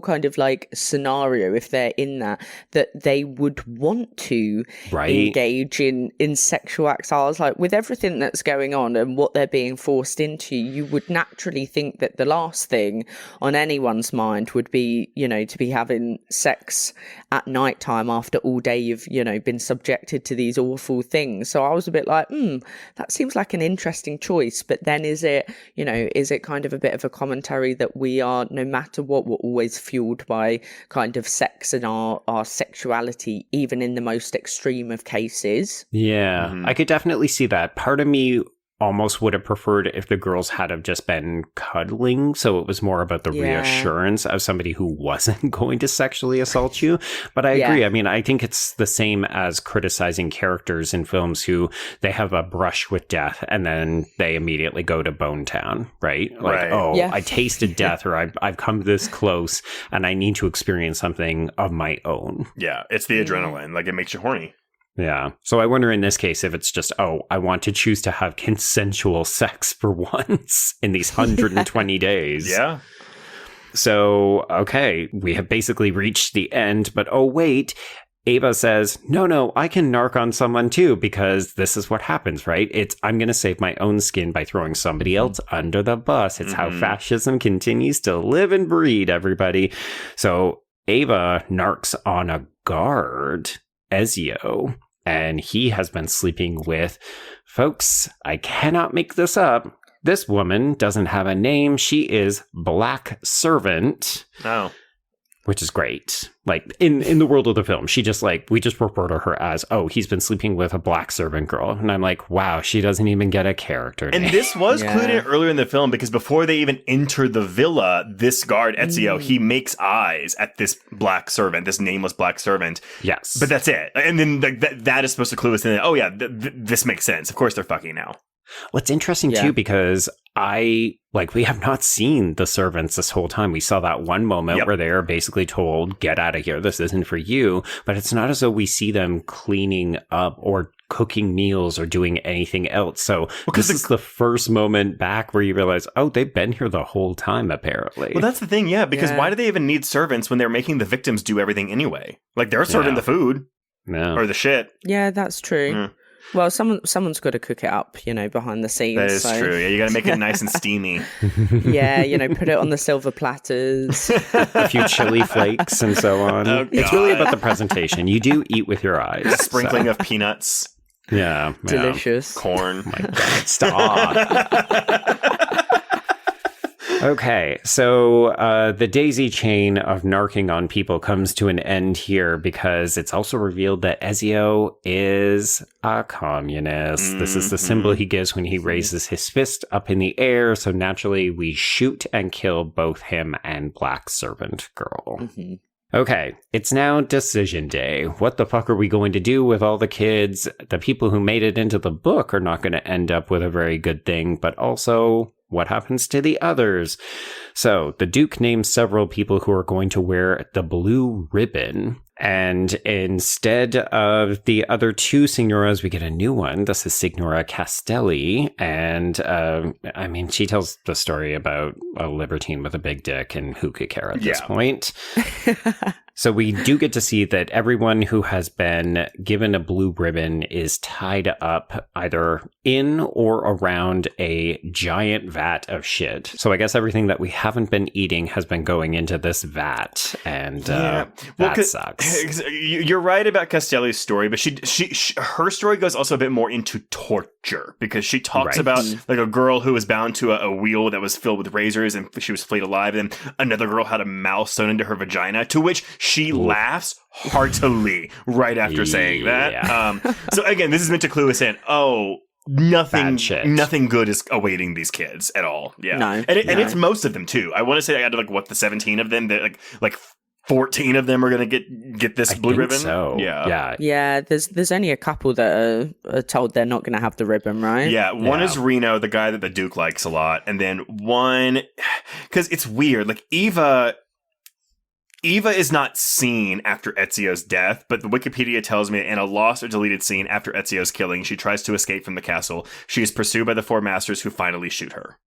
kind of like scenario, if they're in that they would want to engage in sexual acts. I was like, with everything that's going on and what they're being forced into, you would naturally think that the last thing on anyone's mind would be, to be having sex at nighttime after all day you've, been subjected to these awful things. So I was a bit like, that seems like an interesting choice. But then is it kind of a bit of a commentary that we are, no matter what, we're always fueled by kind of sex and our sexuality, even in the most extreme of cases? Yeah, I could definitely see that. Part of me almost would have preferred if the girls had have just been cuddling, so it was more about the reassurance of somebody who wasn't going to sexually assault you. But I agree. I mean, I think it's the same as criticizing characters in films who they have a brush with death and then they immediately go to Bone Town, right? Like, I tasted death, or I've come this close and I need to experience something of my own. Yeah, it's the adrenaline. Like, it makes you horny. Yeah. So I wonder in this case if it's just, I want to choose to have consensual sex for once in these 120 days. Yeah. So, okay, we have basically reached the end, but wait, Ava says, no, I can narc on someone too, because this is what happens, right? I'm going to save my own skin by throwing somebody else under the bus. It's how fascism continues to live and breed, everybody. So Ava narcs on a guard, Ezio, and he has been sleeping with, folks, I cannot make this up, this woman doesn't have a name. She is Black Servant. Oh. Which is great. Like, in the world of the film, she just we just refer to her as, he's been sleeping with a black servant girl. And I'm like, wow, she doesn't even get a character name. And this was clued in earlier in the film, because before they even enter the villa, this guard, Ezio, he makes eyes at this black servant, this nameless black servant. Yes. But that's it. And then that is supposed to clue us in, this makes sense. Of course they're fucking now. What's interesting, too, because we have not seen the servants this whole time. We saw that one moment where they're basically told, get out of here, this isn't for you. But it's not as though we see them cleaning up or cooking meals or doing anything else. So this is the first moment back where you realize, they've been here the whole time, apparently. Well, that's the thing, because why do they even need servants when they're making the victims do everything anyway? Like, they're serving the food. No. Or the shit. Yeah, that's true. Mm. Well, someone's got to cook it up, behind the scenes. That is true. Yeah, you got to make it nice and steamy. Yeah, put it on the silver platters. A few chili flakes and so on. It's really about the presentation. You do eat with your eyes. Sprinkling of peanuts. Yeah. Delicious. Corn. Oh my God, stop. Okay, so the daisy chain of narking on people comes to an end here, because it's also revealed that Ezio is a communist. This is the symbol he gives when he raises his fist up in the air, so naturally we shoot and kill both him and Black Servant Girl. Okay, it's now decision day. What the fuck are we going to do with all the kids? The people who made it into the book are not going to end up with a very good thing, but also, what happens to the others? So, the Duke names several people who are going to wear the blue ribbon. And instead of the other two signoras, we get a new one. This is Signora Castelli. And, she tells the story about a libertine with a big dick, and who could care at this point? So we do get to see that everyone who has been given a blue ribbon is tied up either in or around a giant vat of shit. So I guess everything that we haven't been eating has been going into this vat, and that sucks. You're right about Castelli's story, but her story goes also a bit more into torture, because she talks about like a girl who was bound to a wheel that was filled with razors, and she was flayed alive, and then another girl had a mouse sewn into her vagina, to which she laughs heartily right after saying that. So again, this is meant to clue us in. Nothing good is awaiting these kids at all. Yeah, and it's most of them too. I want to say I had the 17 of them. That like 14 of them are going to get this blue ribbon. So yeah. There's only a couple that are told they're not going to have the ribbon, right? Yeah, one is Reno, the guy that the Duke likes a lot, and then one, because it's weird. Like Eva is not seen after Ezio's death, but the Wikipedia tells me in a lost or deleted scene after Ezio's killing, she tries to escape from the castle. She is pursued by the four masters, who finally shoot her.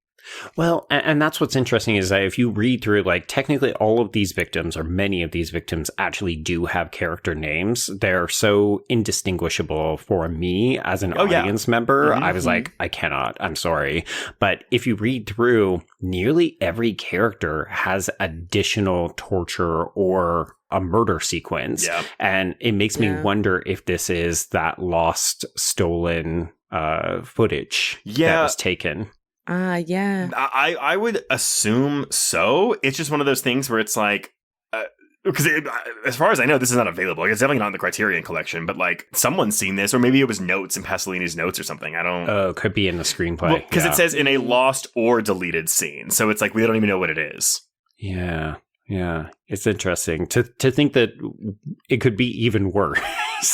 Well, and that's what's interesting, is that if you read through, technically all of these victims, or many of these victims, actually do have character names. They're so indistinguishable for me as an audience member. I was like, I cannot, I'm sorry. But if you read through, nearly every character has additional torture or a murder sequence. Yeah. And it makes me wonder if this is that lost, stolen footage that was taken. I would assume so. It's just one of those things where it's like, because as far as I know, this is not available. It's definitely not in the Criterion collection, but someone's seen this, or maybe it was notes in Pasolini's notes or something. I don't. Oh, could be in the screenplay. Because it says in a lost or deleted scene, so it's like we don't even know what it is. Yeah. Yeah, it's interesting to think that it could be even worse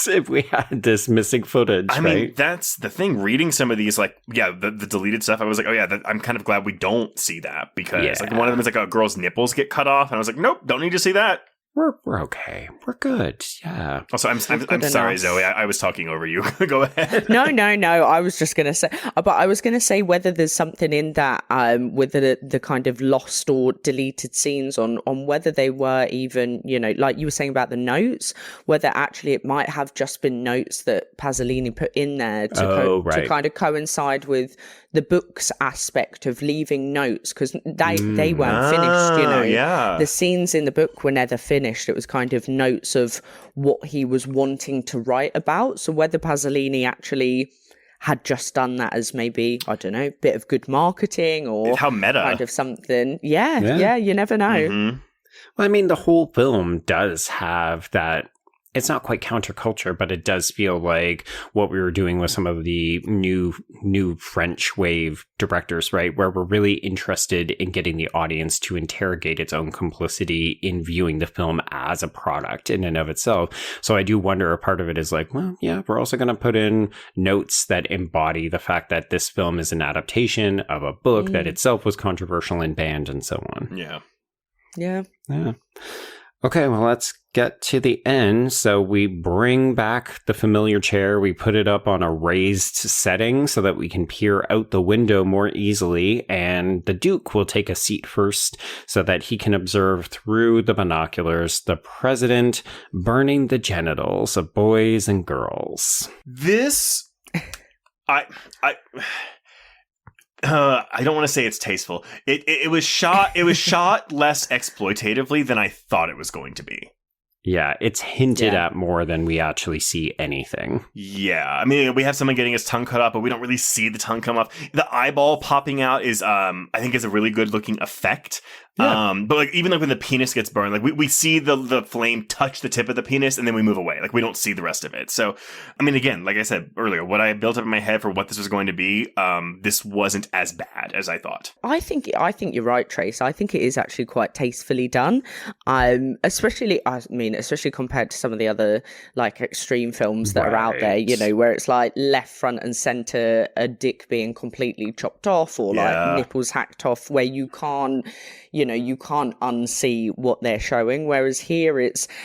if we had this missing footage. I mean, that's the thing. Reading some of these, the deleted stuff, I was like, I'm kind of glad we don't see that, because one of them is a girl's nipples get cut off, and I was like, nope, don't need to see that. We're okay. We're good. Yeah. Also, I'm sorry, Zoe. I was talking over you. Go ahead. No. I was just going to say, but I was going to say whether there's something in that with the kind of lost or deleted scenes on whether they were even, like you were saying about the notes, whether actually it might have just been notes that Pasolini put in there to kind of coincide with the book's aspect of leaving notes, because they weren't finished, The scenes in the book were never finished. It was kind of notes of what he was wanting to write about. So whether Pasolini actually had just done that as maybe, I don't know, a bit of good marketing, or how meta, kind of something. Yeah, you never know. Mm-hmm. Well, I mean, the whole film does have that. It's not quite counterculture, but it does feel like what we were doing with some of the new French wave directors, right? Where we're really interested in getting the audience to interrogate its own complicity in viewing the film as a product in and of itself. So I do wonder, a part of it is we're also going to put in notes that embody the fact that this film is an adaptation of a book that itself was controversial and banned, and so on. Yeah. Okay, well, let's get to the end. So we bring back the familiar chair. We put it up on a raised setting so that we can peer out the window more easily. And the Duke will take a seat first so that he can observe through the binoculars the president burning the genitals of boys and girls. This... I don't want to say it's tasteful. It was shot less exploitatively than I thought it was going to be. Yeah, it's hinted at more than we actually see anything. Yeah, I mean, we have someone getting his tongue cut off, but we don't really see the tongue come off. The eyeball popping out is, I think, is a really good looking effect. Yeah. But like even like when the penis gets burned, like we see the flame touch the tip of the penis and then we move away. Like we don't see the rest of it. So, I mean, again, like I said earlier, what I built up in my head for what this was going to be, this wasn't as bad as I thought. I think you're right, Trace. I think it is actually quite tastefully done. Especially compared to some of the other like extreme films that are out there, you know, where it's like left, front and center, a dick being completely chopped off or like nipples hacked off, where you can't unsee what they're showing. Whereas here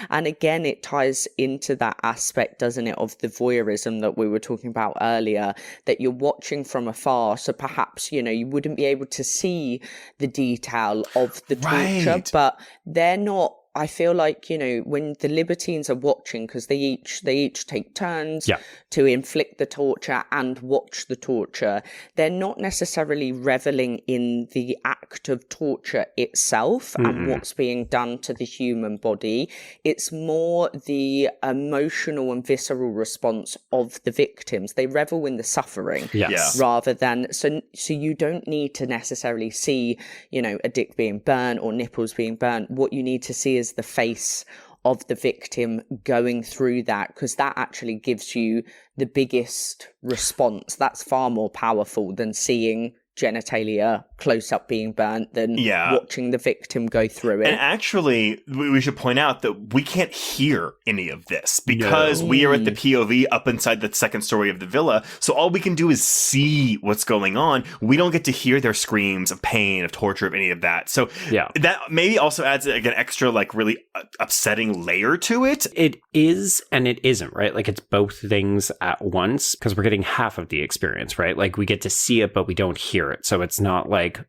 and again, it ties into that aspect, doesn't it, of the voyeurism that we were talking about earlier, that you're watching from afar. So perhaps, you know, you wouldn't be able to see the detail of the torture, but they're not. I feel like, you know, when the libertines are watching, because they each take turns to inflict the torture and watch the torture, they're not necessarily reveling in the act of torture itself and what's being done to the human body. It's more the emotional and visceral response of the victims. They revel in the suffering rather than, so you don't need to necessarily see, you know, a dick being burnt or nipples being burnt. What you need to see is the face of the victim going through that, because that actually gives you the biggest response. That's far more powerful than seeing genitalia close up being burnt than watching the victim go through it. And actually, we should point out that we can't hear any of this because we are at the POV up inside the second story of the villa. So all we can do is see what's going on. We don't get to hear their screams of pain, of torture, of any of that. So that maybe also adds like an extra like really upsetting layer to it. It is and it isn't, right? Like it's both things at once, because we're getting half of the experience, right? Like we get to see it, but we don't hear it. So it's not like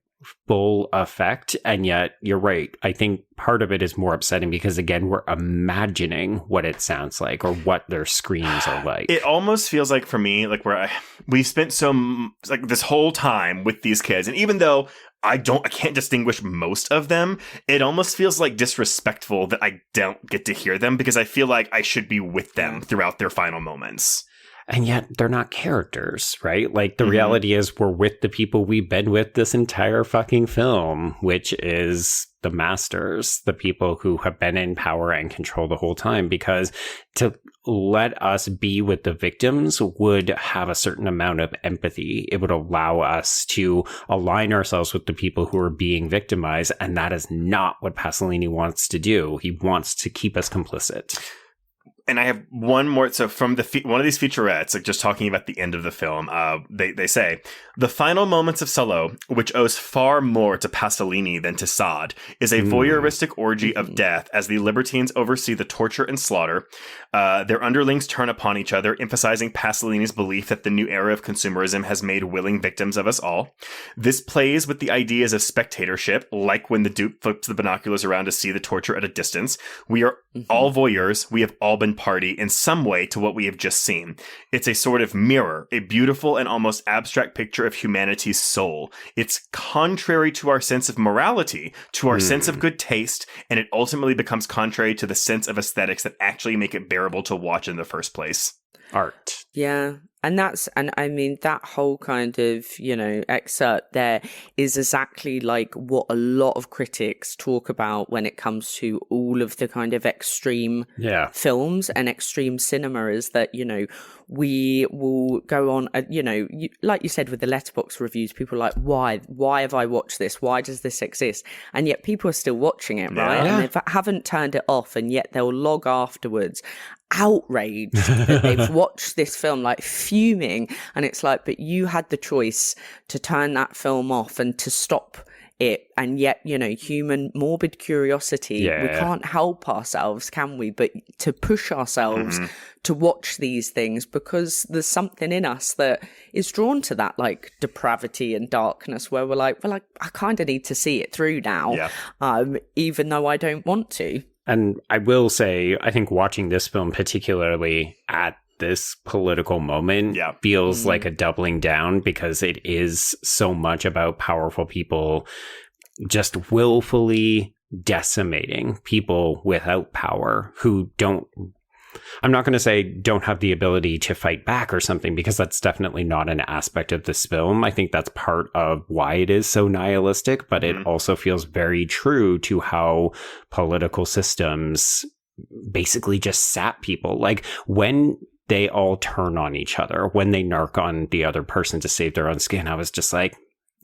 full effect. And yet you're right. I think part of it is more upsetting because, again, we're imagining what it sounds like or what their screams are like. It almost feels like, for me, like we've spent this whole time with these kids, and even though I can't distinguish most of them, it almost feels like disrespectful that I don't get to hear them, because I feel like I should be with them throughout their final moments. And yet they're not characters, right? Like the reality is we're with the people we've been with this entire fucking film, which is the masters, the people who have been in power and control the whole time. Because to let us be with the victims would have a certain amount of empathy. It would allow us to align ourselves with the people who are being victimized. And that is not what Pasolini wants to do. He wants to keep us complicit. And I have one more. So from one of these featurettes, like just talking about the end of the film, they say, the final moments of Salò, which owes far more to Pasolini than to Sade, is a voyeuristic orgy of death as the libertines oversee the torture and slaughter. Their underlings turn upon each other, emphasizing Pasolini's belief that the new era of consumerism has made willing victims of us all. This plays with the ideas of spectatorship, like when the Duke flips the binoculars around to see the torture at a distance. We are all voyeurs. We have all been party in some way to what we have just seen. It's a sort of mirror, a beautiful and almost abstract picture of humanity's soul. It's contrary to our sense of morality, to our sense of good taste, and it ultimately becomes contrary to the sense of aesthetics that actually make it bearable to watch in the first place. Art. Yeah. And I mean, that whole kind of, you know, excerpt there is exactly like what a lot of critics talk about when it comes to all of the kind of extreme films and extreme cinema, is that, you know, we will go on, you know, like you said with the Letterboxd reviews, people are like, why have I watched this? Why does this exist? And yet people are still watching it, right? And they haven't turned it off, and yet they'll log afterwards outraged that they've watched this film, like fuming. And it's like, but you had the choice to turn that film off and to stop it. And yet, you know, human morbid curiosity, we can't help ourselves, can we? But to push ourselves to watch these things, because there's something in us that is drawn to that, like depravity and darkness, where we're like, well, I kind of need to see it through now, even though I don't want to. And I will say, I think watching this film, particularly at this political moment, feels like a doubling down, because it is so much about powerful people just willfully decimating people without power who don't, I'm not going to say don't have the ability to fight back or something, because that's definitely not an aspect of this film. I think that's part of why it is so nihilistic, but it also feels very true to how political systems basically just sap people. Like when they all turn on each other, when they narc on the other person to save their own skin, I was just like,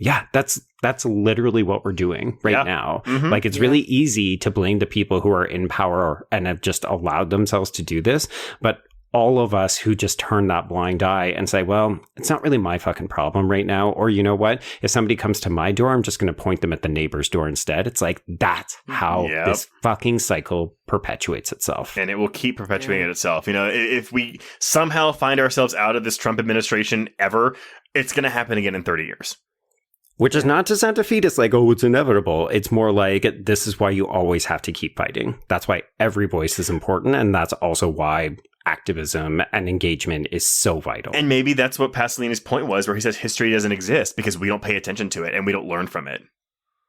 yeah, that's literally what we're doing right now. Like, it's really easy to blame the people who are in power and have just allowed themselves to do this. But all of us who just turn that blind eye and say, well, it's not really my fucking problem right now. Or, you know what? If somebody comes to my door, I'm just going to point them at the neighbor's door instead. It's like, that's how this fucking cycle perpetuates itself. And it will keep perpetuating itself. You know, if we somehow find ourselves out of this Trump administration ever, it's going to happen again in 30 years. Which is not to sound defeatist, like, oh, it's inevitable. It's more like, this is why you always have to keep fighting. That's why every voice is important. And that's also why activism and engagement is so vital. And maybe that's what Pasolini's point was, where he says history doesn't exist because we don't pay attention to it and we don't learn from it.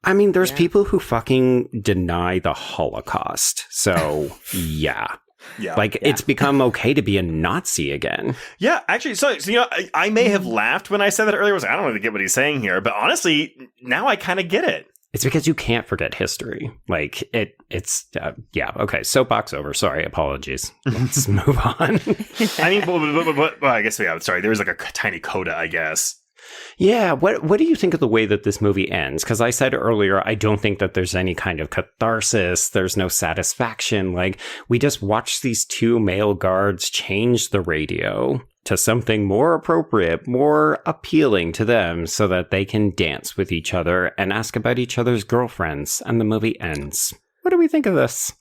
I mean, there's people who fucking deny the Holocaust. So, yeah. It's become okay to be a Nazi again. Yeah, actually, so you know, I may have laughed when I said that earlier. I was like, I don't really get what he's saying here, but honestly, now I kind of get it. It's because you can't forget history. Like, it's okay, soapbox over. Sorry, apologies. Let's move on. I mean, well, I guess, sorry, there was like a tiny coda, I guess. Yeah, what do you think of the way that this movie ends? Because I said earlier, I don't think that there's any kind of catharsis. There's no satisfaction. Like, we just watch these two male guards change the radio to something more appropriate, more appealing to them, so that they can dance with each other and ask about each other's girlfriends, and the movie ends. What do we think of this?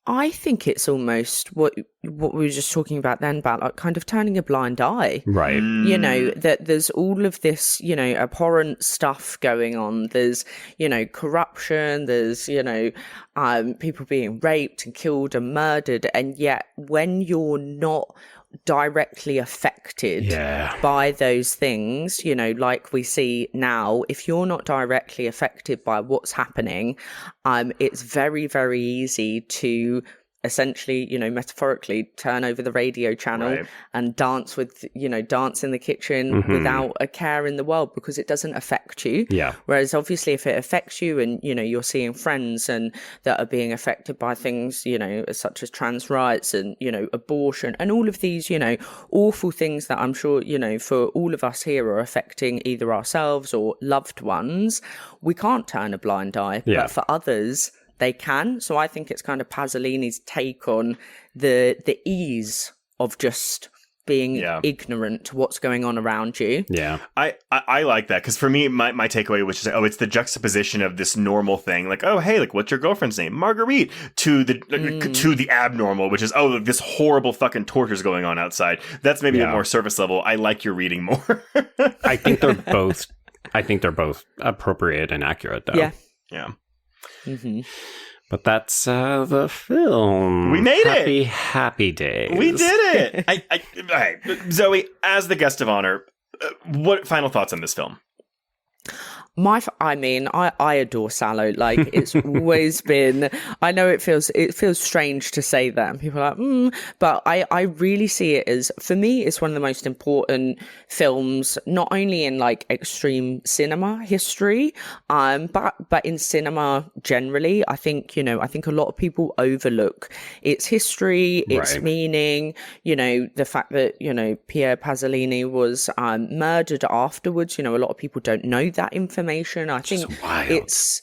I think it's almost what we were just talking about then, about like kind of turning a blind eye. Right. You know, that there's all of this, you know, abhorrent stuff going on. There's, you know, corruption. There's, you know, people being raped and killed and murdered. And yet when you're not directly affected by those things, you know, like we see now, if you're not directly affected by what's happening, it's very, very easy to essentially, you know, metaphorically turn over the radio channel and dance with, you know, dance in the kitchen without a care in the world, because it doesn't affect you. Yeah. Whereas obviously if it affects you and, you know, you're seeing friends and that are being affected by things, you know, such as trans rights and, you know, abortion and all of these, you know, awful things that I'm sure, you know, for all of us here are affecting either ourselves or loved ones, we can't turn a blind eye. Yeah. But for others, they can. So I think it's kind of Pasolini's take on the ease of just being ignorant to what's going on around you. Yeah. I like that, because for me, my takeaway was just, it's the juxtaposition of this normal thing, like, oh, hey, like, what's your girlfriend's name? Marguerite, to the abnormal, which is, oh, this horrible fucking torture's going on outside. That's maybe a more surface level. I like your reading more. I think they're both appropriate and accurate, though. Yeah. Yeah. Mm-hmm. But that's the film. We made it. Happy days. We did it. All right, Zoe, as the guest of honor, what final thoughts on this film? I adore Salò. Like, it's always been, I know it feels strange to say that, and people are like, but I really see it as, for me, it's one of the most important films, not only in like extreme cinema history, but in cinema generally. I think a lot of people overlook its history, its meaning, you know, the fact that, you know, Pier Pasolini was murdered afterwards. You know, a lot of people don't know that information. I think it's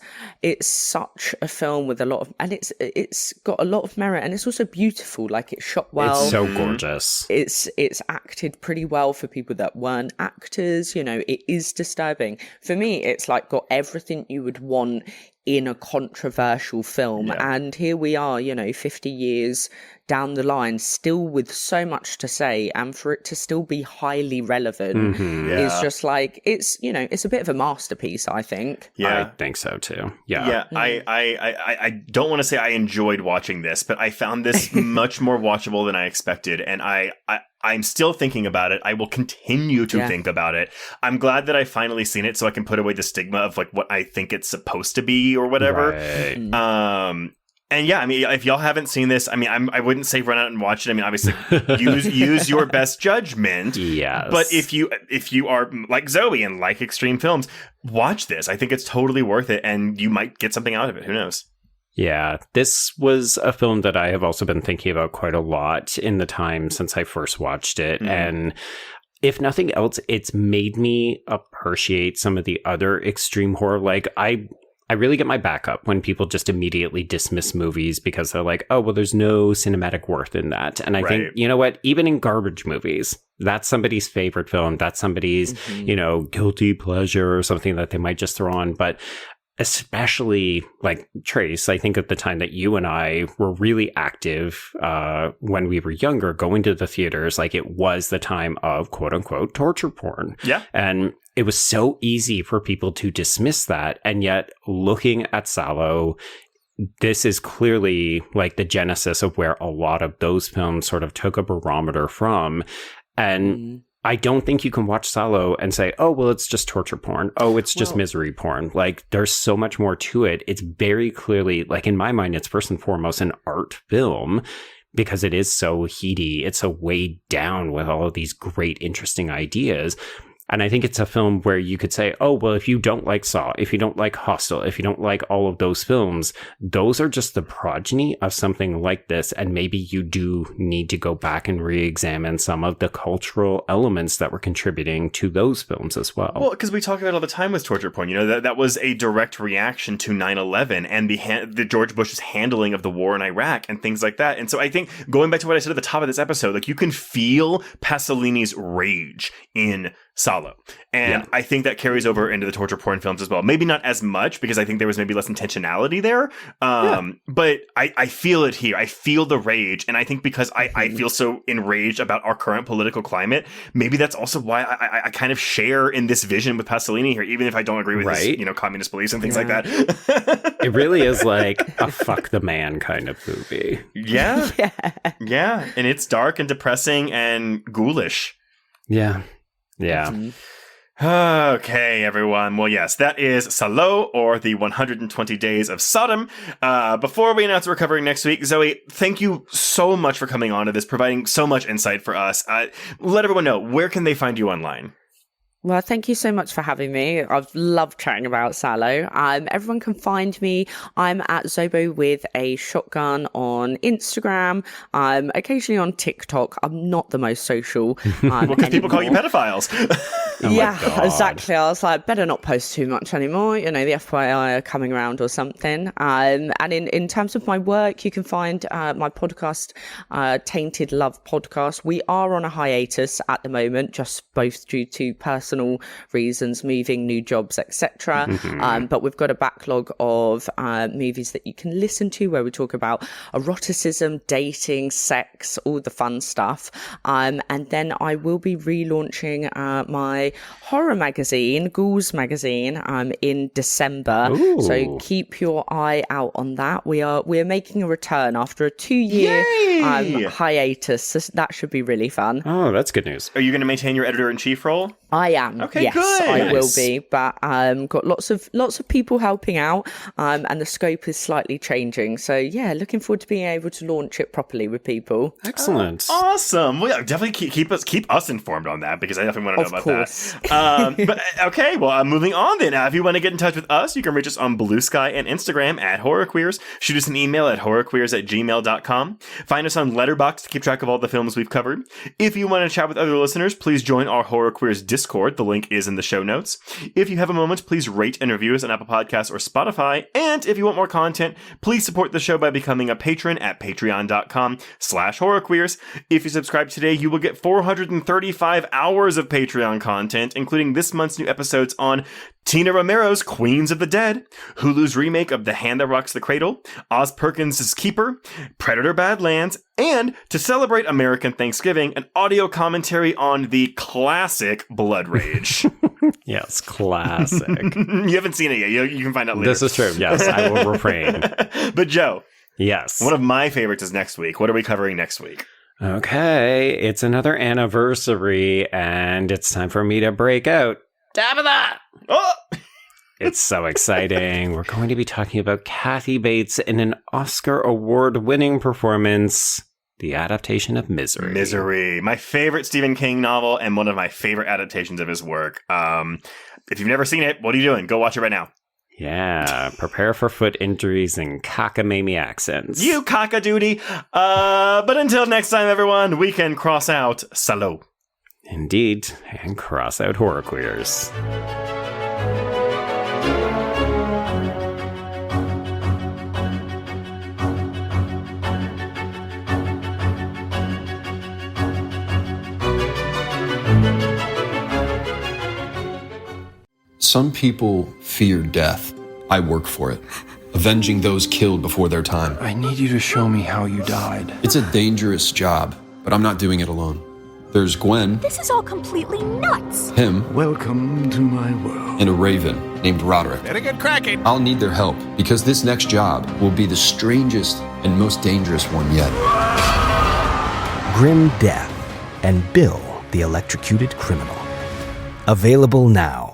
such a film with a lot of, and it's got a lot of merit, and it's also beautiful. Like, it's shot well. It's so gorgeous. It's acted pretty well for people that weren't actors. You know, it is disturbing. For me, it's like got everything you would want in a controversial film. And here we are, you know, 50 years down the line still with so much to say, and for it to still be highly relevant is just like, it's, you know, it's a bit of a masterpiece, I think. Yeah, I think so too. Yeah. I don't want to say I enjoyed watching this, but I found this much more watchable than I expected, and I'm still thinking about it. I will continue to think about it. I'm glad that I finally seen it so I can put away the stigma of like what I think it's supposed to be or whatever. Right. And yeah, I mean, if y'all haven't seen this, I mean, I wouldn't say run out and watch it. I mean, obviously, use your best judgment. Yes. But if you are like Zoe and like extreme films, watch this. I think it's totally worth it, and you might get something out of it. Who knows? Yeah, this was a film that I have also been thinking about quite a lot in the time since I first watched it. And if nothing else, it's made me appreciate some of the other extreme horror. Like, I really get my back up when people just immediately dismiss movies because they're like, oh, well, there's no cinematic worth in that. And I think, you know what, even in garbage movies, that's somebody's favorite film. That's somebody's, you know, guilty pleasure or something that they might just throw on. But especially like Trace, I think at the time that you and I were really active when we were younger, going to the theaters, like it was the time of quote unquote torture porn. Yeah. And it was so easy for people to dismiss that. And yet looking at Salò, this is clearly like the genesis of where a lot of those films sort of took a barometer from. And I don't think you can watch Salò and say, oh, well, it's just torture porn. Oh, it's just misery porn. Like, there's so much more to it. It's very clearly, like, in my mind, it's first and foremost an art film because it is so heady. It's so weighed down with all of these great, interesting ideas. And I think it's a film where you could say, oh, well, if you don't like Saw, if you don't like Hostel, if you don't like all of those films, those are just the progeny of something like this. And maybe you do need to go back and re-examine some of the cultural elements that were contributing to those films as well. Well, because we talk about it all the time with torture porn. You know, that was a direct reaction to 9/11 and the George Bush's handling of the war in Iraq and things like that. And so I think going back to what I said at the top of this episode, like you can feel Pasolini's rage in Salò. And I think that carries over into the torture porn films as well. Maybe not as much because I think there was maybe less intentionality there. But I feel it here. I feel the rage. And I think because I feel so enraged about our current political climate, maybe that's also why I kind of share in this vision with Pasolini here, even if I don't agree with his, you know, communist beliefs and things like that. It really is like a fuck the man kind of movie. Yeah. And it's dark and depressing and ghoulish. Yeah. Okay, everyone. Well, yes, that is Salò, or the 120 Days of Sodom. Before we announce what we're covering next week, Zoe, thank you so much for coming on to this, providing so much insight for us. Let everyone know, where can they find you online? Well, thank you so much for having me. I've loved chatting about Salò. Everyone can find me. I'm at Zobo with a shotgun on Instagram. Occasionally on TikTok. I'm not the most social. Well, because people call you pedophiles. Yeah, exactly. I was like, better not post too much anymore. You know, the FBI are coming around or something. And in terms of my work, you can find my podcast, Tainted Love podcast. We are on a hiatus at the moment, just both due to personal reasons, moving, new jobs, etc. But we've got a backlog of movies that you can listen to where we talk about eroticism, dating, sex, all the fun stuff. And then I will be relaunching my horror magazine, Ghouls magazine, in December. Ooh. So keep your eye out on that. We're making a return after a 2-year hiatus. So that should be really fun. Oh, that's good news. Are you going to maintain your editor-in-chief role? I am. Okay, yes, good. I will be. But got lots of people helping out, and the scope is slightly changing. So yeah, looking forward to being able to launch it properly with people. Excellent. Awesome. Well, yeah, definitely keep us informed on that because I definitely want to know about that. But okay, well, moving on then. If you want to get in touch with us, you can reach us on Blue Sky and Instagram at HorrorQueers. Shoot us an email at horrorqueers@gmail.com. Find us on Letterboxd to keep track of all the films we've covered. If you want to chat with other listeners, please join our HorrorQueers Discord. The link is in the show notes. If you have a moment, please rate and review us on Apple Podcasts or Spotify. And if you want more content, please support the show by becoming a patron at patreon.com/horrorqueers. If you subscribe today, you will get 435 hours of Patreon content content, including this month's new episodes on Tina Romero's Queens of the Dead, Hulu's remake of The Hand That Rocks the Cradle, Oz Perkins' Keeper, Predator Badlands, and to celebrate American Thanksgiving, an audio commentary on the classic Blood Rage. Yes, classic. You haven't seen it yet. You can find out later. This is true. Yes, I will refrain. But Joe. Yes. One of my favorites is next week. What are we covering next week? Okay, it's another anniversary, and it's time for me to break out. Tabitha! Oh! It's so exciting. We're going to be talking about Kathy Bates in an Oscar award-winning performance, the adaptation of Misery. Misery. My favorite Stephen King novel and one of my favorite adaptations of his work. If you've never seen it, what are you doing? Go watch it right now. Yeah, prepare for foot injuries and cockamamie accents. You cock-a-doodie. But until next time, everyone, we can cross out Salò. Indeed, and cross out horror queers. Some people fear death. I work for it, avenging those killed before their time. I need you to show me how you died. It's a dangerous job, but I'm not doing it alone. There's Gwen. This is all completely nuts. Him. Welcome to my world. And a raven named Roderick. Better get cracking. I'll need their help because this next job will be the strangest and most dangerous one yet. Grim Death and Bill, the Electrocuted Criminal. Available now.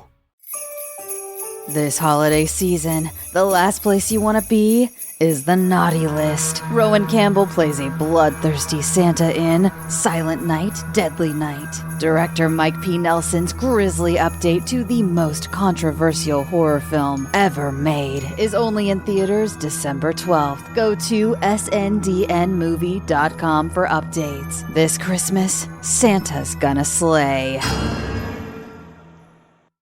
This holiday season, the last place you want to be is the naughty list. Rowan Campbell plays a bloodthirsty Santa in Silent Night, Deadly Night. Director Mike P. Nelson's grisly update to the most controversial horror film ever made is only in theaters December 12th. Go to sndnmovie.com for updates. This Christmas, Santa's gonna slay.